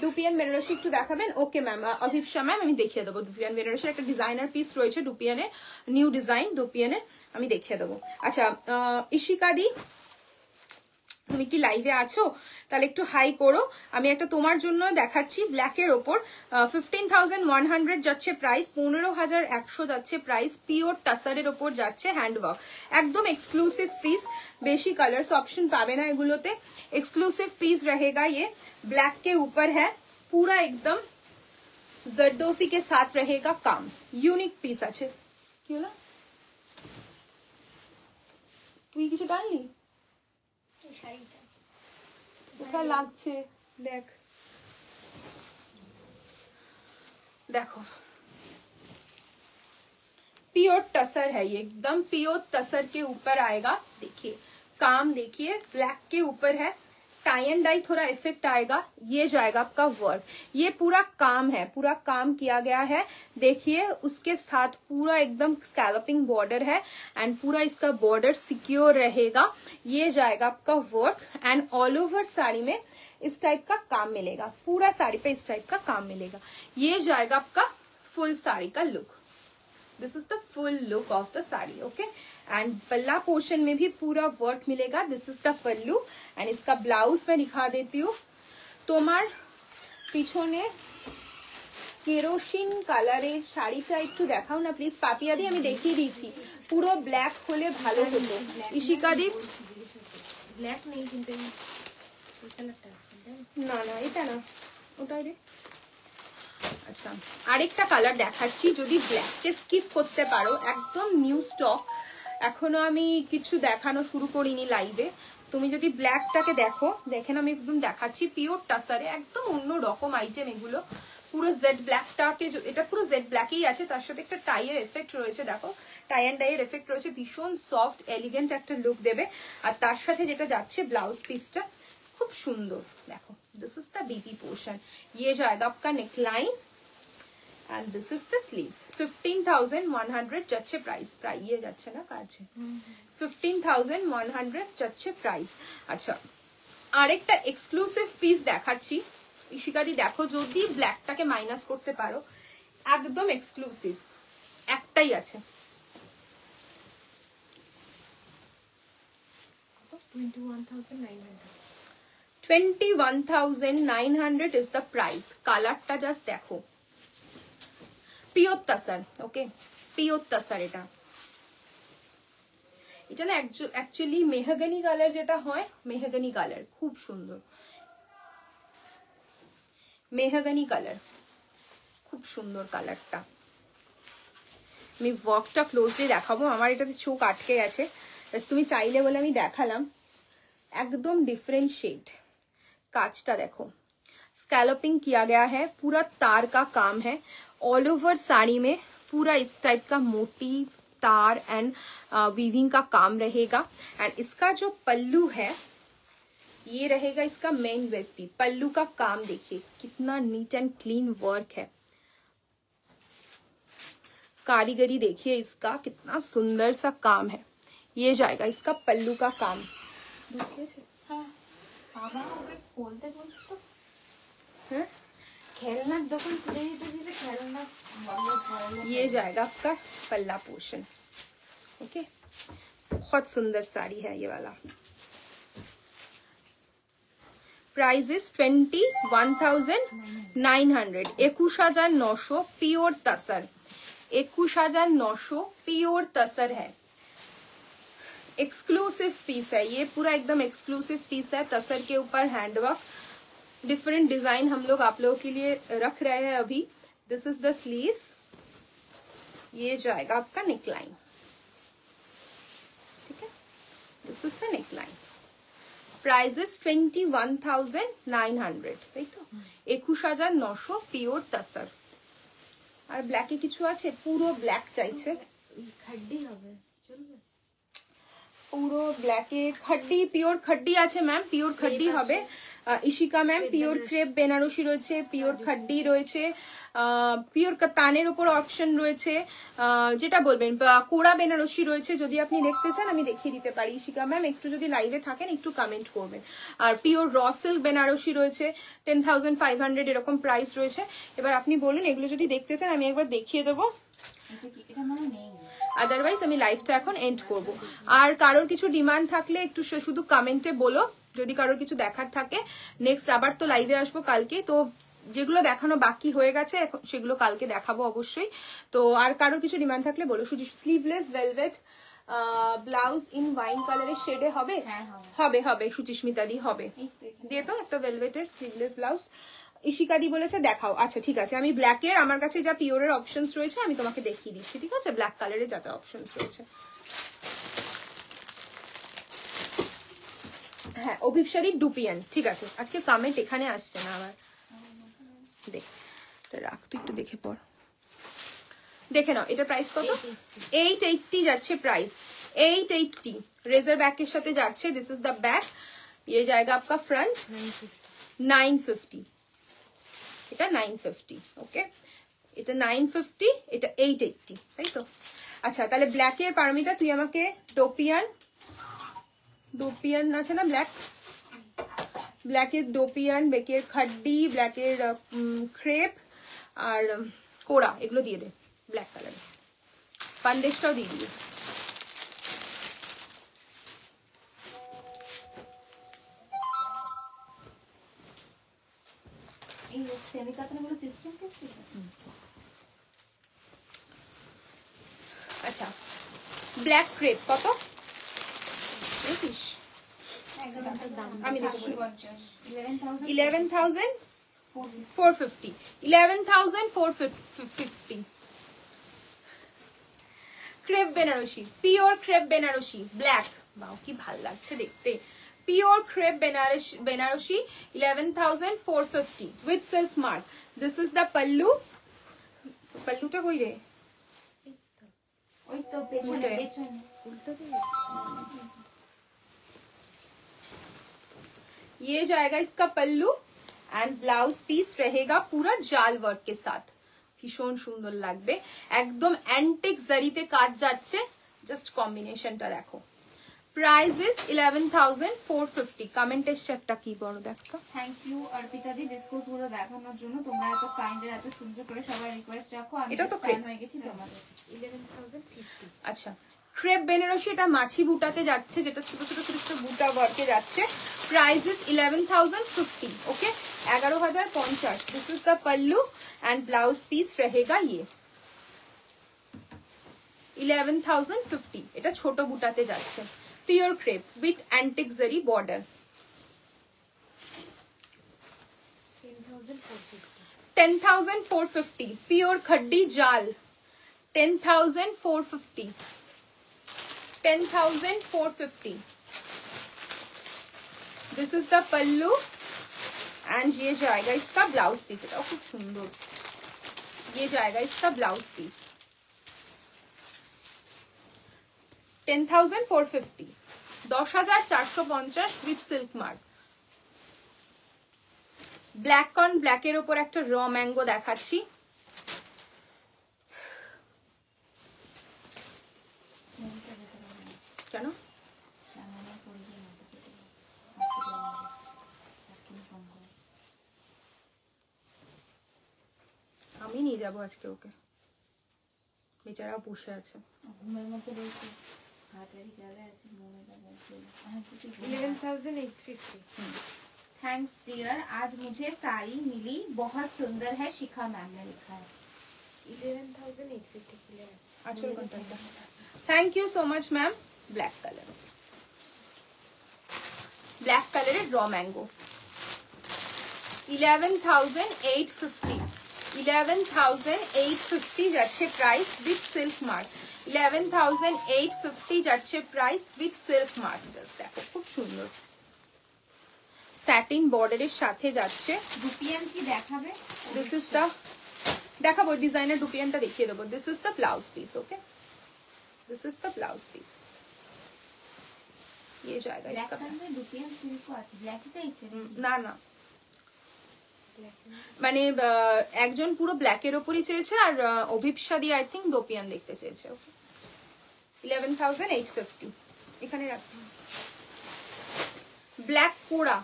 ডুপিয়ান বেনারসি একটু দেখাবেন? ওকে ম্যাম, অভিপসা ম্যাম আমি দেখিয়ে দেবো। ডুপিয়ান বেনারসির একটা ডিজাইনার পিস রয়েছে, ডুপিয়ানের নিউ ডিজাইন, ডুপিয়ানের আমি দেখিয়ে দেবো। আচ্ছা ইশিকা দি, তুমি কি লাইভে আছো? তাহলে একটু হাই করো। আমি একটা তোমার জন্য দেখাচ্ছি ব্ল্যাকের ওপর 15,100 যাচ্ছে প্রাইস, 15,100 যাচ্ছে প্রাইস। পিওর টাসারের ওপর যাচ্ছে হ্যান্ডওয়ার্ক, একদম এক্সক্লুসিভ পিস। বেশি কালার্स ऑप्शन পাবে না এগুলোতে, एक्सक्लूसिव पीस रहेगा ये। ब्लैक के ऊपर है, पूरा एकदम जरदोसी के साथ रहेगा काम। यूनिक पीस আছে। কি হলো? তুই কিছু টানলি? শাড়িটা কোথায় লাগছে দেখ। देखो प्योर टसर है ये, एकदम प्योर टसर के ऊपर आएगा। देखिए काम, देखिए ब्लैक के ऊपर है, टाई एंड डाई थोड़ा इफेक्ट आएगा। ये जाएगा आपका वर्क, ये पूरा काम है, पूरा काम किया गया है। देखिए उसके साथ पूरा एकदम स्कैल्पिंग बॉर्डर है एंड पूरा इसका बॉर्डर सिक्योर रहेगा। ये जाएगा आपका work and all over sari में इस टाइप का काम मिलेगा, पूरा साड़ी पे इस टाइप का काम मिलेगा। ये जाएगा आपका फुल साड़ी का look. This is the full look of the sari. Okay, and पल्ला पोर्शन में भी पूरा वर्क मिलेगा। This is the pallu and इसका ब्लाउज मैं दिखा देती हूँ। তোমার পিছনে কেরোসিন কালারের শাড়িটা একটু দেখাও না প্লিজ পাপিয়া দি, আমি দেখিয়ে দিয়েছি। পুরো ব্ল্যাক হলে ভালো হতো। ইশিকা দি ব্ল্যাক নেই কিন্তু না না এটা না, ওটাই রে। আচ্ছা আরেকটা কালার দেখাচ্ছি, যদি ব্ল্যাককে স্কিপ করতে পারো, একদম নিউ স্টক, এখনো আমি কিছু দেখানো শুরু করিনি লাইভে। তুমি যদি ব্ল্যাকটাকে দেখো, দেখেন আমি একদম দেখাচ্ছি পিওর টাসারে, একদম অন্য রকম আইটেম এগুলো। পুরো জেড ব্ল্যাকটাকে, এটা পুরো জেড ব্ল্যাকেই আছে, তার সাথে একটা টাইয়ের এফেক্ট রয়েছে। দেখো টাই অ্যান্ড ডাইয়ের এফেক্ট রয়েছে, ভীষণ সফট এলিগেন্ট একটা লুক দেবে। আর তার সাথে যেটা যাচ্ছে ব্লাউজ পিসটা খুব সুন্দর। দেখো this is the BP portion, ये जाएगा आपका neckline and this is the sleeves. 15,100 যাচ্ছে প্রাইস, প্রায় ये যাচ্ছে না কাছে 15,100 যাচ্ছে প্রাইস। আচ্ছা আরেকটা এক্সক্লুসিভ পিস দেখাচ্ছি। ইশিকাদি দেখো, যদি ব্ল্যাকটাকে মাইনাস করতে পারো, একদম এক্সক্লুসিভ একটাই আছে। 21,900 21,900 is the price। কালারটা জাস্ট দেখো, পিওর তাসার। ওকে পিওর তাসার, এটা না অ্যাকচুয়ালি মেহগনি কালার যেটা হয়, মেহগনি কালার খুব সুন্দর, মেহগনি কালার খুব সুন্দর কালারটা। আমি ওয়ার্কটা ক্লোজলি দেখাবো, আমার এটাতে চোখ আটকে গেছে, তুমি চাইলে বলে আমি দেখালাম। एकदम डिफरेंट शेड, कांचटा देखो, स्कैलपिंग किया गया है, पूरा तार का काम है। ऑल ओवर साड़ी में पूरा इस टाइप का मोटी तार एंड वीविंग का काम रहेगा। एंड इसका जो पल्लू है, ये रहेगा इसका मेन वेस्टी। पल्लू का काम देखिए कितना नीट एंड क्लीन वर्क है, कारीगरी देखिए इसका, कितना सुंदर सा काम है। ये जाएगा इसका पल्लू का काम। ये जाएगा आपका पल्ला पोर्शन। ओके, बहुत सुंदर साड़ी है ये वाला। Price is 21,900, 21,900 pure tussar, 21,900 pure tussar है। एक्सक्लूसिव पीस है ये, पूरा एकदम एक्सक्लूसिव पीस है। तसर के ऊपर हैंडवर्क, डिफरेंट डिजाइन हम लोग आप लोगों के लिए रख रहे हैं अभी। दिस इज द स्लीव्स, ये जाएगा आपका नेकलाइन। ठीक है, this is the neckline. Price is 21,900, তাই তো 21,900 পিওর তসর। আর ব্ল্যাকে কিছু আছে, পুরো ব্ল্যাক চাইছে, খাড্ডি হবে চলবে? পুরো ব্ল্যাকে খড্ডি, পিওর খড্ডি আছে ম্যাম, পিওর খড্ডি হবে। Ishika ma'am pure crepe Benarasi রয়েছে, পিওর খড্ডি রয়েছে, পিওর কাতানের উপর অপশন রয়েছে, যেটা বলবেন কোড়া বেনারসি রয়েছে। যদি আপনি দেখতে চান আমি দেখিয়ে দিতে পারি। ইশিকা ম্যাম একটু যদি লাইভে থাকেন একটু কমেন্ট করবেন। আর পিওর র সিল্ক বেনারসি রয়েছে, 10,500 এরকম প্রাইস রয়েছে। এবার আপনি বলুন এগুলো যদি দেখতে চান আমি একবার দেখিয়ে দেবো, আদারওয়াইজ আমি লাইভটা এখন এন্ড করব। আর কারোর কিছু ডিমান্ড থাকলে একটু শুধু কমেন্টে বলো, যদি কারোর কিছু দেখার থাকে। নেক্সট আবার তো লাইভে আসবো কালকে, তো যেগুলো দেখানো বাকি হয়ে গেছে সেগুলো কালকে দেখাবো অবশ্যই। তো আর কারোর কিছু ডিমান্ড থাকলে বলো। শুধু sleeveless velvet blouse in wine কালারের শেডে হবে? হবে হবে, সুচিস্মিতা দি হবে, দিয়ে তো একটা ভেলভেটের স্লিভলেস ব্লাউজ। ইশিকা দি বলেছে দেখাও। আচ্ছা ঠিক আছে, আমি ব্ল্যাকের আমার কাছে যা পিওরের অপশনস রয়েছে আমি তোমাকে দেখিয়ে দিচ্ছি, ঠিক আছে? ব্ল্যাক কালারের যা যা অপশনস রয়েছে। হ্যাঁ অভিপসারি ডুপিয়ান, ঠিক আছে। আজকে কমেন্ট এখানে আসছে না আবার, দেখ রাখ তুই একটু দেখে পড়, দেখে নাও এটা প্রাইস কত? 880 যাচ্ছে প্রাইস, 880 रेजर बैक के साथ जाच्छे। दिस इज द बैक, ये जाएगा आपका फ्रंट 950, এটা 950, ওকে এটা 950, এটা 880, তাই তো? আচ্ছা তাহলে ব্ল্যাকের পারমিটা তুই আমাকে ডোপিয়ান আছে না ব্ল্যাক, ব্ল্যাকের ডোপিয়ান, ব্ল্যাকের খাড্ডি, ব্ল্যাকের ক্রেপ আর কোরা এগুলো দিয়ে দে ব্ল্যাক কালার, পান্ডেশটাও দিয়ে দিবি। আচ্ছা ব্ল্যাক ক্রেপ কত? আমি 11,450, 11,450 crepe Banarasi, pure crepe Banarasi black, বাও কি ভাল লাগছে দেখতে। Pure crepe Banarasi 11,450 with silk mark. This is the pallu, পাল্লুটা কই রে? ওই তো পেছনে পেছনে উল্টো দিয়ে ये जाएगा इसका पल्लू एंड ब्लाउज पीस रहेगा पूरा जाल वर्क के साथ, भीषण सुंदर লাগবে, একদম অ্যান্টিক জারিতে কাজ যাচ্ছে। জাস্ট কম্বিনেশনটা দেখো। Price is 11,450। কমেন্টের শেপটা কি বড় দেখো। Thank you Arpita di discount গুলো দেখানোর জন্য। তোমরা এত কাইন্ড আর এত সুন্দর করে সবাই রিকোয়েস্ট রাখো। আমি এটা তো ফ্যান হয়ে গেছি তোমাদের। 11,050। আচ্ছা ক্রেপ বেনারসি, এটা মাছি বুটাতে যাচ্ছে, যেটা ছোট ছোট ছোট ছোট বুটা ওয়ার্কে যাচ্ছে। Price is 11,050, okay 11,050। This is the pallu and blouse piece रहेगा ये 11,050। এটা ছোট বুটাতে যাচ্ছে, pure crepe with antique zari border. 10,450 pure khaddi জাল, 10,450, 10,450। This is the pallu and ये जाएगा इसका ब्लाउज पीस, এটা খুব সুন্দর। ये जाएगा इसका blouse piece 10,450, 10,450 with silk mark. Black on ব্ল্যাকের ওপর একটা র ম্যাঙ্গো দেখাচ্ছি। কেন? আমি নিয়ে যাবো আজকে ওকে, বেচারা বসে আছে ঘুমের মধ্যে রয়েছে, হাতেরই জায়গা আছে, মনেটা বলছে 11,850। थैंक्स डियर, आज मुझे साड़ी मिली, बहुत सुंदर है, शिखा मैम ने लिखा है। 11,850 खुले আছে। আচ্ছা কন্টাক্টটা। Thank you so much ma'am. Black colour, black কালারের র ম্যাঙ্গো 11,850, 11,850 যাচ্ছে প্রাইস উইথ সিল্ক মার্ক। 11,850 যাচ্ছে price with silk mark. Just দেখো খুব সুন্দর স্যাটিন বর্ডারের সাথে যাচ্ছে। দুপিয়ান কি দেখাবে? দিস ইজ দ্য, দেখাবো ডিজাইনার ডুপিয়ানটা দেখিয়ে দেবো। This is the blouse piece, okay this is the blouse piece. ये जाएगा इसका দুপিয়ান সিল্ক আছে, ব্ল্যাক চাইছে না না, মানে একজন পুরো ব্ল্যাকের ওপরই চেয়েছে আর অভিপসা দিয়ে আই থিঙ্ক দোপিয়ান দেখতে চেয়েছে। 11,850 এখানে রাখছি। ব্ল্যাক কোরা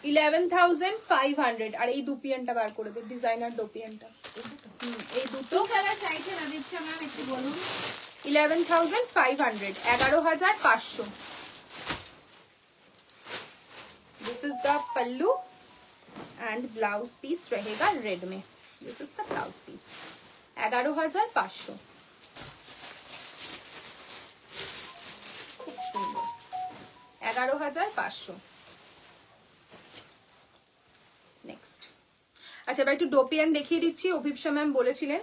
11,500 আর এই দুপিয়ানটা বার করে দে, ডিজাইনার দোপিয়ানটা। এই দুটো কালার চাইছে না দীপশা ম্যাম, একটু বলুন। 11,500, 11,500। This is the pallu and blouse piece रहेगा रेड में। This is the blouse piece 11,500। खूब सुंदर 11,500। নেক্সট আচ্ছা এবার একটু ডোপিয়ান দেখিয়ে দিচ্ছি। অভিপসা ম্যাম বলেছিলেন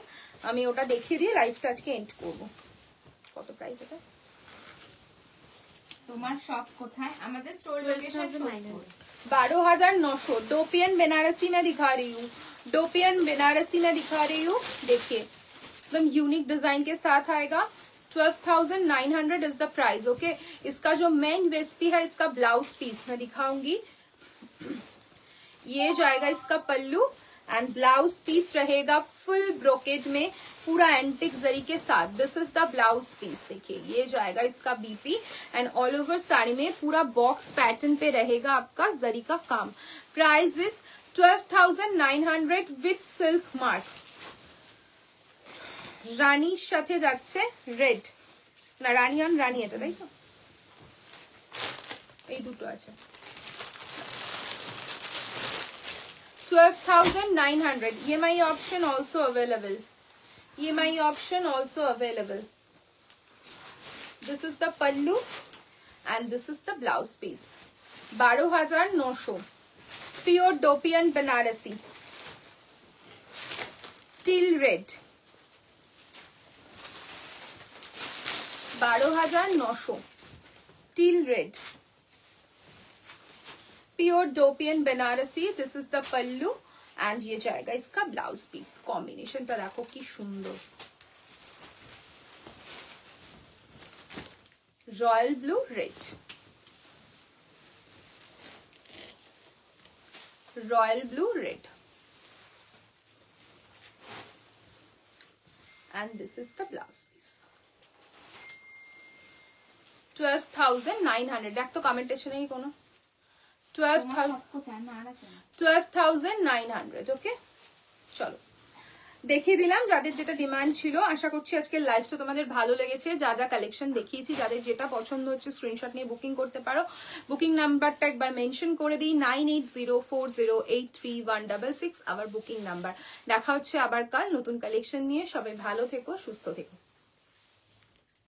আমি ওটা দেখিয়ে দিয়ে লাইভটা আজকে এন্ড করব। কত প্রাইস এটা? তোমার শপ কোথায়? আমাদের স্টোর লোকেশন 12,900। डोपियन बनारसी में दिखा रही हूँ, डोपियन बनारसी में दिखा रही हूँ, देखिए एकदम यूनिक डिजाइन के साथ आएगा। 12,900 इज द प्राइस। ओके, इसका जो मेन वेस्पी है, इसका ब्लाउज पीस मैं दिखाऊंगी। ये जाएगा इसका पल्लू एंड ब्लाउज पीस रहेगा फुल ब्रोकेट में, पूरा एंटिक जरी के साथ। This is the blouse piece. देखिए ये जाएगा इसका BP and all over sari में पूरा बॉक्स पैटर्न पे रहेगा आपका जरी का काम। Price is 12,900 with silk mark. রানীর সাথে যাচ্ছে রেড, না রানী অন রানী, এটা তাই তো, এই দুটো আছে। 12,900 EMI option also available. EMI option also available. This is the pallu and this is the blouse piece. 12,900 pure Dopian Banarasi teal red. 12,900 teal red pure Dopian Banarasi. This is the pallu and ये जाएगा इसका ब्लाउज पीस। कॉम्बिनेशन टा देखो की सुंदर, royal blue red, royal blue red and this is the blouse piece. 12,900 দেখ তো কমেন্টেশন এই কোনো 12,900 ওকে। চলো দেখিয়ে দিলাম যাদের যেটা ডিমান্ড ছিল। আশা করছি আজকের লাইভটা তোমাদের ভালো লেগেছে। যা যা কালেকশন দেখিয়েছি, যাদের যেটা পছন্দ হচ্ছে স্ক্রিনশট নিয়ে বুকিং করতে পারো। বুকিং নাম্বারটা একবার মেনশন করে দিই, 9804083166 আবার বুকিং নাম্বার। দেখা হচ্ছে আবার কাল নতুন কালেকশন নিয়ে। সবাই ভালো থেকো, সুস্থ থেকো।